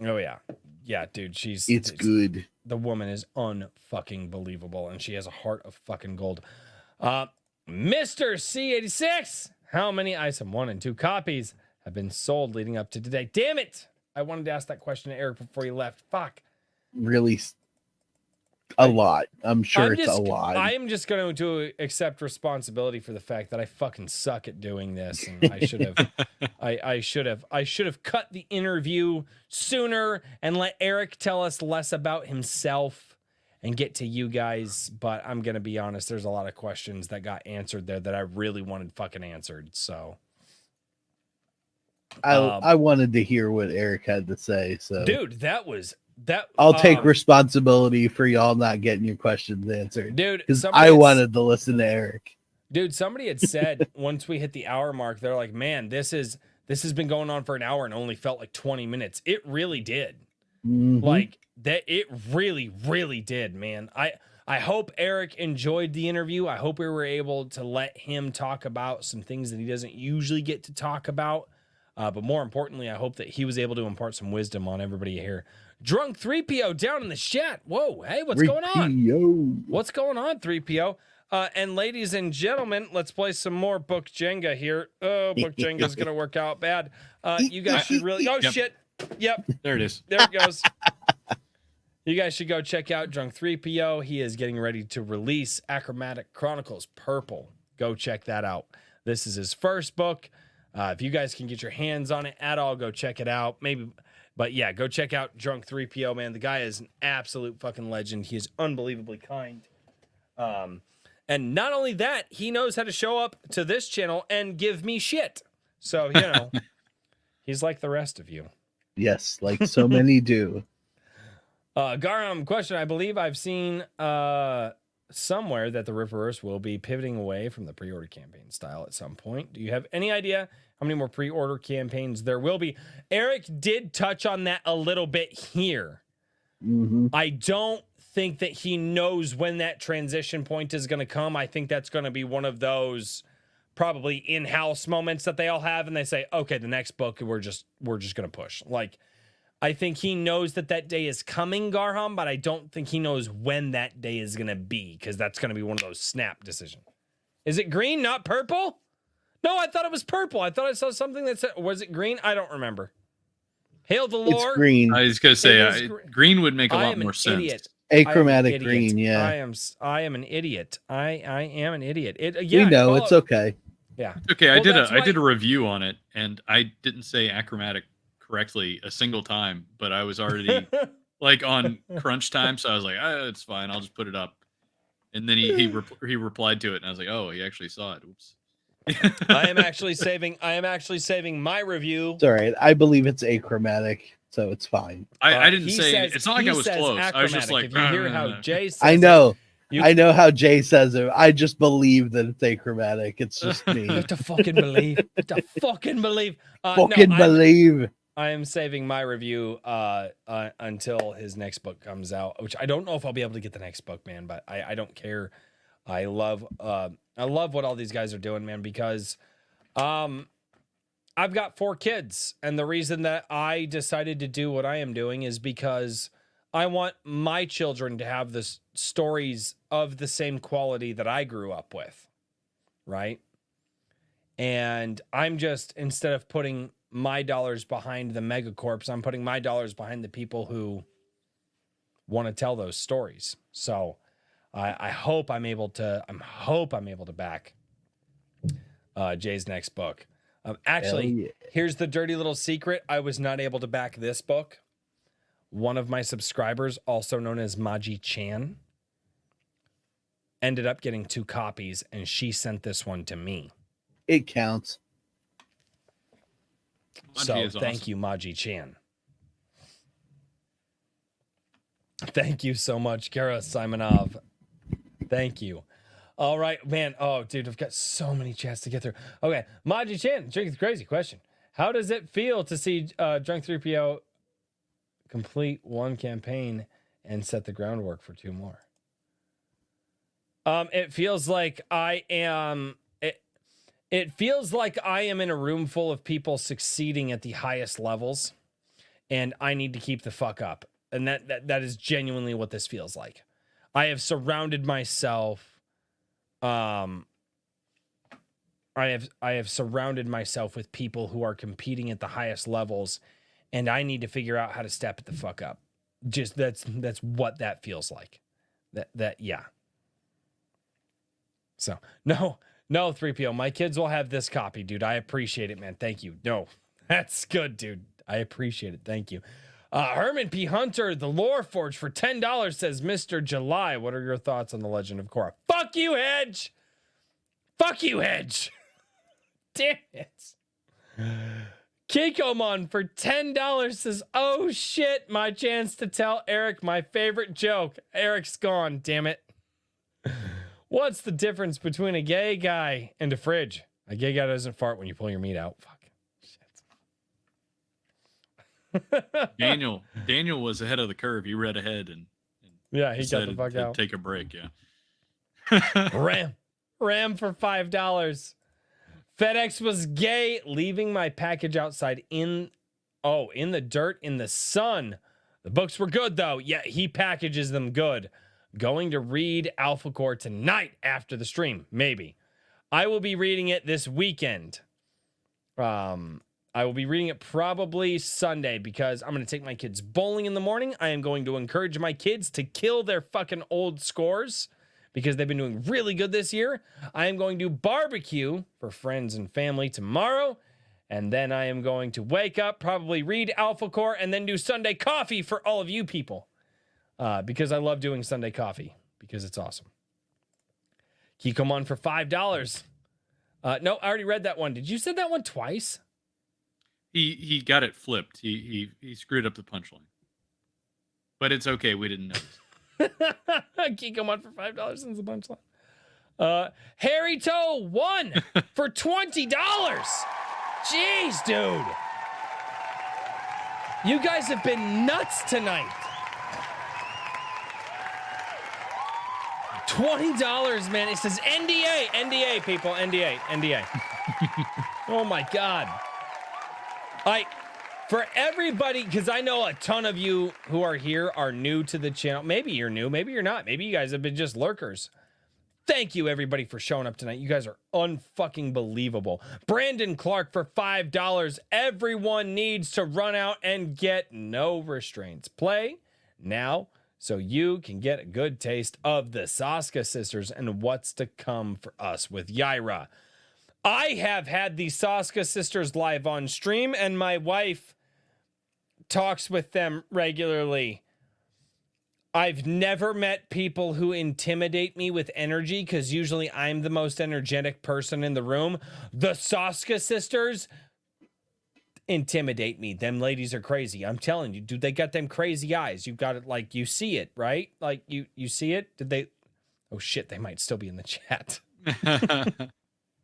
Oh yeah, dude. It's good. The woman is unfucking believable, and she has a heart of fucking gold. Mr. C86, how many ISOM 1 and 2 copies have been sold leading up to today? Damn it! I wanted to ask that question to Eric before he left. Fuck. Really, a lot. I'm sure it's a lot. I am just going to accept responsibility for the fact that I fucking suck at doing this, and I should have, I should have cut the interview sooner and let Eric tell us less about himself and get to you guys. But I'm gonna be honest, there's a lot of questions that got answered there that I really wanted fucking answered. So I wanted to hear what Eric had to say. So, dude, I'll take responsibility for y'all not getting your questions answered, dude, because I wanted to listen to Eric. Dude, somebody had said once we hit the hour mark, they're like, man, this has been going on for an hour and only felt like 20 minutes. It really did. Mm-hmm. Like that, it really, really did, man. I hope Eric enjoyed the interview. I hope we were able to let him talk about some things that he doesn't usually get to talk about. But more importantly, I hope that he was able to impart some wisdom on everybody here. Drunk 3PO down in the chat. Whoa, hey, what's going on? What's going on, 3PO? And ladies and gentlemen, let's play some more Book Jenga here. Oh, Book Jenga is going to work out bad. You guys should really... Oh, Yep. shit. Yep. There it is. There it goes. You guys should go check out Drunk 3PO. He is getting ready to release Achromatic Chronicles Purple. Go check that out. This is his first book. If you guys can get your hands on it at all, go check it out. Maybe... But yeah, go check out Drunk 3PO, man. The guy is an absolute fucking legend. He is unbelievably kind. And not only that, he knows how to show up to this channel and give me shit. So, you know, he's like the rest of you. Yes, like so many do. Garam, question. I believe I've seen somewhere that the Rippaverse will be pivoting away from the pre-order campaign style at some point. Do you have any idea how many more pre-order campaigns there will be? Eric did touch on that a little bit here. Mm-hmm. I don't think that he knows when that transition point is going to come. I think that's going to be one of those probably in-house moments that they all have, and they say, okay, the next book we're just going to push. Like, I think he knows that day is coming, Garham, but I don't think he knows when that day is going to be, because that's going to be one of those snap decisions. Is it green, not purple? No, I thought it was purple. I thought I saw something that said, was it green? I don't remember. Hail the Lord. It's green. I was going to say, green would make a lot more sense. Idiot. Achromatic green, yeah. I am an idiot. I am an idiot. We know, it's okay. Yeah. Okay, Well, I did a review on it, and I didn't say Achromatic correctly a single time, but I was already like on crunch time, so I was like, it's fine, I'll just put it up. And then he replied to it, and I was like, oh, he actually saw it. Oops. I am actually saving my review. It's all right. I believe it's achromatic, so it's fine. I didn't say it's not like I was close. I was just like, if you hear how Jay says I know. You- I know how Jay says it. I just believe that it's achromatic. It's just me. You have to fucking believe. You have to fucking believe. Believe. I am saving my review until his next book comes out, which I don't know if I'll be able to get the next book, man, but I don't care. I love what all these guys are doing, man, because I've got 4 kids, and the reason that I decided to do what I am doing is because I want my children to have the stories of the same quality that I grew up with, right? And I'm just, instead of putting my dollars behind the megacorps, I'm putting my dollars behind the people who want to tell those stories. So I hope I'm able to back Jay's next book. Actually, here's the dirty little secret. I was not able to back this book. One of my subscribers, also known as Maji Chan, ended up getting 2 copies, and she sent this one to me. It counts. So thank you, Maji Chan. Thank you so much, Kara Simonov. Thank you. All right, man. Oh, dude, I've got so many chats to get through. Okay, Maji Chan, Drink is Crazy question. How does it feel to see Drunk 3PO complete 1 campaign and set the groundwork for 2 more? It feels like I am. It feels like I am in a room full of people succeeding at the highest levels, and I need to keep the fuck up. And that is genuinely what this feels like. I have surrounded myself. I have surrounded myself with people who are competing at the highest levels, and I need to figure out how to step it the fuck up. Just that's what that feels like. Yeah. So no, 3PO. My kids will have this copy, dude. I appreciate it, man. Thank you. No, that's good, dude. I appreciate it. Thank you. Herman P. Hunter, the Lore Forge, for $10 says, Mr. July, what are your thoughts on the Legend of Korra? Fuck you, Hedge. Fuck you, Hedge. Damn it. Kikoman for $10 says, oh shit, my chance to tell Eric my favorite joke. Eric's gone, damn it. What's the difference between a gay guy and a fridge? A gay guy doesn't fart when you pull your meat out. Fuck. Shit. Daniel was ahead of the curve. He read ahead and yeah, he got the fuck out. Take a break, yeah. Ram for $5. FedEx was gay, leaving my package outside in the dirt in the sun. The books were good though. Yeah, he packages them good. Going to read Alpha Core tonight after the stream, maybe. I will be reading it this weekend. I will be reading it probably Sunday because I'm going to take my kids bowling in the morning. I am going to encourage my kids to kill their fucking old scores because they've been doing really good this year. I am going to barbecue for friends and family tomorrow. And then I am going to wake up, probably read Alpha Core, and then do Sunday coffee for all of you people. Because I love doing Sunday coffee because it's awesome. Kikoman for $5. No, I already read that one. Did you say that one twice? He got it flipped. He screwed up the punchline. But it's okay. We didn't notice. Kikoman for $5 since the punchline. Harry Toe 1 for $20. Jeez, dude. You guys have been nuts tonight. $20, man. It says NDA, people, NDA. Oh my God. For everybody, because I know a ton of you who are here are new to the channel. Maybe you're new, maybe you're not. Maybe you guys have been just lurkers. Thank you, everybody, for showing up tonight. You guys are unfucking believable. Brandon Clark for $5. Everyone needs to run out and get No Restraints. Play now so you can get a good taste of the Saska sisters and what's to come for us with Yaira. I have had the Saska sisters live on stream, and my wife talks with them regularly. I've never met people who intimidate me with energy because usually I'm the most energetic person in the room. The Saska sisters intimidate me. Them ladies are crazy. I'm telling you, dude, they got them crazy eyes. You've got it, like, you see it, right? Like, you see it? Did they? Oh, shit, they might still be in the chat.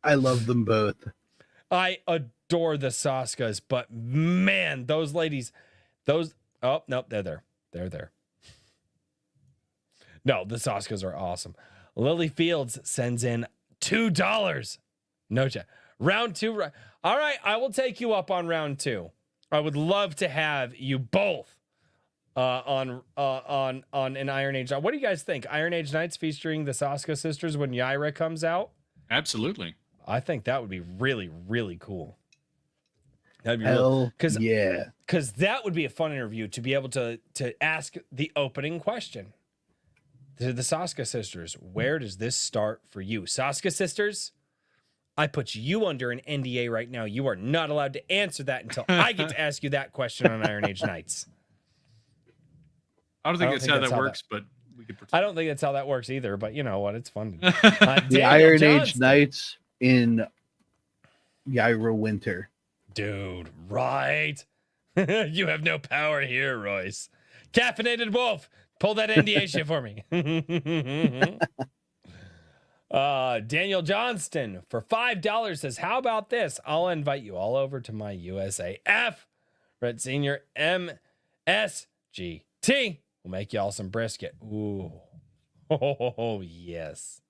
I love them both. I adore the Saskas, but man, those ladies, oh, nope, they're there. They're there. No, the Saskas are awesome. Lily Fields sends in $2. No chat. Round 2. All right, I will take you up on round 2. I would love to have you both on an Iron Age. What do you guys think? Iron Age Nights featuring the Saska sisters when Yaira comes out? Absolutely. I think that would be really, really cool. That'd be Hell, because yeah. Because that would be a fun interview to be able to ask the opening question to the Saska sisters. Where does this start for you? Saska sisters, I put you under an NDA right now. You are not allowed to answer that until I get to ask you that question on Iron Age Nights. I don't think that's how that works, but we could pretend. I don't think that's how that works either, but you know what? It's fun. The Iron Age Nights in Yaira Winter. Dude, right? You have no power here, Royce. Caffeinated Wolf, pull that NDA shit for me. Daniel Johnston for $5 says, how about this? I'll invite you all over to my USAF Red Senior MSGT. We'll make y'all some brisket. Ooh. Oh, yes.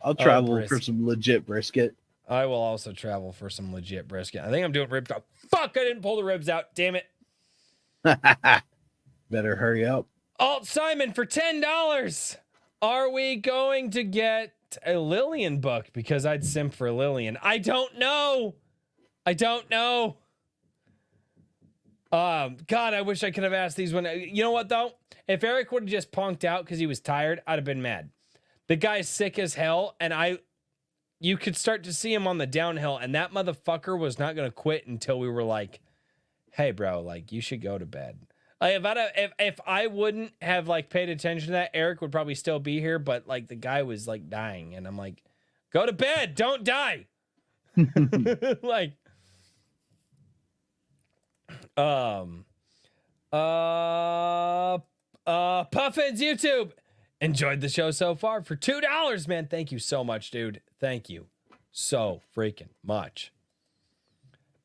I'll travel for some legit brisket. I will also travel for some legit brisket. I think I'm doing ribs out. Fuck, I didn't pull the ribs out. Damn it. Better hurry up. Alt Simon for $10. Are we going to get a Lillian book? Because I'd simp for Lillian. I don't know. God, I wish I could have asked these when. You know what, though? If Eric would have just punked out because he was tired, I'd have been mad. The guy's sick as hell, and you could start to see him on the downhill, and that motherfucker was not going to quit until we were like, hey, bro, like, you should go to bed. Like, if I wouldn't have, like, paid attention to that, Eric would probably still be here, but, like, the guy was, like, dying, and I'm like, go to bed, don't die. Like, Puffin's YouTube. Enjoyed the show so far for $2, man. Thank you so much, dude. Thank you so freaking much.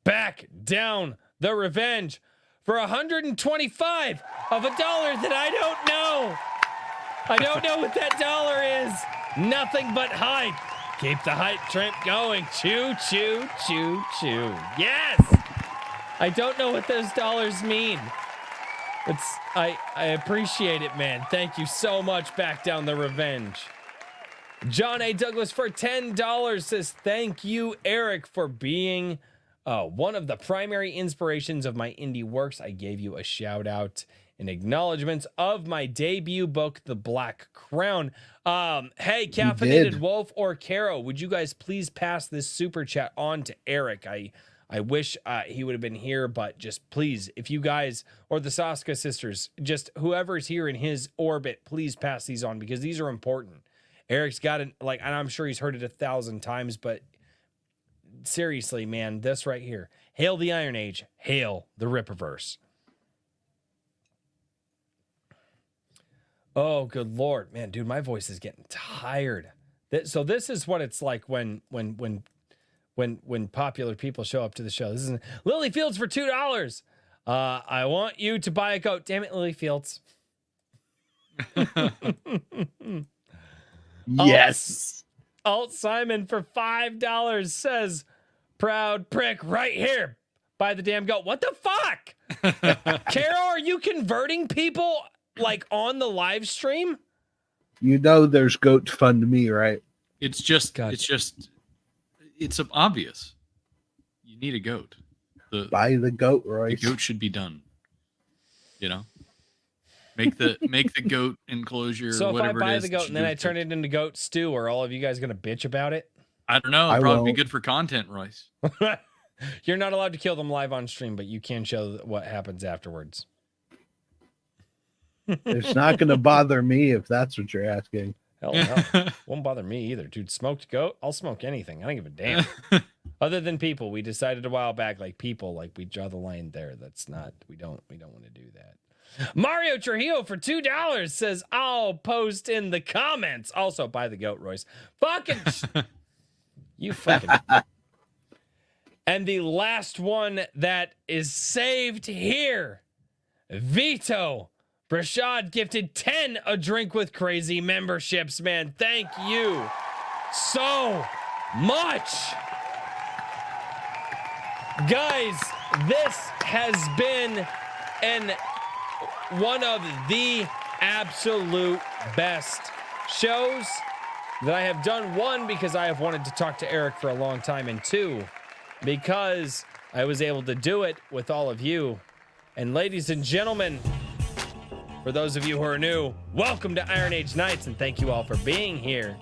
Back down the revenge for 125 of $1 that I don't know. I don't know what that dollar is. Nothing but hype. Keep the hype train going. Choo, choo, choo, choo. Yes. I don't know what those dollars mean. I appreciate it, man. Thank you so much. Back down the revenge. John A. Douglas for $10 says, thank you, Eric, for being one of the primary inspirations of my indie works. I gave you a shout out in acknowledgments of my debut book, The Black Crown. Hey, Caffeinated Wolf or Caro, would you guys please pass this super chat on to Eric? I wish he would have been here, but just please, if you guys or the Saska sisters, just whoever's here in his orbit, please pass these on because these are important. Eric's got it, like, and I'm sure he's heard it 1,000 times, but seriously, man, this right here. Hail the Iron Age. Hail the Rippaverse. Oh, good Lord, man, dude, my voice is getting tired. So this is what it's like when popular people show up to the show. This is Lily Fields for $2. I want you to buy a goat. Damn it, Lily Fields. Yes. Alt Simon for $5 says, proud prick right here. Buy the damn goat. What the fuck? Carol, are you converting people like on the live stream? You know there's goat fund me, right? It's just Gotcha. it's obvious. You need a goat. Buy the goat, The Royce. goat should be done. You know, make the goat enclosure. So if I whatever buy it is the that goat you and then do I with turn it. it into goat stew, are all of you guys gonna bitch about it? I don't know. I It'd probably be won't. good for content, Royce. You're not allowed to kill them live on stream, but you can show what happens afterwards. It's not going to bother me if that's what you're asking. Hell no. Won't bother me either, dude. Smoked goat? I'll smoke anything. I don't give a damn. Other than people, we decided a while back, like people, like we draw the line there. That's not, we don't want to do that. Mario Trujillo for $2 says, I'll post in the comments. Also, buy the goat, Royce. Fucking, you fucking. And the last one that is saved here, Vito. Brashad gifted 10 A Drink with Crazy memberships, man. Thank you so much. Guys, this has been one of the absolute best shows that I have done. One, because I have wanted to talk to Eric for a long time, and two, because I was able to do it with all of you. And ladies and gentlemen, for those of you who are new, welcome to Iron Age Nights, and thank you all for being here.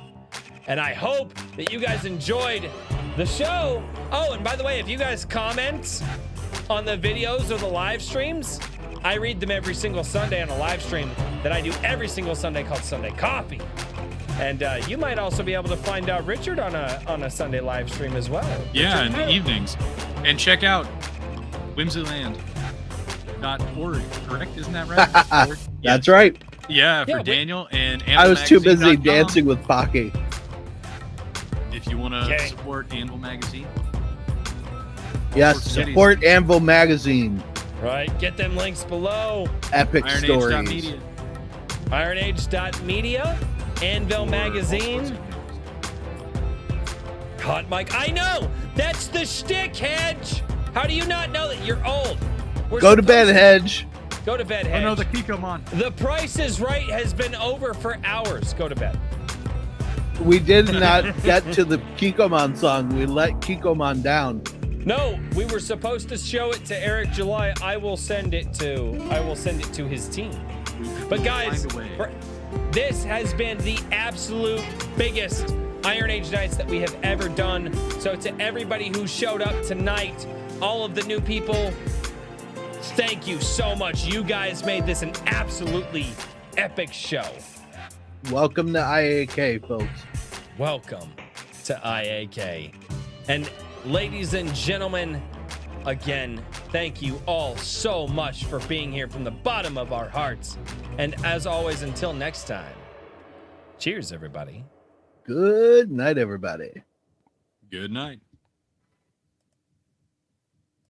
And I hope that you guys enjoyed the show. Oh, and by the way, if you guys comment on the videos or the live streams, I read them every single Sunday on a live stream that I do every single Sunday called Sunday Coffee. And you might also be able to find out Richard on a Sunday live stream as well. Yeah, Richard, in the evenings. And check out whimsyland.org, correct? Isn't that right? That's right. Yeah, for Daniel and I was too busy animalmagazine.com. dancing with Pocky. If you want to support Anvil Magazine. Yes, support Anvil Magazine. Right, get them links below. Epic stories. IronAge.media. IronAge.media, Anvil Magazine. Hot mic. I know! That's the shtick, Hedge! How do you not know that you're old? Go to bed, Hedge. Go to bed, Hedge. Oh no, the Kikoman. The Price is Right has been over for hours. Go to bed. We did not get to the Kikoman song. We let Kikoman down. No, we were supposed to show it to Eric July. I will send it to his team. But guys, this has been the absolute biggest Iron Age Nights that we have ever done. So to everybody who showed up tonight, all of the new people, thank you so much. You guys made this an absolutely epic show. Welcome to IAK, folks. Welcome to IAK. And ladies and gentlemen, again, thank you all so much for being here from the bottom of our hearts. And as always, until next time, cheers, everybody. Good night, everybody. Good night.